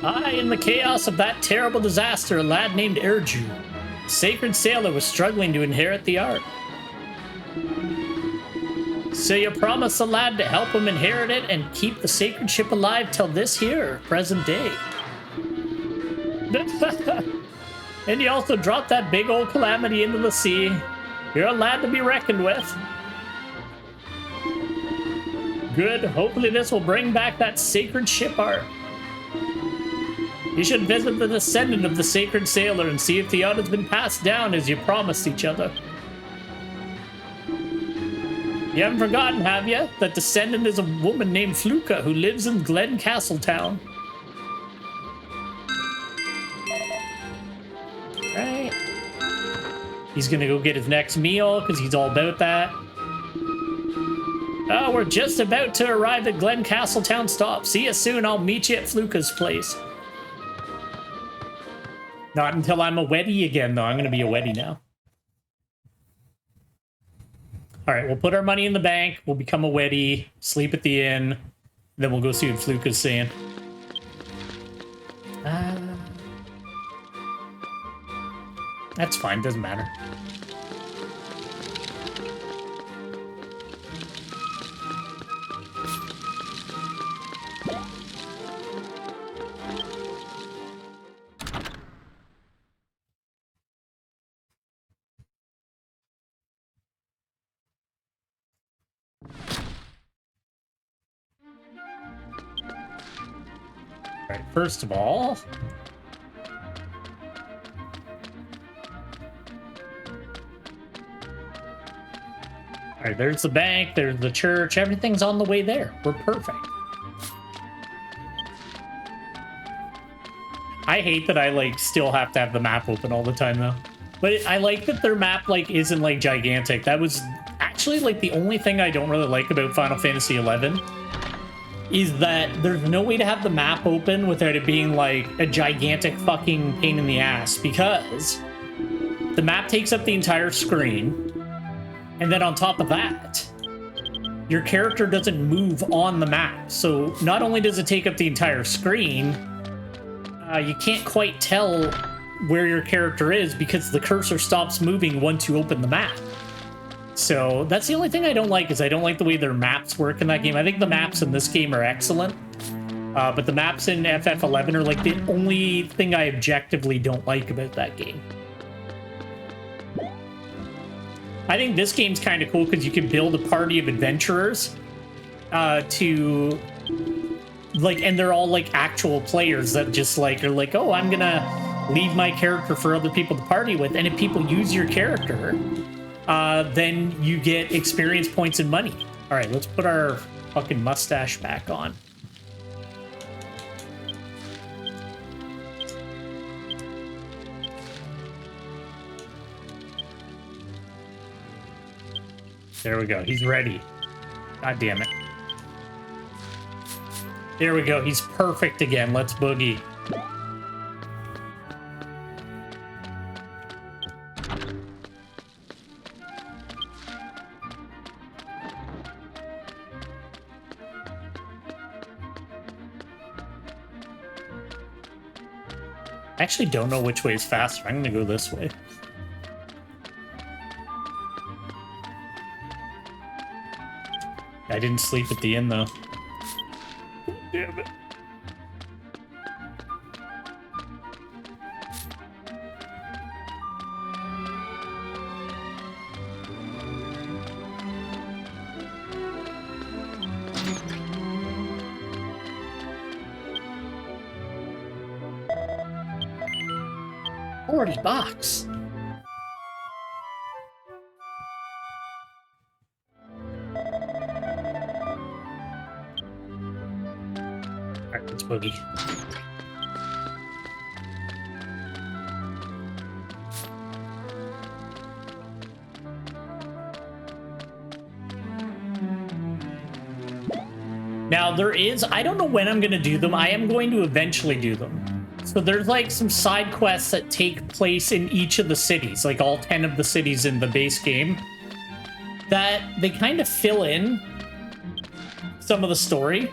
In the chaos of that terrible disaster, a lad named Erju, a sacred sailor, was struggling to inherit the art. So you promised the lad to help him inherit it and keep the sacred ship alive till this here, present day. And you also dropped that big old calamity into the sea. You're a lad to be reckoned with. Good. Hopefully this will bring back that sacred ship art. You should visit the descendant of the sacred sailor and see if the art has been passed down as you promised each other. You haven't forgotten, have you? That descendant is a woman named Fluka who lives in Glen Castletown. Right. He's gonna go get his next meal because he's all about that. Oh, we're just about to arrive at Glen Castletown stop. See you soon. I'll meet you at Fluka's place. Not until I'm a Weddy again, though. I'm gonna be a Weddy now. All right, we'll put our money in the bank. We'll become a Weddy, sleep at the inn. Then we'll go see what Fluka's saying. That's fine, doesn't matter. All right, first of all, all right, there's the bank, there's the church, everything's on the way there. We're perfect. I hate that I, like, still have to have the map open all the time, though. But I like that their map, like, isn't, like, gigantic. That was actually, like, the only thing I don't really like about Final Fantasy XI is that there's no way to have the map open without it being, like, a gigantic fucking pain in the ass, because the map takes up the entire screen. And then on top of that, your character doesn't move on the map. So not only does it take up the entire screen, you can't quite tell where your character is because the cursor stops moving once you open the map. So that's the only thing I don't like, is I don't like the way their maps work in that game. I think the maps in this game are excellent. But the maps in FF11 are like the only thing I objectively don't like about that game. I think this game's kind of cool because you can build a party of adventurers to, like, and they're all, like, actual players that just, like, are like, oh, I'm gonna leave my character for other people to party with. And if people use your character, then you get experience points and money. All right, let's put our fucking mustache back on. There we go. He's ready. God damn it. There we go. He's perfect again. Let's boogie. I actually don't know which way is faster. I'm going to go this way. I didn't sleep at the inn, though. Damn it. $40. Let's boogie. Now there is, I don't know when I'm going to do them. I am going to eventually do them. So there's like some side quests that take place in each of the cities, like all 10 of the cities in the base game, that they kind of fill in some of the story.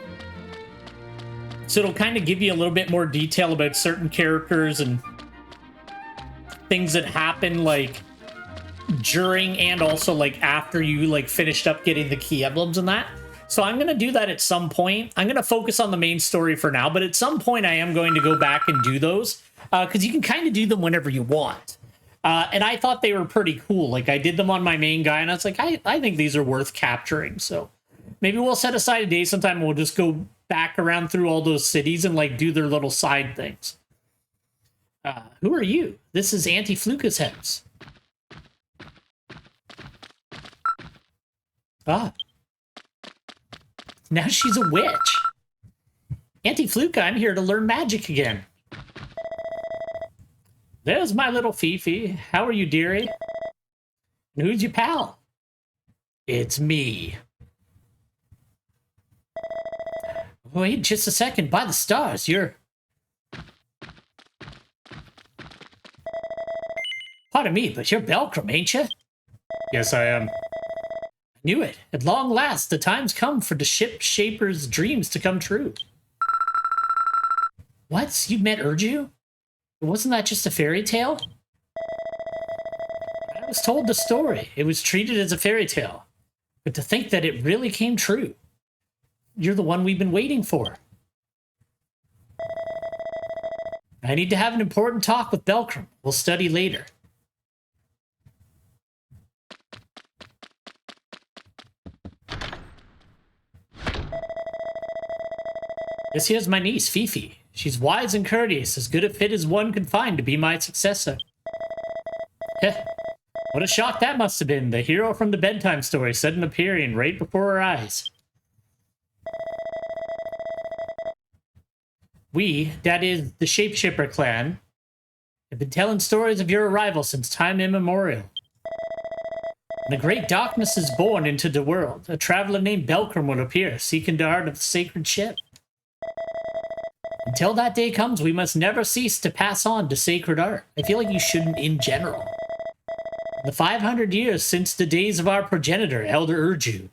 So it'll kind of give you a little bit more detail about certain characters and things that happen, like, during and also, like, after you, like, finished up getting the key emblems and that. So I'm going to do that at some point. I'm going to focus on the main story for now, but at some point I am going to go back and do those, because you can kind of do them whenever you want. And I thought they were pretty cool. Like, I did them on my main guy, and I was like, I think these are worth capturing. So maybe we'll set aside a day sometime and we'll just go back around through all those cities and, like, do their little side things. Who are you? This is Auntie Fluka's house. Ah. Now she's a witch. Auntie Fluka, I'm here to learn magic again. There's my little Fifi. How are you, dearie? And who's your pal? It's me. Wait just a second. By the stars, you're... Pardon me, but you're Belcrum, ain't you? Yes, I am. I knew it. At long last, the time's come for the ship shaper's dreams to come true. What? You met Urju? Wasn't that just a fairy tale? I was told the story. It was treated as a fairy tale. But to think that it really came true. You're the one we've been waiting for. I need to have an important talk with Belcrum. We'll study later. This here's my niece, Fifi. She's wise and courteous, as good a fit as one could find to be my successor. Heh. What a shock that must have been. The hero from the bedtime story sudden appearing right before our eyes. We, that is, the Shapeshifter clan, have been telling stories of your arrival since time immemorial. When the great darkness is born into the world, a traveler named Belcrum will appear, seeking the heart of the sacred ship. Until that day comes, we must never cease to pass on to sacred art. I feel like you shouldn't in general. In the 500 years since the days of our progenitor, Elder Urju,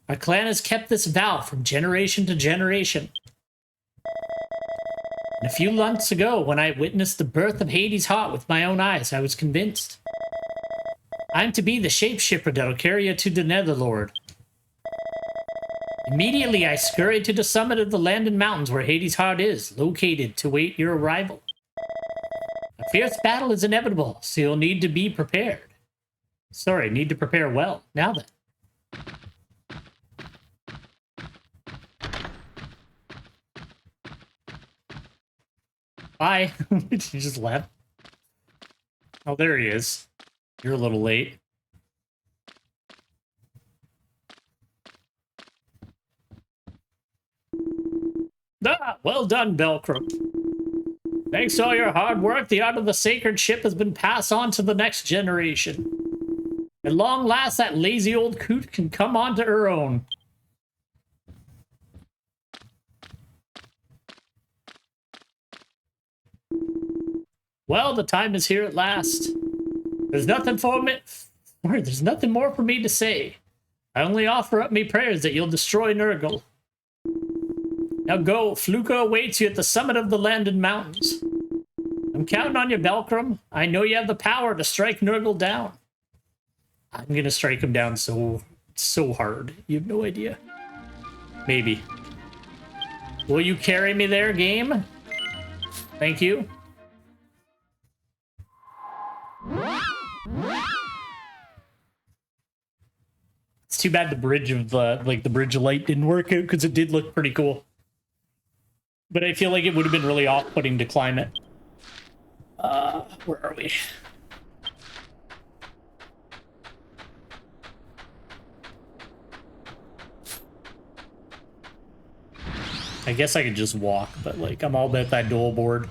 our clan has kept this vow from generation to generation. And a few months ago, when I witnessed the birth of Hades' heart with my own eyes, I was convinced. I'm to be the shapeshifter that'll carry you to the Netherlord. Immediately, I scurried to the summit of the land and mountains where Hades' heart is, located to wait your arrival. A fierce battle is inevitable, so you'll need to be prepared. Sorry, need to prepare well. Now then. Bye. She just left. Oh, there he is. You're a little late. Ah, well done, Belcrum. Thanks to all your hard work, the art of the sacred ship has been passed on to the next generation. At long last, that lazy old coot can come on to her own. Well, the time is here at last. There's nothing more for me to say. I only offer up me prayers that you'll destroy Nurgle. Now go, Fluka awaits you at the summit of the land and mountains. I'm counting on you, Belcrum. I know you have the power to strike Nurgle down. I'm gonna strike him down so hard. You have no idea. Maybe. Will you carry me there, game? Thank you. It's too bad the bridge of the bridge of light didn't work out, because it did look pretty cool. But I feel like it would have been really off-putting to climb it. Where are we? I guess I could just walk, but like I'm all about that dual board.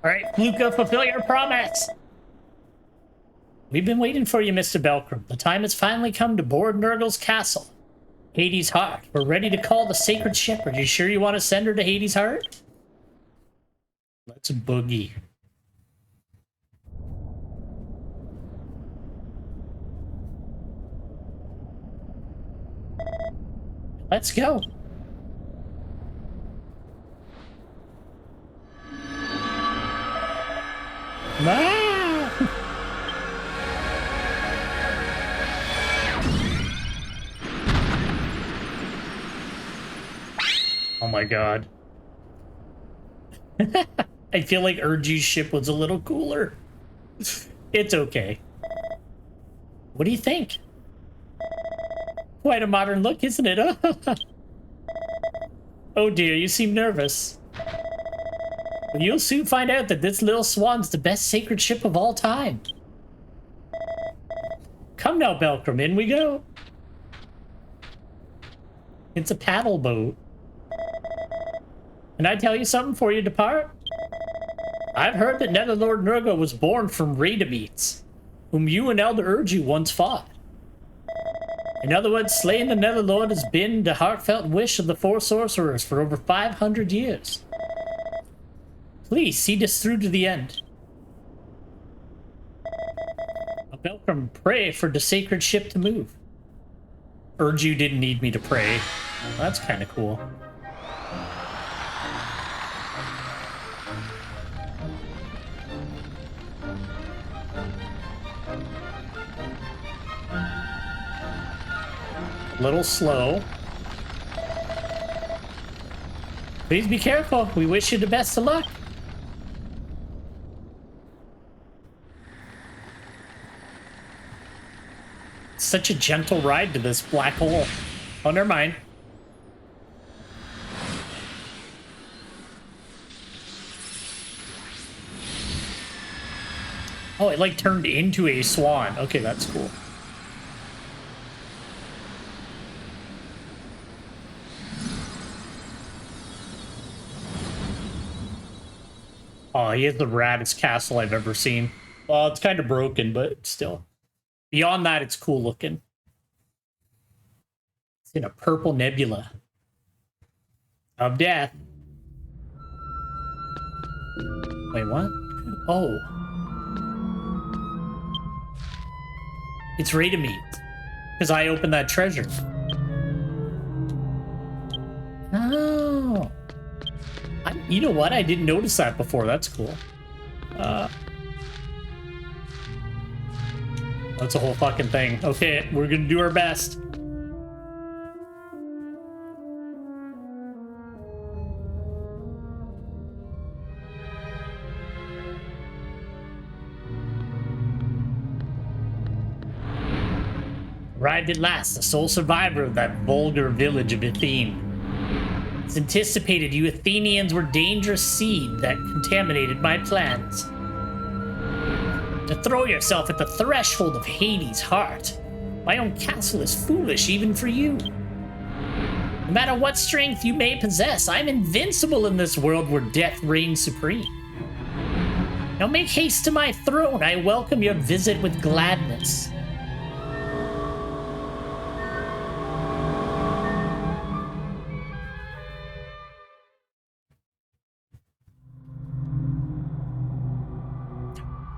All right, Fluka, fulfill your promise. We've been waiting for you, Mr. Belcrum. The time has finally come to board Nurgle's castle. Hades' heart. We're ready to call the sacred ship. Are you sure you want to send her to Hades' heart? Let's boogie. Let's go. Ah! Oh my god. I feel like Urju's ship was a little cooler. It's okay. What do you think? Quite a modern look, isn't it? Oh dear, you seem nervous. Well, you'll soon find out that this little swan's the best sacred ship of all time. Come now, Belcrum, in we go. It's a paddle boat. Can I tell you something before you depart? I've heard that Netherlord Nurgle was born from Radamites, whom you and Elder Urju once fought. In other words, slaying the Netherlord has been the heartfelt wish of the four sorcerers for over 500 years. Please see this through to the end. Belcrum, pray for the sacred ship to move. Urju didn't need me to pray. Well, that's kind of cool. A little slow. Please be careful. We wish you the best of luck. Such a gentle ride to this black hole. Oh, never mind. Oh, it like turned into a swan. Okay, that's cool. Oh, he has the raddest castle I've ever seen. Well, it's kind of broken, but still. Beyond that, it's cool looking. It's in a purple nebula of death. Wait, what? Oh. It's Radamite. Because I opened that treasure. Oh. You know what? I didn't notice that before. That's cool. That's a whole fucking thing. Okay, we're gonna do our best. Arrived at last, the sole survivor of that vulgar village of Athene. It's anticipated you Athenians were dangerous seed that contaminated my plans. To throw yourself at the threshold of Hades' heart. My own castle is foolish even for you. No matter what strength you may possess, I'm invincible in this world where death reigns supreme. Now make haste to my throne. I welcome your visit with gladness.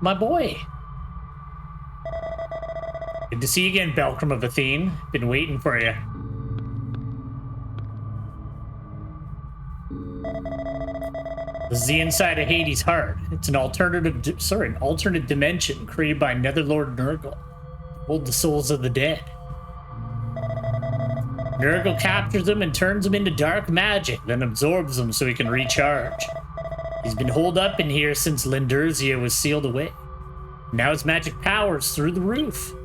My boy. Good to see you again, Belcrum of Athene. Been waiting for you. This is the inside of Hades' heart. It's an an alternate dimension created by Netherlord Nurgle to hold the souls of the dead. Nurgle captures them and turns them into dark magic, then absorbs them so he can recharge. He's been holed up in here since Lindurzia was sealed away. Now his magic power's through the roof.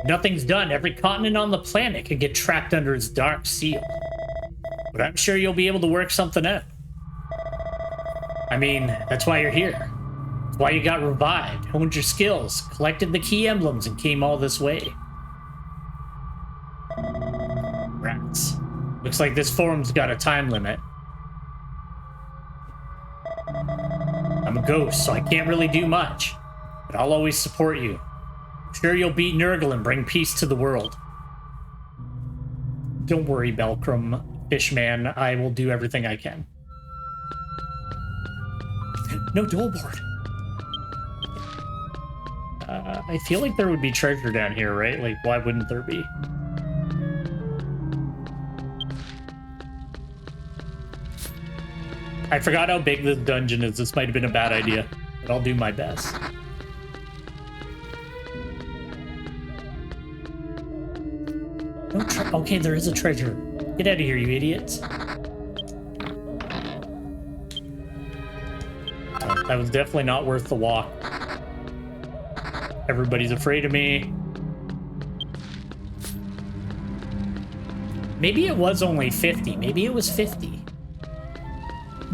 Nothing's done. Every continent on the planet could get trapped under his dark seal. But I'm sure you'll be able to work something out. I mean, that's why you're here. That's why you got revived, honed your skills, collected the key emblems, and came all this way. Rats. Looks like this forum's got a time limit. I'm a ghost, so I can't really do much, but I'll always support you. I'm sure you'll beat Nurgle and bring peace to the world. Don't worry, Belcrum, Fishman. I will do everything I can. No dual board. I feel like there would be treasure down here, right? Like, why wouldn't there be? I forgot how big this dungeon is. This might have been a bad idea, but I'll do my best. No okay, there is a treasure. Get out of here, you idiots. Oh, that was definitely not worth the walk. Everybody's afraid of me. Maybe it was only 50. Maybe it was 50.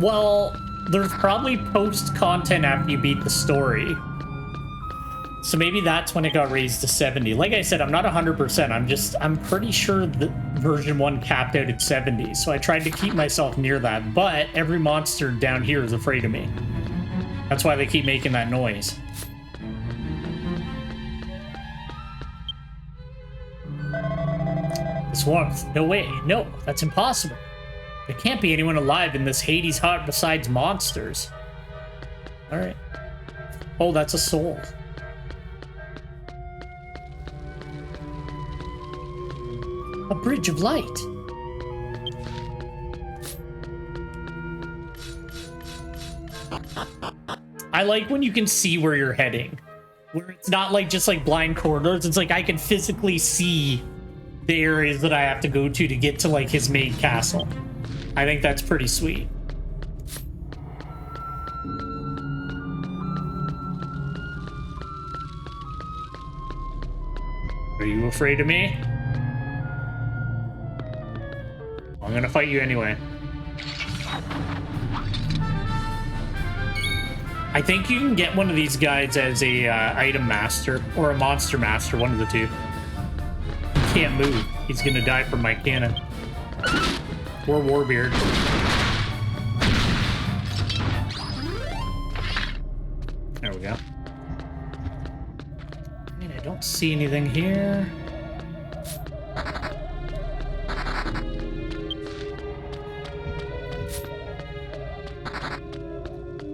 Well, there's probably post-content after you beat the story. So maybe that's when it got raised to 70. Like I said, I'm not 100%. I'm pretty sure that version 1 capped out at 70. So I tried to keep myself near that. But every monster down here is afraid of me. That's why they keep making that noise. This warmth. No way. No, that's impossible. There can't be anyone alive in this Hades heart besides monsters. Alright. Oh, that's a soul. A bridge of light. I like when you can see where you're heading. Where it's not like just like blind corridors. It's like I can physically see the areas that I have to go to get to like his main castle. I think that's pretty sweet. Are you afraid of me? I'm gonna fight you anyway. I think you can get one of these guys as a item master or a monster master, one of the two. He can't move. He's gonna die from my cannon. Or Warbeard. There we go. I mean, I don't see anything here.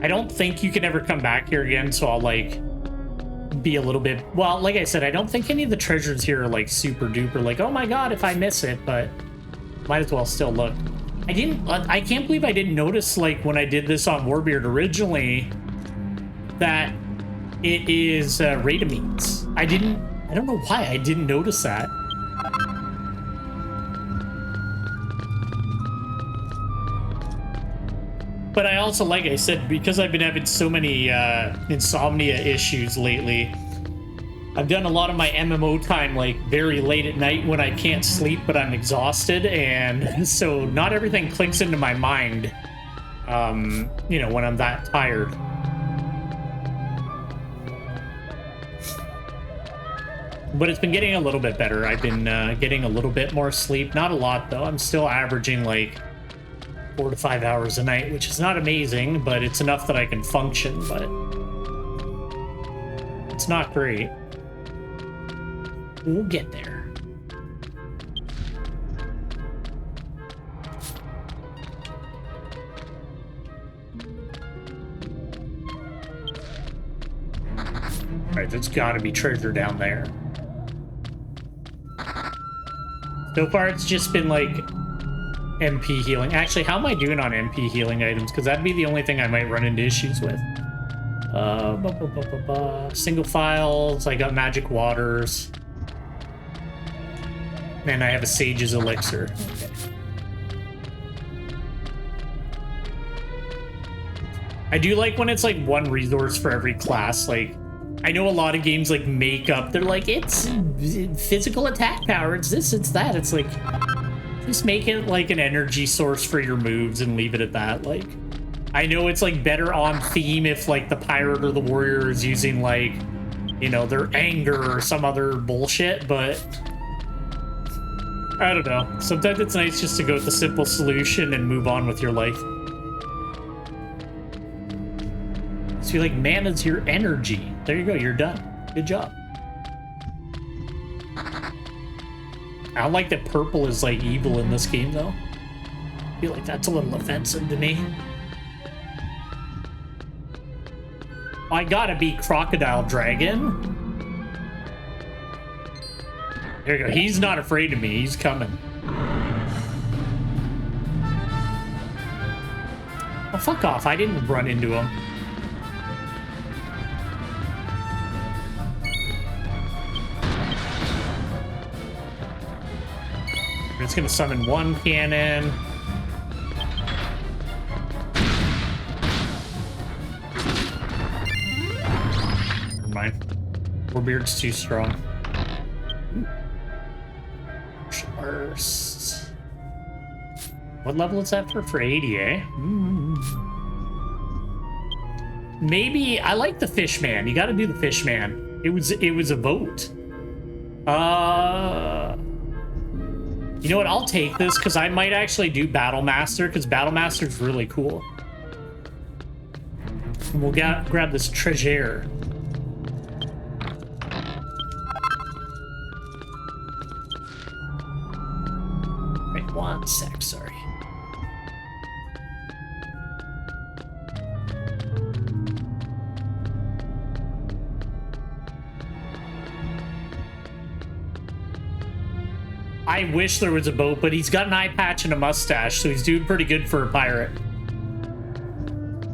I don't think you can ever come back here again, so I'll, like, be a little bit... Well, like I said, I don't think any of the treasures here are, like, super duper, like, oh my god, if I miss it, but might as well still look. I can't believe I didn't notice, like, when I did this on Warbeard originally, that it is Radameats. I don't know why I didn't notice that. But I also, like I said, because I've been having so many insomnia issues lately, I've done a lot of my MMO time, like, very late at night when I can't sleep, but I'm exhausted, and so not everything clicks into my mind, you know, when I'm that tired. But it's been getting a little bit better. I've been getting a little bit more sleep. Not a lot, though. I'm still averaging, like, 4 to 5 hours a night, which is not amazing, but it's enough that I can function, but it's not great. We'll get there. Alright, there's gotta be treasure down there. So far, it's just been, like, MP healing. Actually, how am I doing on MP healing items? Because that'd be the only thing I might run into issues with. Single files. I got magic waters. And I have a sage's elixir. Okay. I do like when it's like one resource for every class. Like, I know a lot of games like make up. They're like, it's physical attack power. It's this, it's that. It's like, just make it like an energy source for your moves and leave it at that. Like, I know it's like better on theme if like the pirate or the warrior is using like, you know, their anger or some other bullshit, but I don't know. Sometimes it's nice just to go with the simple solution and move on with your life. So you're like, mana's your energy. There you go, you're done. Good job. I don't like that purple is like evil in this game though. I feel like that's a little offensive to me. I gotta beat Crocodile Dragon. There you go. He's not afraid of me. He's coming. Oh, fuck off. I didn't run into him. We're just gonna summon one cannon. Never mind. Warbeard's too strong. First. What level is that for 80, eh? Maybe I like the Fishman. You gotta do the Fishman. It was a vote. You know what? I'll take this because I might actually do Battle Master because Battle Master's really cool. And we'll grab this treasure. Wait, one sec, sorry. I wish there was a boat, but he's got an eye patch and a mustache, so he's doing pretty good for a pirate.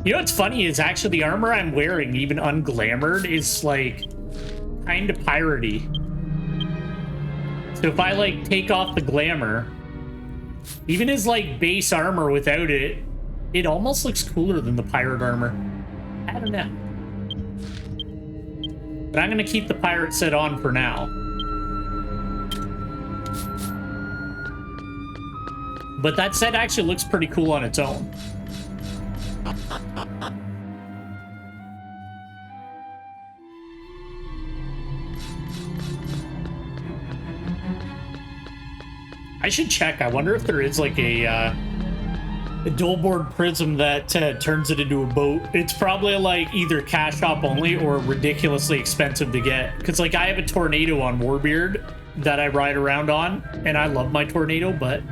You know what's funny is actually the armor I'm wearing, even unglamored, is like kind of piratey. So if I like take off the glamour, even his like base armor without it, it almost looks cooler than the pirate armor. I don't know. But I'm gonna keep the pirate set on for now. But that set actually looks pretty cool on its own. I should check. I wonder if there is like a dual board prism that turns it into a boat. It's probably like either cash shop only or ridiculously expensive to get. Because like I have a tornado on Warbeard that I ride around on, and I love my tornado, but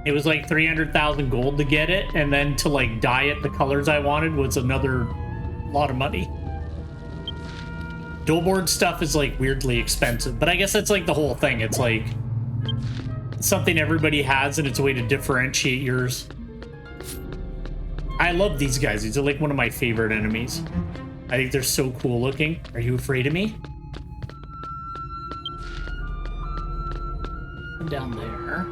it was like 300,000 gold to get it, and then to like dye it the colors I wanted was another lot of money. Dual board stuff is like weirdly expensive, but I guess that's like the whole thing. It's like something everybody has, and it's a way to differentiate yours. I love these guys. These are like one of my favorite enemies. I think they're so cool looking. Are you afraid of me? I'm down there.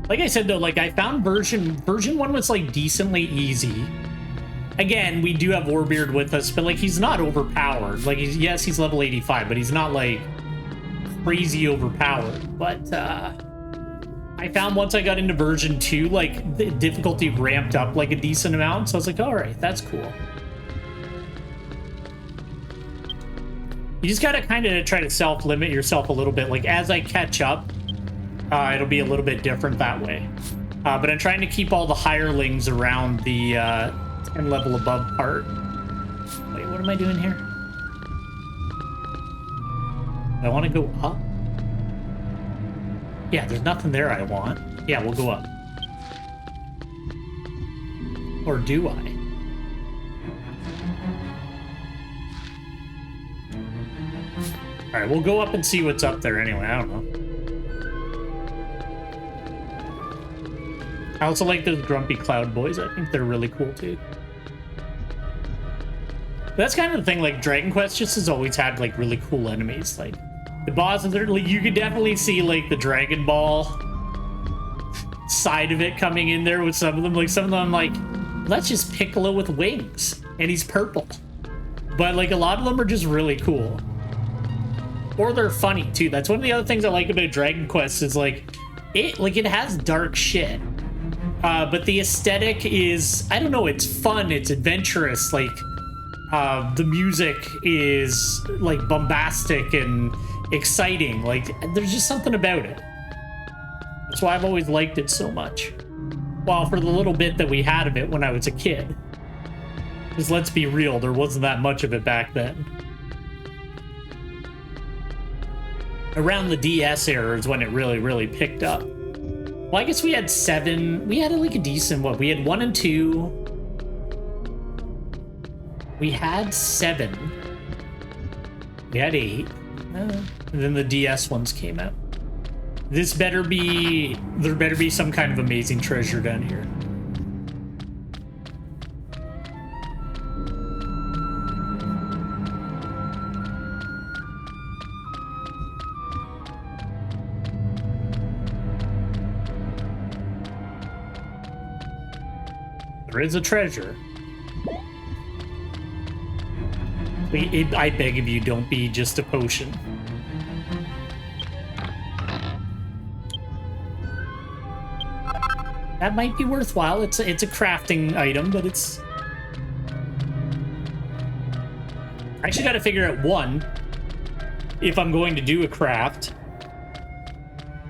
Like I said, though, like I found version 1 was like decently easy. Again, we do have Warbeard with us, but like he's not overpowered. Like yes, he's level 85, but he's not like crazy overpowered. But I found once I got into version 2, like the difficulty ramped up like a decent amount. So I was like, all right, that's cool. You just gotta kind of try to self-limit yourself a little bit. Like as I catch up, it'll be a little bit different that way. But I'm trying to keep all the hirelings around the 10 level above part. Wait, what am I doing here? I want to go up. Yeah, there's nothing there I want. Yeah, we'll go up. Or do I? All right, we'll go up and see what's up there anyway. I don't know. I also like those grumpy cloud boys. I think they're really cool too. That's kind of the thing, like Dragon Quest just has always had like really cool enemies. Like the bosses are like, you could definitely see like the Dragon Ball side of it coming in there with some of them. Like some of them I'm like, that's just Piccolo with wings and he's purple. But like a lot of them are just really cool. Or they're funny too. That's one of the other things I like about Dragon Quest is like it has dark shit. But the aesthetic is, I don't know, it's fun, it's adventurous, like, the music is, like, bombastic and exciting, like, there's just something about it. That's why I've always liked it so much. Well, for the little bit that we had of it when I was a kid. Because let's be real, there wasn't that much of it back then. Around the DS era is when it really, really picked up. Well, I guess we had 7. We had like a decent one. We had 1 and 2. We had 7. We had 8. And then the DS ones came out. This better be... There better be some kind of amazing treasure down here. There is a treasure. I beg of you, don't be just a potion. That might be worthwhile. It's a crafting item, but it's... I actually got to figure out, 1, if I'm going to do a craft,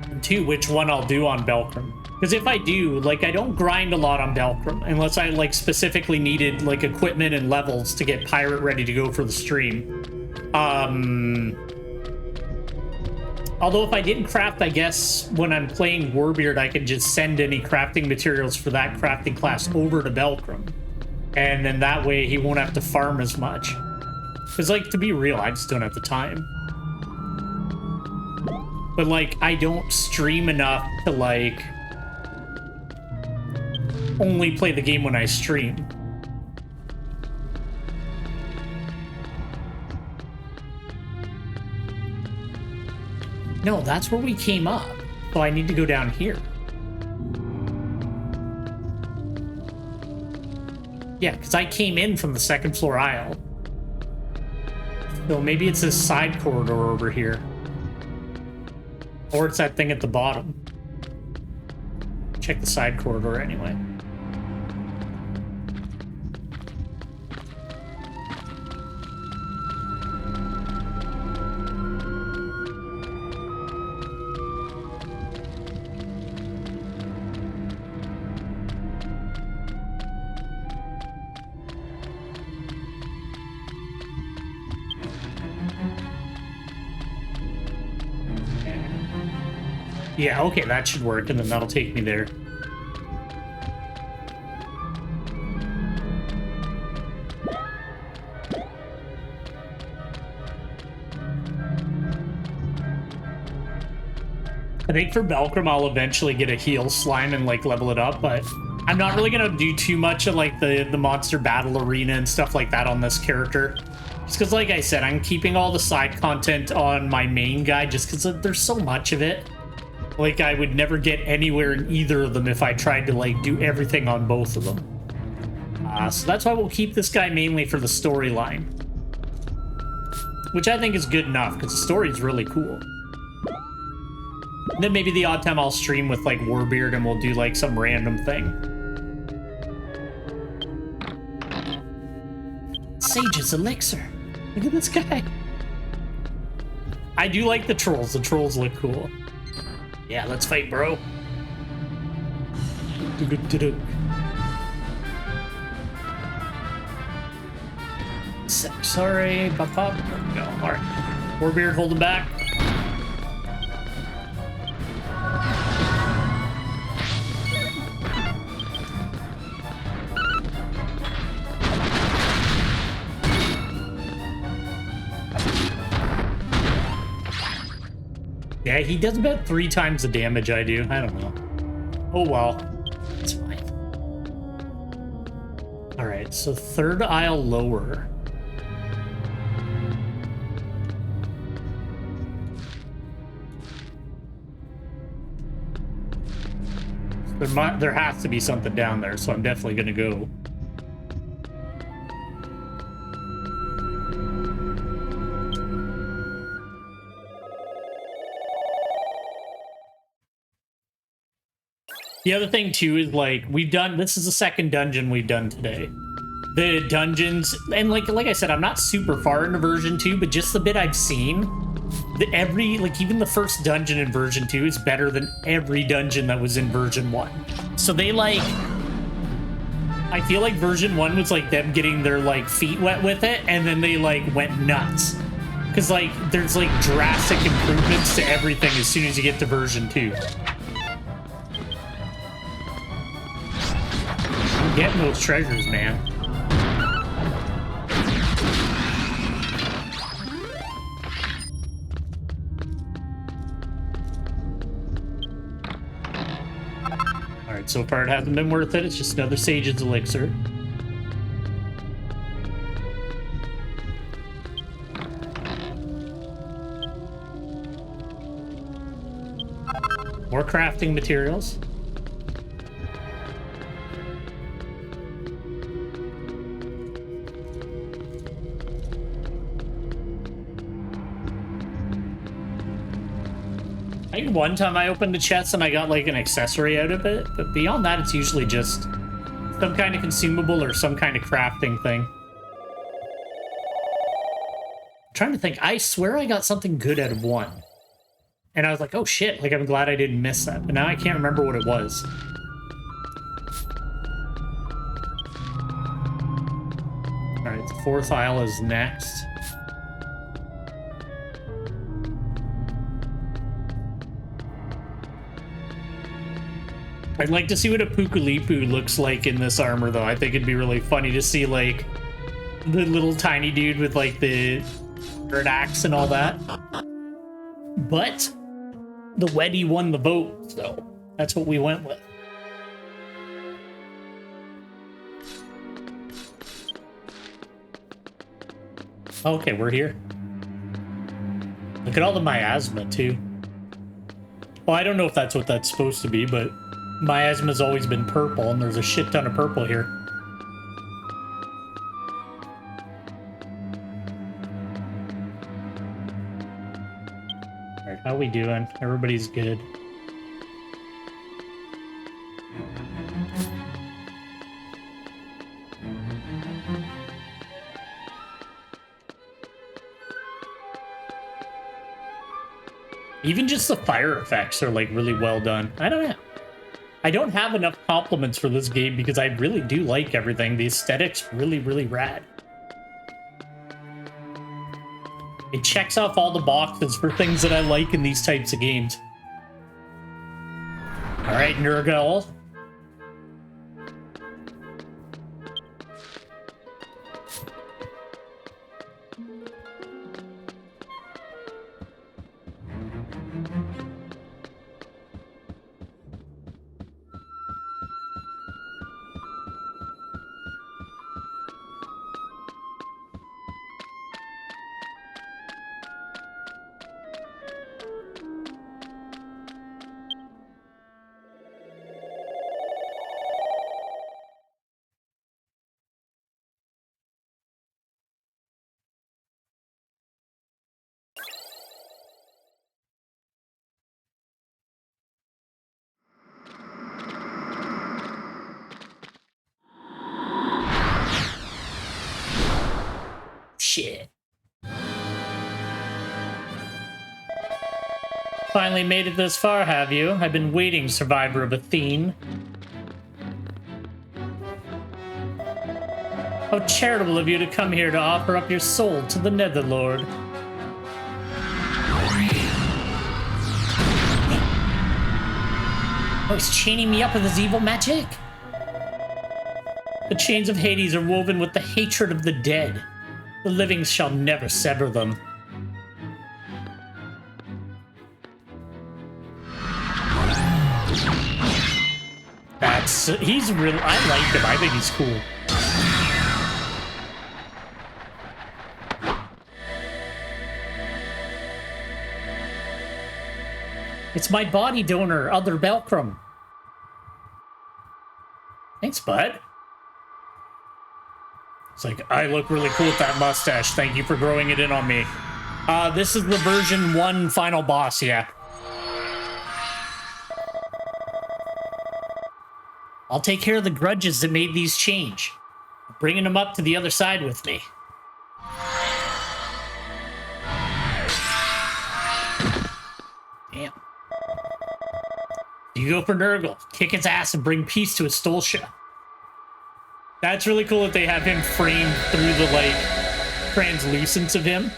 and 2, which one I'll do on Belcrum. Because if I do, like, I don't grind a lot on Belcrum, unless I, like, specifically needed, like, equipment and levels to get Pirate ready to go for the stream. Although if I didn't craft, I guess, when I'm playing Warbeard, I can just send any crafting materials for that crafting class over to Belcrum. And then that way, he won't have to farm as much. Because, like, to be real, I just don't have the time. But, like, I don't stream enough to, like... only play the game when I stream. No, that's where we came up. So I need to go down here. Yeah, because I came in from the 2nd floor aisle. So maybe it's this side corridor over here. Or it's that thing at the bottom. Check the side corridor anyway. Yeah, okay, that should work, and then that'll take me there. I think for Belcrum, I'll eventually get a heal slime and, like, level it up, but I'm not really gonna do too much of, like, the monster battle arena and stuff like that on this character. Just because, like I said, I'm keeping all the side content on my main guy just because there's so much of it. Like, I would never get anywhere in either of them if I tried to, like, do everything on both of them. So that's why we'll keep this guy mainly for the storyline. Which I think is good enough, because the story's really cool. And then maybe the odd time I'll stream with, like, Warbeard and we'll do, like, some random thing. Sage's Elixir. Look at this guy. I do like the trolls. The trolls look cool. Yeah, let's fight, bro. Sorry, pop. There we go. All right. Warbeard holding back. Yeah, he does about 3 times the damage I do. I don't know. Oh, well. It's fine. Alright, so 3rd aisle lower. There has to be something down there, so I'm definitely going to go. The other thing, too, is, like, this is the 2nd dungeon we've done today. The dungeons, and like I said, I'm not super far into version 2, but just the bit I've seen, even the first dungeon in version 2 is better than every dungeon that was in version 1. So they, like, I feel like version 1 was, like, them getting their, like, feet wet with it, and then they, like, went nuts. Because, like, there's, like, drastic improvements to everything as soon as you get to version 2. Getting those treasures, man. Alright, so far it hasn't been worth it. It's just another Sage's elixir. More crafting materials. I think one time I opened a chest and I got like an accessory out of it, but beyond that it's usually just some kind of consumable or some kind of crafting thing. I'm trying to think, I swear I got something good out of one. And I was like, oh shit, like I'm glad I didn't miss that, but now I can't remember what it was. Alright, the fourth aisle is next. I'd like to see what a Pukulipu looks like in this armor, though. I think it'd be really funny to see, like, the little tiny dude with, like, the bird axe and all that. But the Weddy won the vote, so that's what we went with. Okay, we're here. Look at all the miasma, too. Well, I don't know if that's what that's supposed to be, but miasma's always been purple, and there's a shit ton of purple here. Alright, how we doing? Everybody's good. Even just the fire effects are, like, really well done. I don't know. I don't have enough compliments for this game because I really do like everything. The aesthetic's really, really rad. It checks off all the boxes for things that I like in these types of games. Alright, Nurgle. Shit. Finally made it this far, have you? I've been waiting, survivor of Athene. How charitable of you to come here to offer up your soul to the Netherlord. Oh, he's chaining me up with his evil magic? The chains of Hades are woven with the hatred of the dead. The living shall never sever them. He's real. I like him. I think he's cool. It's my body donor, Other Belcrum. Thanks, bud. It's like, I look really cool with that mustache. Thank you for growing it in on me. This is the version 1 final boss, yeah. I'll take care of the grudges that made these change. I'm bringing them up to the other side with me. Damn. You go for Nurgle, kick its ass and bring peace to Estolsha. That's really cool that they have him framed through the, like, translucence of him.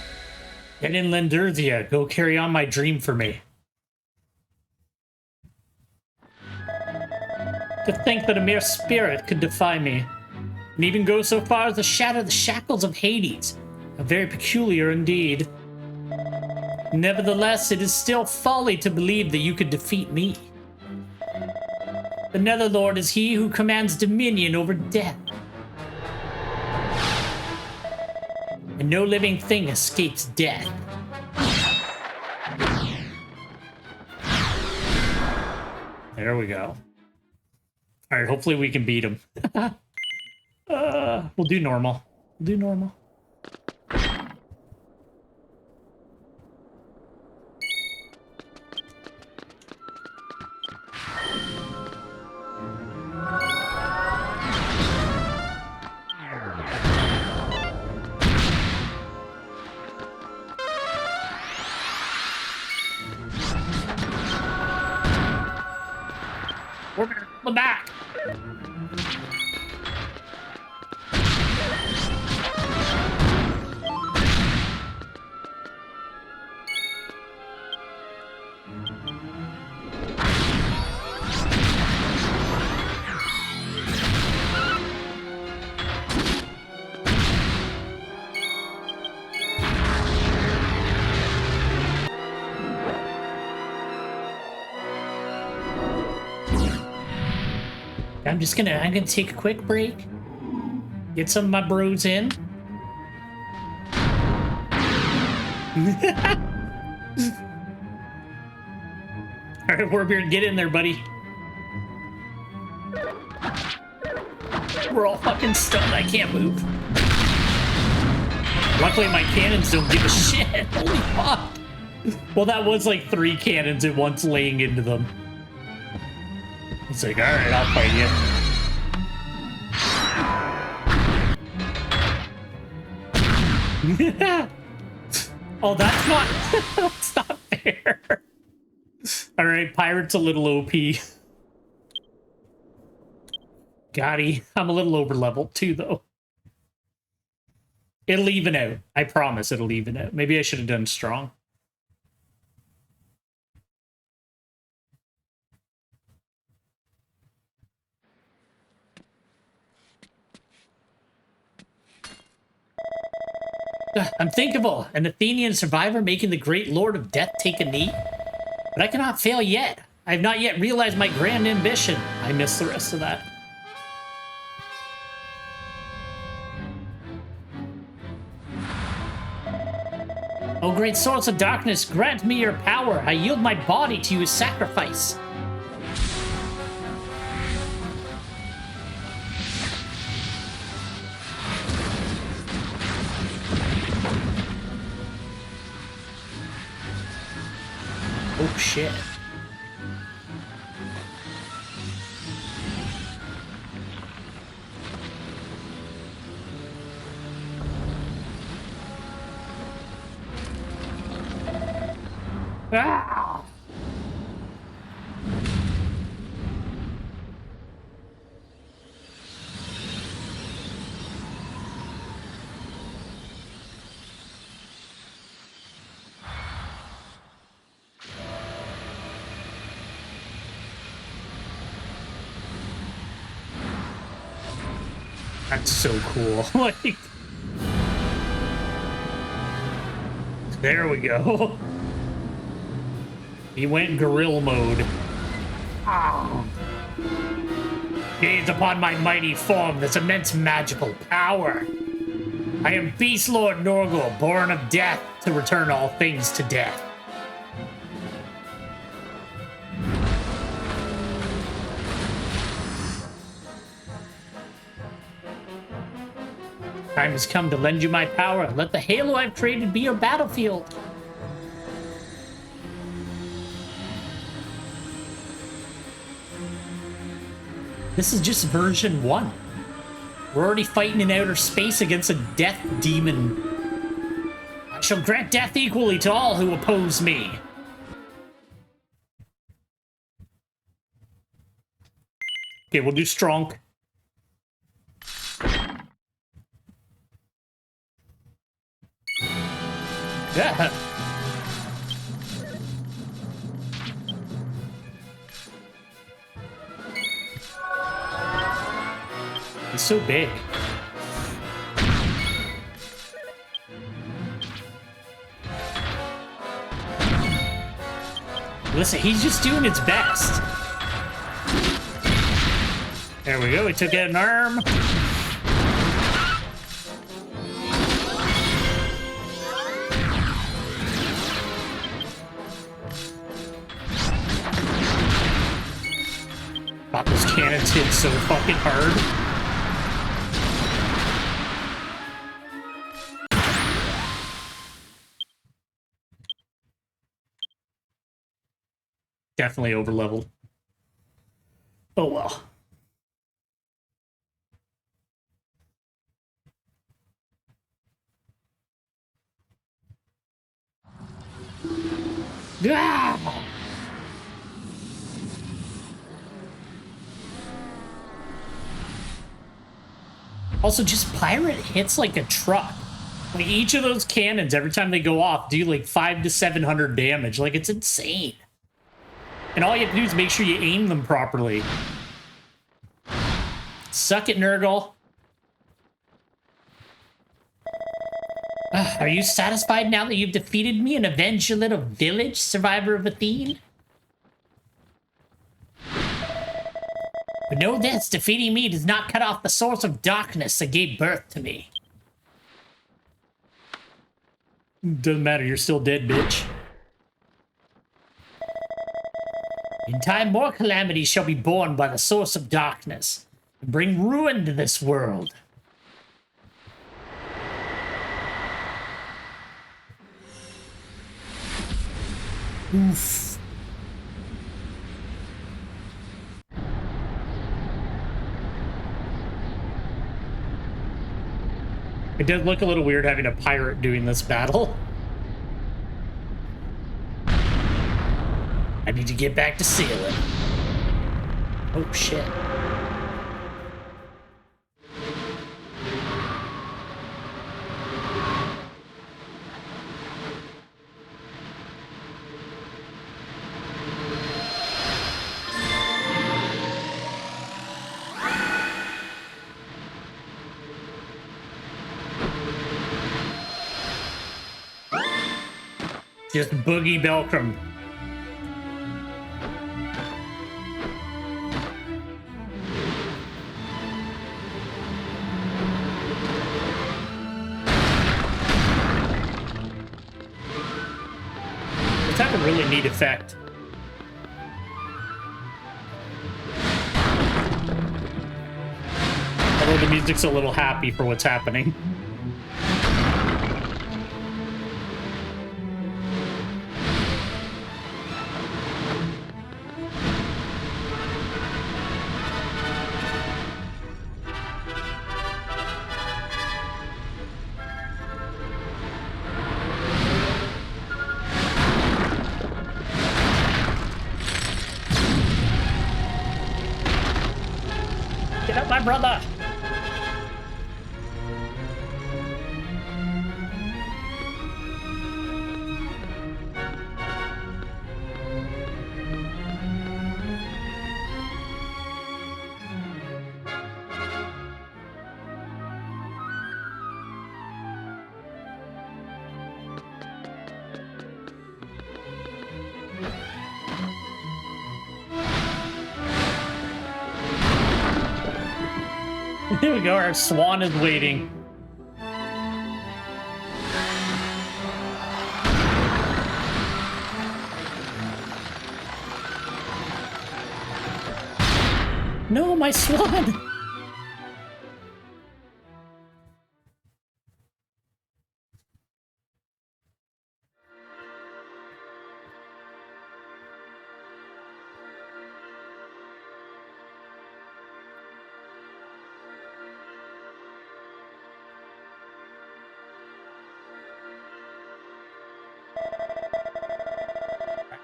Get in Lendurzia, go carry on my dream for me. To think that a mere spirit could defy me, and even go so far as to shatter the shackles of Hades. A very peculiar indeed. Nevertheless, it is still folly to believe that you could defeat me. The Netherlord is he who commands dominion over death. And no living thing escapes death. There we go. All right, hopefully we can beat him. We'll do normal. We'll do normal. We're back. I'm gonna take a quick break. Get some of my bros in. Alright, Warbeard, get in there, buddy. We're all fucking stunned. I can't move. Luckily, my cannons don't give a shit. Holy fuck. Well, that was like 3 cannons at once laying into them. He's like, alright, I'll fight you. Oh, that's not... that's not fair. Alright, Pirate's a little OP. Gotti, I'm a little over leveled too, though. It'll even out. I promise it'll even out. Maybe I should have done strong. Unthinkable! An Athenian survivor making the great Lord of Death take a knee? But I cannot fail yet. I have not yet realized my grand ambition. I missed the rest of that. O great source of darkness, grant me your power. I yield my body to you as sacrifice. Oh shit. Ah! That's so cool. Like, there we go. He went gorilla mode. Oh. Gaze upon my mighty form, this immense magical power. I am Beast Lord Norgul, born of death to return all things to death. Time has come to lend you my power. Let the halo I've created be your battlefield. This is just version 1. We're already fighting in outer space against a death demon. I shall grant death equally to all who oppose me. Okay, we'll do strong. Yeah. He's so big. Listen, he's just doing his best. There we go, we took out an arm. God, those cannons hit so fucking hard. Definitely overleveled. Oh well. Ah! Also, just pirate hits like a truck. Like, each of those cannons, every time they go off, do like 500 to 700 damage. Like, it's insane. And all you have to do is make sure you aim them properly. Suck it, Nurgle. Are you satisfied now that you've defeated me and avenged your little village, survivor of Athene? But know this, defeating me does not cut off the source of darkness that gave birth to me. Doesn't matter, you're still dead, bitch. In time, more calamities shall be born by the source of darkness, and bring ruin to this world. Oof. It did look a little weird having a pirate doing this battle. I need to get back to sealing. Oh, shit. Just Boogie Belcrum. It's had a really neat effect. Although the music's a little happy for what's happening. Get up, my brother! Here we go, our swan is waiting. No, my swan!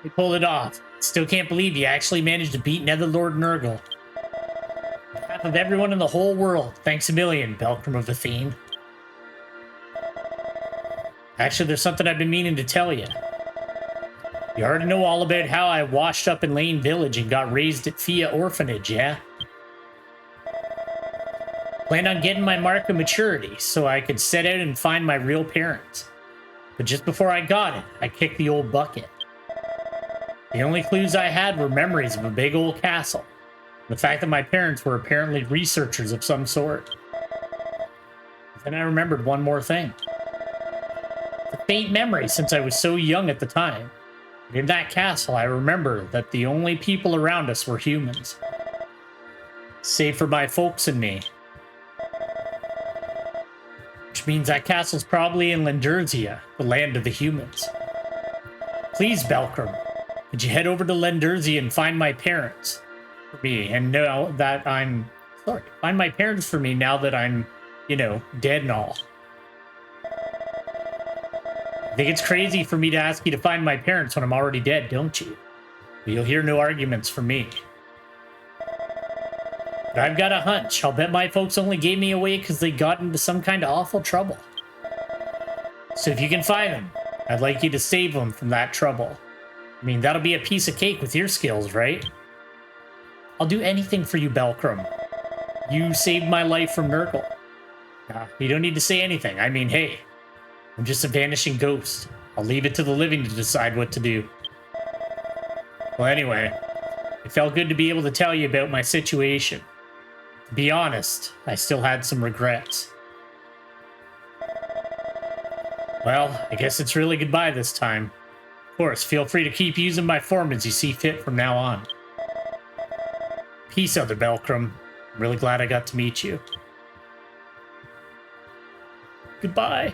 We pulled it off. Still can't believe you actually managed to beat Netherlord Nurgle. On behalf of everyone in the whole world, thanks a million, Belcrum of Athene. Actually, there's something I've been meaning to tell you. You already know all about how I washed up in Lane Village and got raised at Fia Orphanage, yeah? Planned on getting my mark of maturity so I could set out and find my real parents. But just before I got it, I kicked the old bucket. The only clues I had were memories of a big old castle. The fact that my parents were apparently researchers of some sort. Then I remembered one more thing. It's a faint memory since I was so young at the time. But in that castle, I remember that the only people around us were humans. Save for my folks and me. Which means that castle's probably in Lendurzia, the land of the humans. Please, Belkram, could you head over to Lendurzia and find my parents for me? And now that I'm... Sorry, find my parents for me now that I'm, you know, dead and all. I think it's crazy for me to ask you to find my parents when I'm already dead, don't you? But you'll hear no arguments from me. But I've got a hunch. I'll bet my folks only gave me away because they got into some kind of awful trouble. So if you can find them, I'd like you to save them from that trouble. I mean, that'll be a piece of cake with your skills, right? I'll do anything for you, Belkram. You saved my life from Nurgle. You don't need to say anything. I mean, hey, I'm just a vanishing ghost. I'll leave it to the living to decide what to do. Well, anyway, it felt good to be able to tell you about my situation. To be honest, I still had some regrets. Well, I guess it's really goodbye this time. Of course, feel free to keep using my form as you see fit from now on. Peace, Elder Belkram. I'm really glad I got to meet you. Goodbye.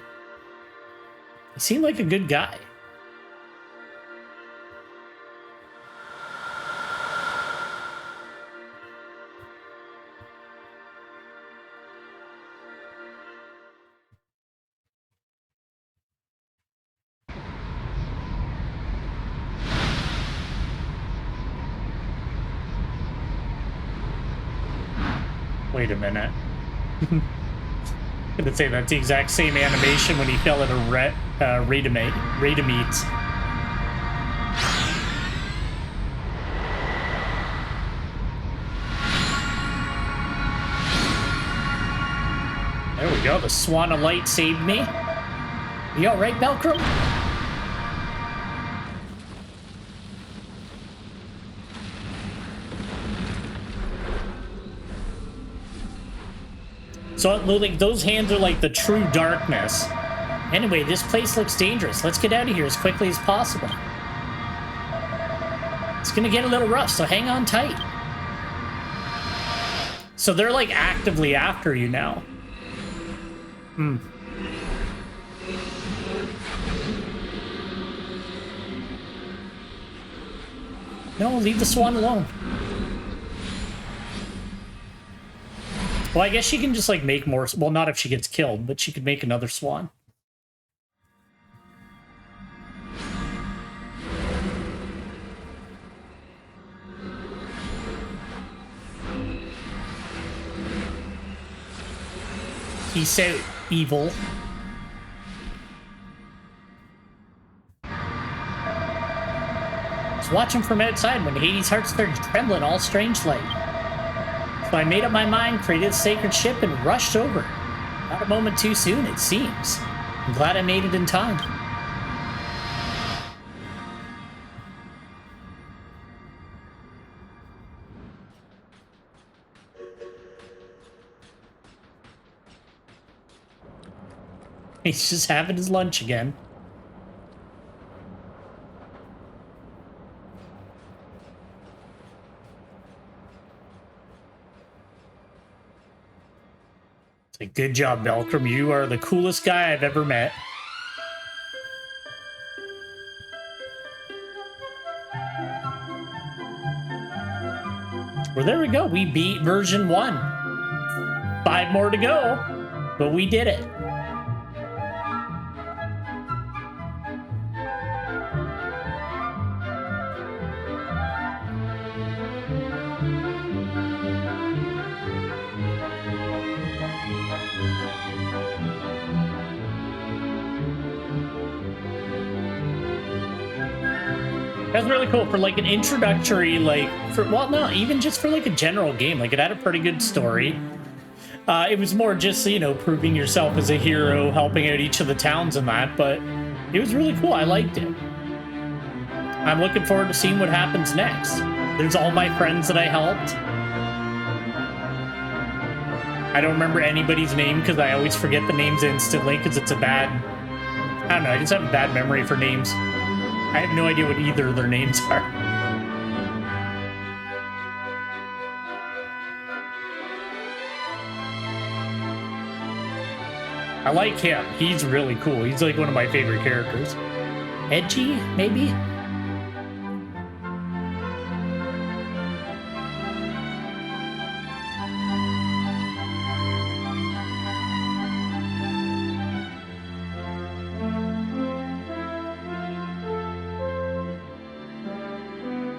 You seem like a good guy. Wait a minute. I'm gonna say that's the exact same animation when he fell at a raid meet. There we go. The Swan of Light saved me. You all right, Belkram? So, like, those hands are like the true darkness. Anyway, this place looks dangerous. Let's get out of here as quickly as possible. It's gonna get a little rough, so hang on tight. So they're, like, actively after you now. No, leave the swan alone. Well, I guess she can just, like, make more... Well, not if she gets killed, but she could make another swan. Peace out, evil. I was watching from outside when Hades' heart started trembling all strange like. So I made up my mind, created a sacred ship, and rushed over. Not a moment too soon, it seems. I'm glad I made it in time. He's just having his lunch again. It's a good job, Belkram. You are the coolest guy I've ever met. Well, there we go. We beat version 1. 5 more to go, but we did it. That's really cool for like an introductory, like, well, no, even just for like a general game. Like, it had a pretty good story. It was more just, you know, proving yourself as a hero, helping out each of the towns and that, but it was really cool. I liked it. I'm looking forward to seeing what happens next. There's all my friends that I helped. I don't remember anybody's name because I always forget the names instantly because it's a bad... I don't know, I just have a bad memory for names. I have no idea what either of their names are. I like him. He's really cool. He's like one of my favorite characters. Edgy, maybe?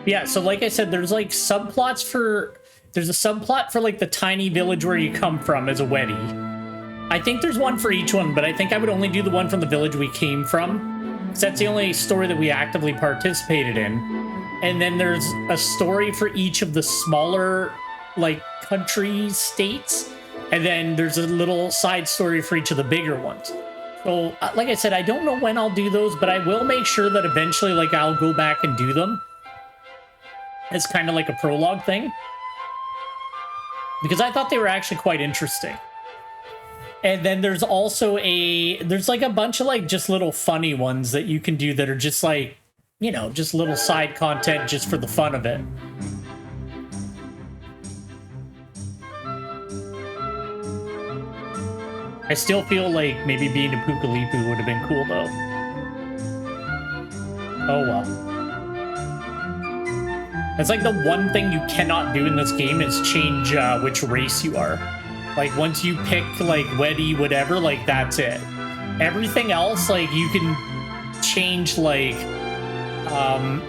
Yeah, so like I said, there's like subplots for... There's a subplot for like the tiny village where you come from as a Weddy. I think there's one for each one, but I think I would only do the one from the village we came from, because that's the only story that we actively participated in. And then there's a story for each of the smaller, like, country states, and then there's a little side story for each of the bigger ones. So, like I said, I don't know when I'll do those, but I will make sure that eventually, like, I'll go back and do them as kind of like a prologue thing, because I thought they were actually quite interesting. And then there's also there's like a bunch of like just little funny ones that you can do that are just like, you know, just little side content just for the fun of it. I still feel like maybe being a Pukalipu would have been cool though. Oh well. That's like the one thing you cannot do in this game is change which race you are. Like, once you pick, like, Weddy, whatever, like, that's it. Everything else, like, you can change, like, at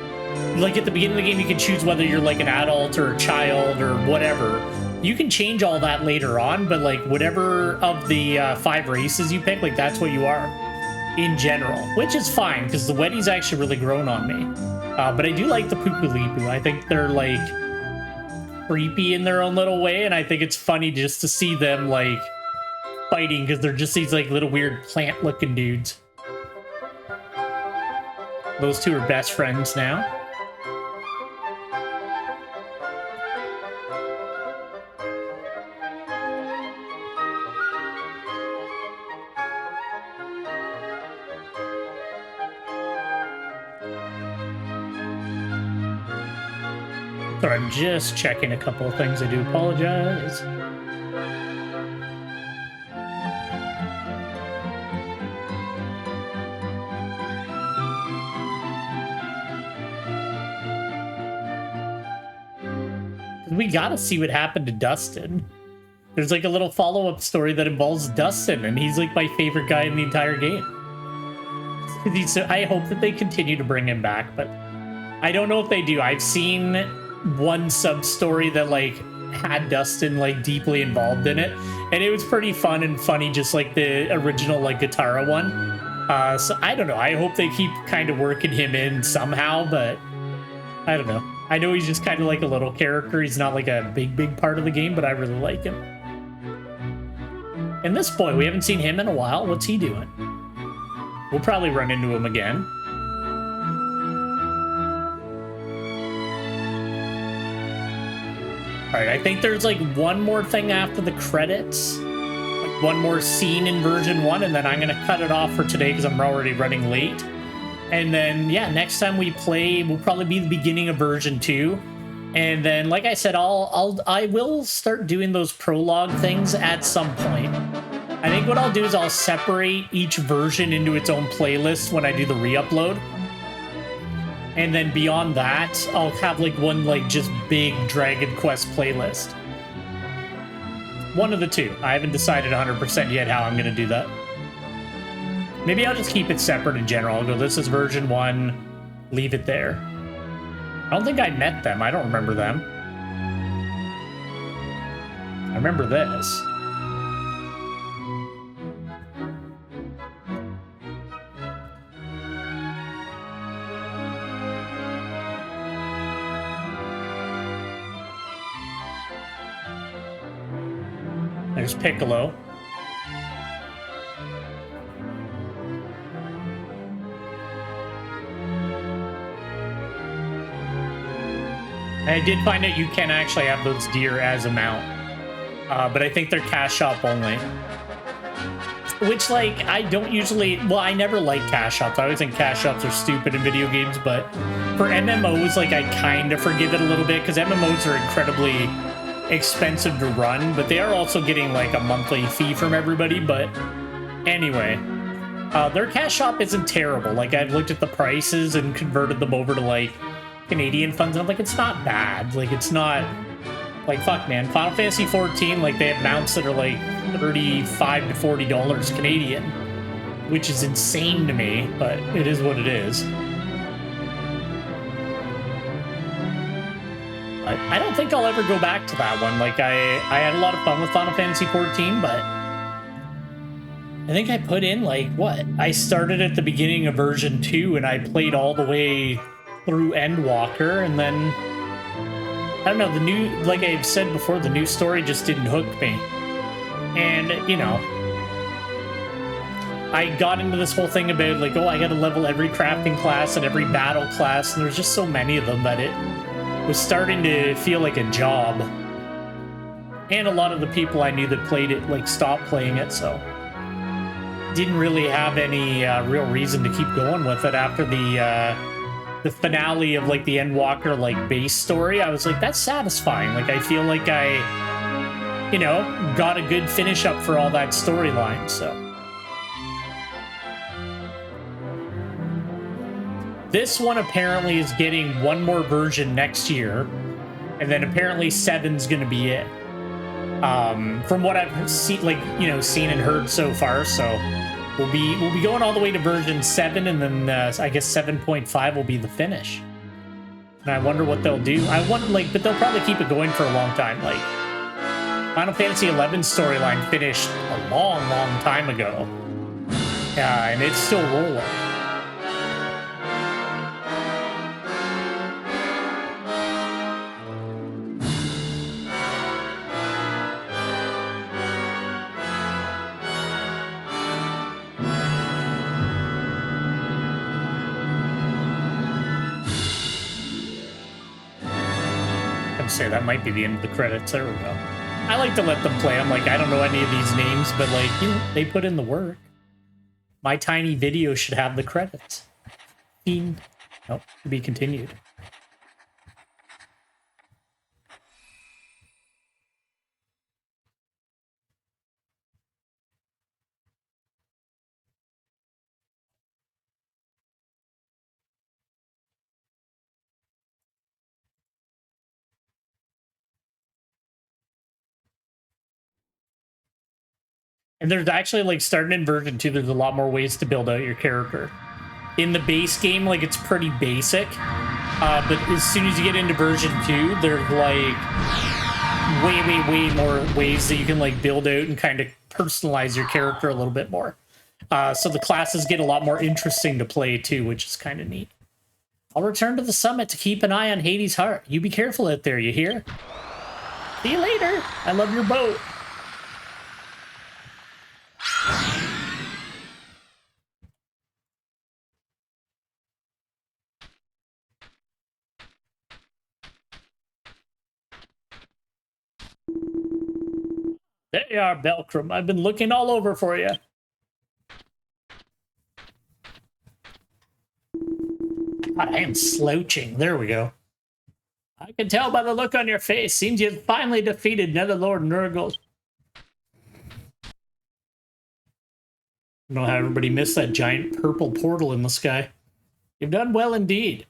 the beginning of the game, you can choose whether you're, like, an adult or a child or whatever. You can change all that later on, but, like, whatever of the 5 races you pick, like, that's what you are in general. Which is fine, because the Weddy's actually really grown on me. But I do like the Pukalipu. I think they're, like... creepy in their own little way, and I think it's funny just to see them like fighting because they're just these like little weird plant looking dudes. Those two are best friends now. Sorry, I'm just checking a couple of things. I do apologize. We gotta see what happened to Dustin. There's like a little follow-up story that involves Dustin, and he's like my favorite guy in the entire game. I hope that they continue to bring him back, but I don't know if they do. I've seen one sub-story that like had Dustin like deeply involved in it, and it was pretty fun and funny, just like the original like Guitarra one. So I don't know. I hope they keep kind of working him in somehow, but I don't know. I know he's just kind of like a little character. He's not like a big part of the game, but I really like him. And this boy, we haven't seen him in a while. What's he doing? We'll probably run into him again. Alright, I think there's like one more thing after the credits. Like one more scene in version 1, and then I'm going to cut it off for today because I'm already running late. And then, yeah, next time we play will probably be the beginning of version 2. And then, like I said, I will start doing those prologue things at some point. I think what I'll do is I'll separate each version into its own playlist when I do the re-upload. And then beyond that, I'll have like one like just big Dragon Quest playlist. One of the two. I haven't decided 100% yet how I'm going to do that. Maybe I'll just keep it separate in general. I'll go, this is version 1, leave it there. I don't think I met them. I don't remember them. I remember this. There's Piccolo. I did find out you can actually have those deer as a mount. but I think they're cash shop only. Which, like, I don't usually... Well, I never like cash shops. I always think cash shops are stupid in video games, but for MMOs, like, I kind of forgive it a little bit, because MMOs are incredibly expensive to run, but they are also getting, like, a monthly fee from everybody, but anyway. Their cash shop isn't terrible. Like, I've looked at the prices and converted them over to, like, Canadian funds, and I'm like, it's not bad. Like, it's not... Like, fuck, man. Final Fantasy 14, like, they have mounts that are, like, $35 to $40 Canadian, which is insane to me, but it is what it is. I don't think I'll ever go back to that one. Like, I had a lot of fun with Final Fantasy 14, but I think I put in, like, what? I started at the beginning of version 2, and I played all the way through Endwalker, and then... I don't know, the new, like I've said before, the new story just didn't hook me. And, you know, I got into this whole thing about, like, oh, I gotta level every crafting class and every battle class, and there's just so many of them that it was starting to feel like a job. And a lot of the people I knew that played it, like, stopped playing it, so didn't really have any real reason to keep going with it after the finale of, like, the Endwalker, like, base story. I was like, that's satisfying. Like, I feel like I, you know, got a good finish up for all that storyline, so. This one apparently is getting one more version next year, and then apparently 7's gonna be it. From what I've seen, like, you know, seen and heard so far, so. We'll be going all the way to version 7, and then I guess 7.5 will be the finish. And I wonder what they'll do. I want, like, but they'll probably keep it going for a long time. Like, Final Fantasy 11 storyline finished a long, long time ago. And it's still rolling. Say that might be the end of the credits. There we go. I like to let them play. I'm like, I don't know any of these names, but, like, you know, they put in the work. My tiny video should have the credits. Nope, to be continued. And there's actually, like, starting in version 2, there's a lot more ways to build out your character. In the base game, like, it's pretty basic. But as soon as you get into version 2, there's, like, way more ways that you can, like, build out and kind of personalize your character a little bit more. So the classes get a lot more interesting to play, too, which is kind of neat. I'll return to the summit to keep an eye on Hades' heart. You be careful out there, you hear? See you later. I love your boat. There you are, Belkram. I've been looking all over for you. God, I am slouching. There we go. I can tell by the look on your face. Seems you've finally defeated Netherlord Nurgle. I don't know how everybody missed that giant purple portal in the sky. You've done well indeed.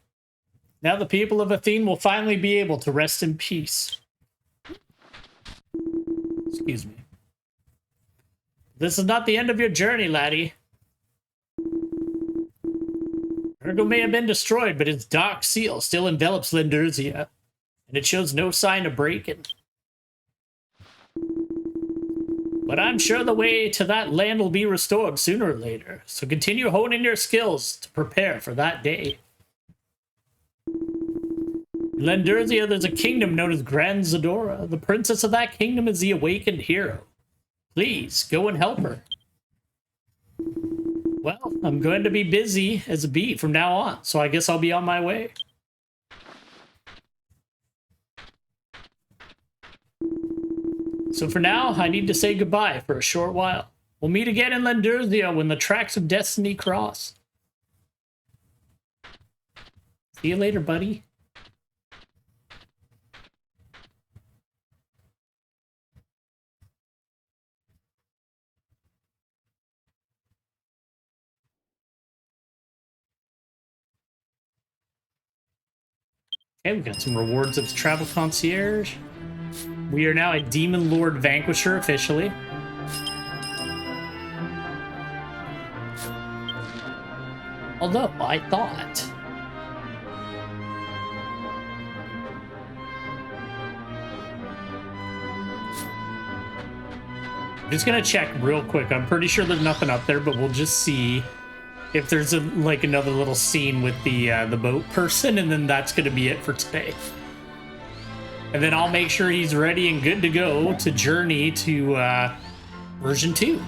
Now the people of Athene will finally be able to rest in peace. Excuse me. This is not the end of your journey, laddie. Nurgle may have been destroyed, but its dark seal still envelops Lendurzia, and it shows no sign of breaking. But I'm sure the way to that land will be restored sooner or later, so continue honing your skills to prepare for that day. In Lendurzia, there's a kingdom known as Grand Zadora. The princess of that kingdom is the awakened hero. Please, go and help her. Well, I'm going to be busy as a bee from now on, so I guess I'll be on my way. So for now, I need to say goodbye for a short while. We'll meet again in Landurzia when the tracks of destiny cross. See you later, buddy. Okay, we got some rewards of the travel concierge. We are now a Demon Lord Vanquisher officially. Although I thought I'm just gonna check real quick. I'm pretty sure there's nothing up there, but we'll just see if there's like another little scene with the boat person, and then that's gonna be it for today. And then I'll make sure he's ready and good to go to journey to version 2.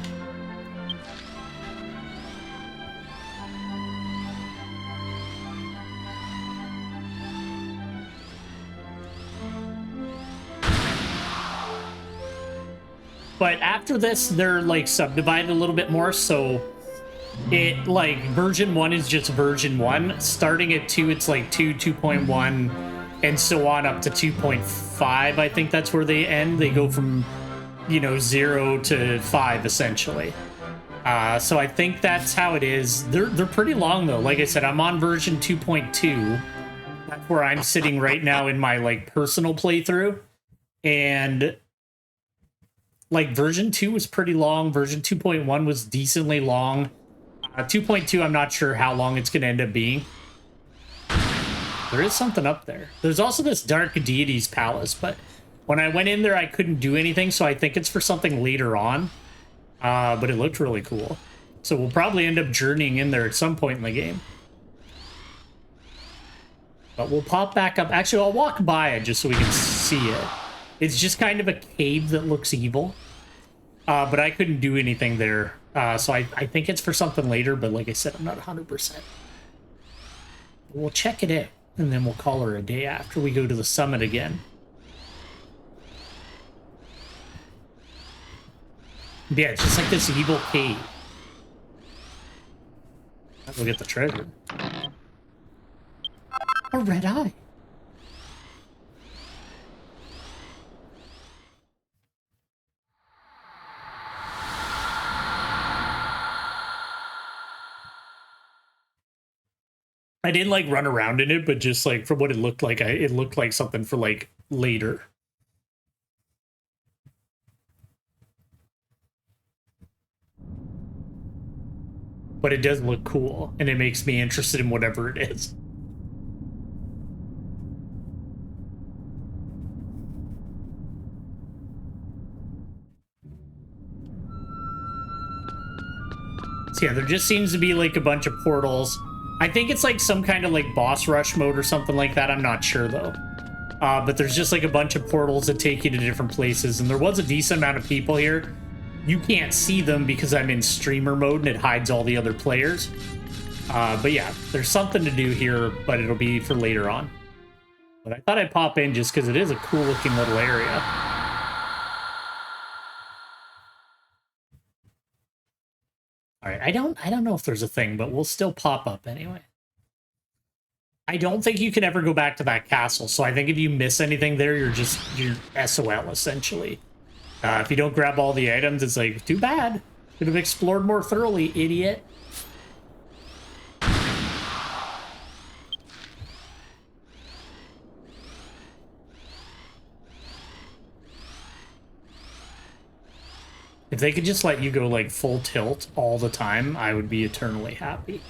But after this, they're like subdivided a little bit more, so it like version 1 is just version 1. Starting at 2, it's like 2, 2.1, and so on up to 2.5. I think that's where they end. They go from, you know, 0 to 5 essentially. So I think that's how it is. They're pretty long though. Like I said, I'm on version 2.2. That's where I'm sitting right now in my like personal playthrough, and like version 2 was pretty long. Version 2.1 was decently long. 2.2, I'm not sure how long it's going to end up being. There is something up there. There's also this Dark Deities Palace, but when I went in there, I couldn't do anything, so I think it's for something later on. But it looked really cool. So we'll probably end up journeying in there at some point in the game. But we'll pop back up. Actually, I'll walk by it just so we can see it. It's just kind of a cave that looks evil. But I couldn't do anything there. So I think it's for something later, but like I said, I'm not 100%. We'll check it out, and then we'll call her a day after we go to the summit again. Yeah, it's just like this evil cave. We'll get the treasure. A red eye. I didn't like run around in it, but just like from what it looked like, it looked like something for like later. But it does look cool, and it makes me interested in whatever it is. So yeah, there just seems to be like a bunch of portals. I think it's like some kind of like boss rush mode or something like that. I'm not sure though. But there's just like a bunch of portals that take you to different places. And there was a decent amount of people here. You can't see them because I'm in streamer mode and it hides all the other players. But yeah, there's something to do here, but it'll be for later on. But I thought I'd pop in just because it is a cool looking little area. All right, I don't know if there's a thing, but we'll still pop up anyway. I don't think you can ever go back to that castle, so I think if you miss anything there, you're SOL essentially. If you don't grab all the items, it's like, too bad. Could have explored more thoroughly, idiot. If they could just let you go like full tilt all the time, I would be eternally happy.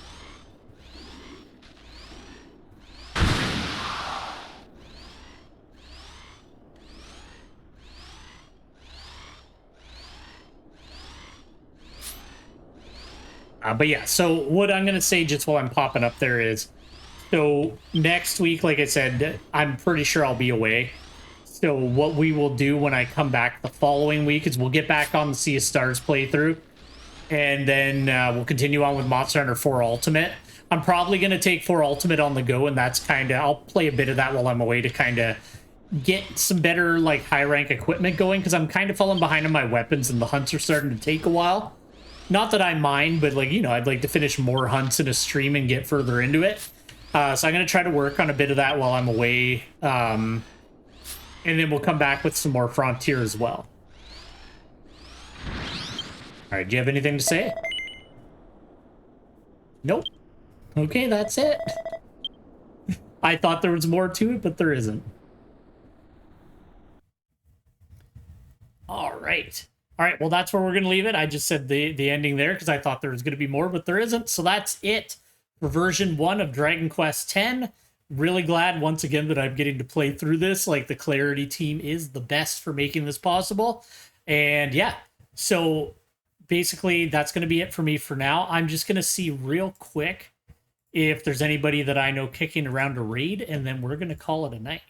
But yeah, so what I'm going to say just while I'm popping up there is, so next week, like I said, I'm pretty sure I'll be away. So what we will do when I come back the following week is we'll get back on the Sea of Stars playthrough, and then we'll continue on with Monster Hunter 4 Ultimate. I'm probably going to take 4 Ultimate on the go, and that's kind of, I'll play a bit of that while I'm away to kind of get some better like high rank equipment going, because I'm kind of falling behind on my weapons and the hunts are starting to take a while. Not that I mind, but like, you know, I'd like to finish more hunts in a stream and get further into it. So I'm going to try to work on a bit of that while I'm away. And then we'll come back with some more Frontier as well. All right, do you have anything to say? Nope. Okay, that's it. I thought there was more to it, but there isn't. All right. All right, well, that's where we're going to leave it. I just said the ending there because I thought there was going to be more, but there isn't. So that's it for version 1 of Dragon Quest X. Really glad, once again, that I'm getting to play through this. Like, the Clarity team is the best for making this possible. And yeah, so basically that's going to be it for me for now. I'm just going to see real quick if there's anybody that I know kicking around a raid, and then we're going to call it a night.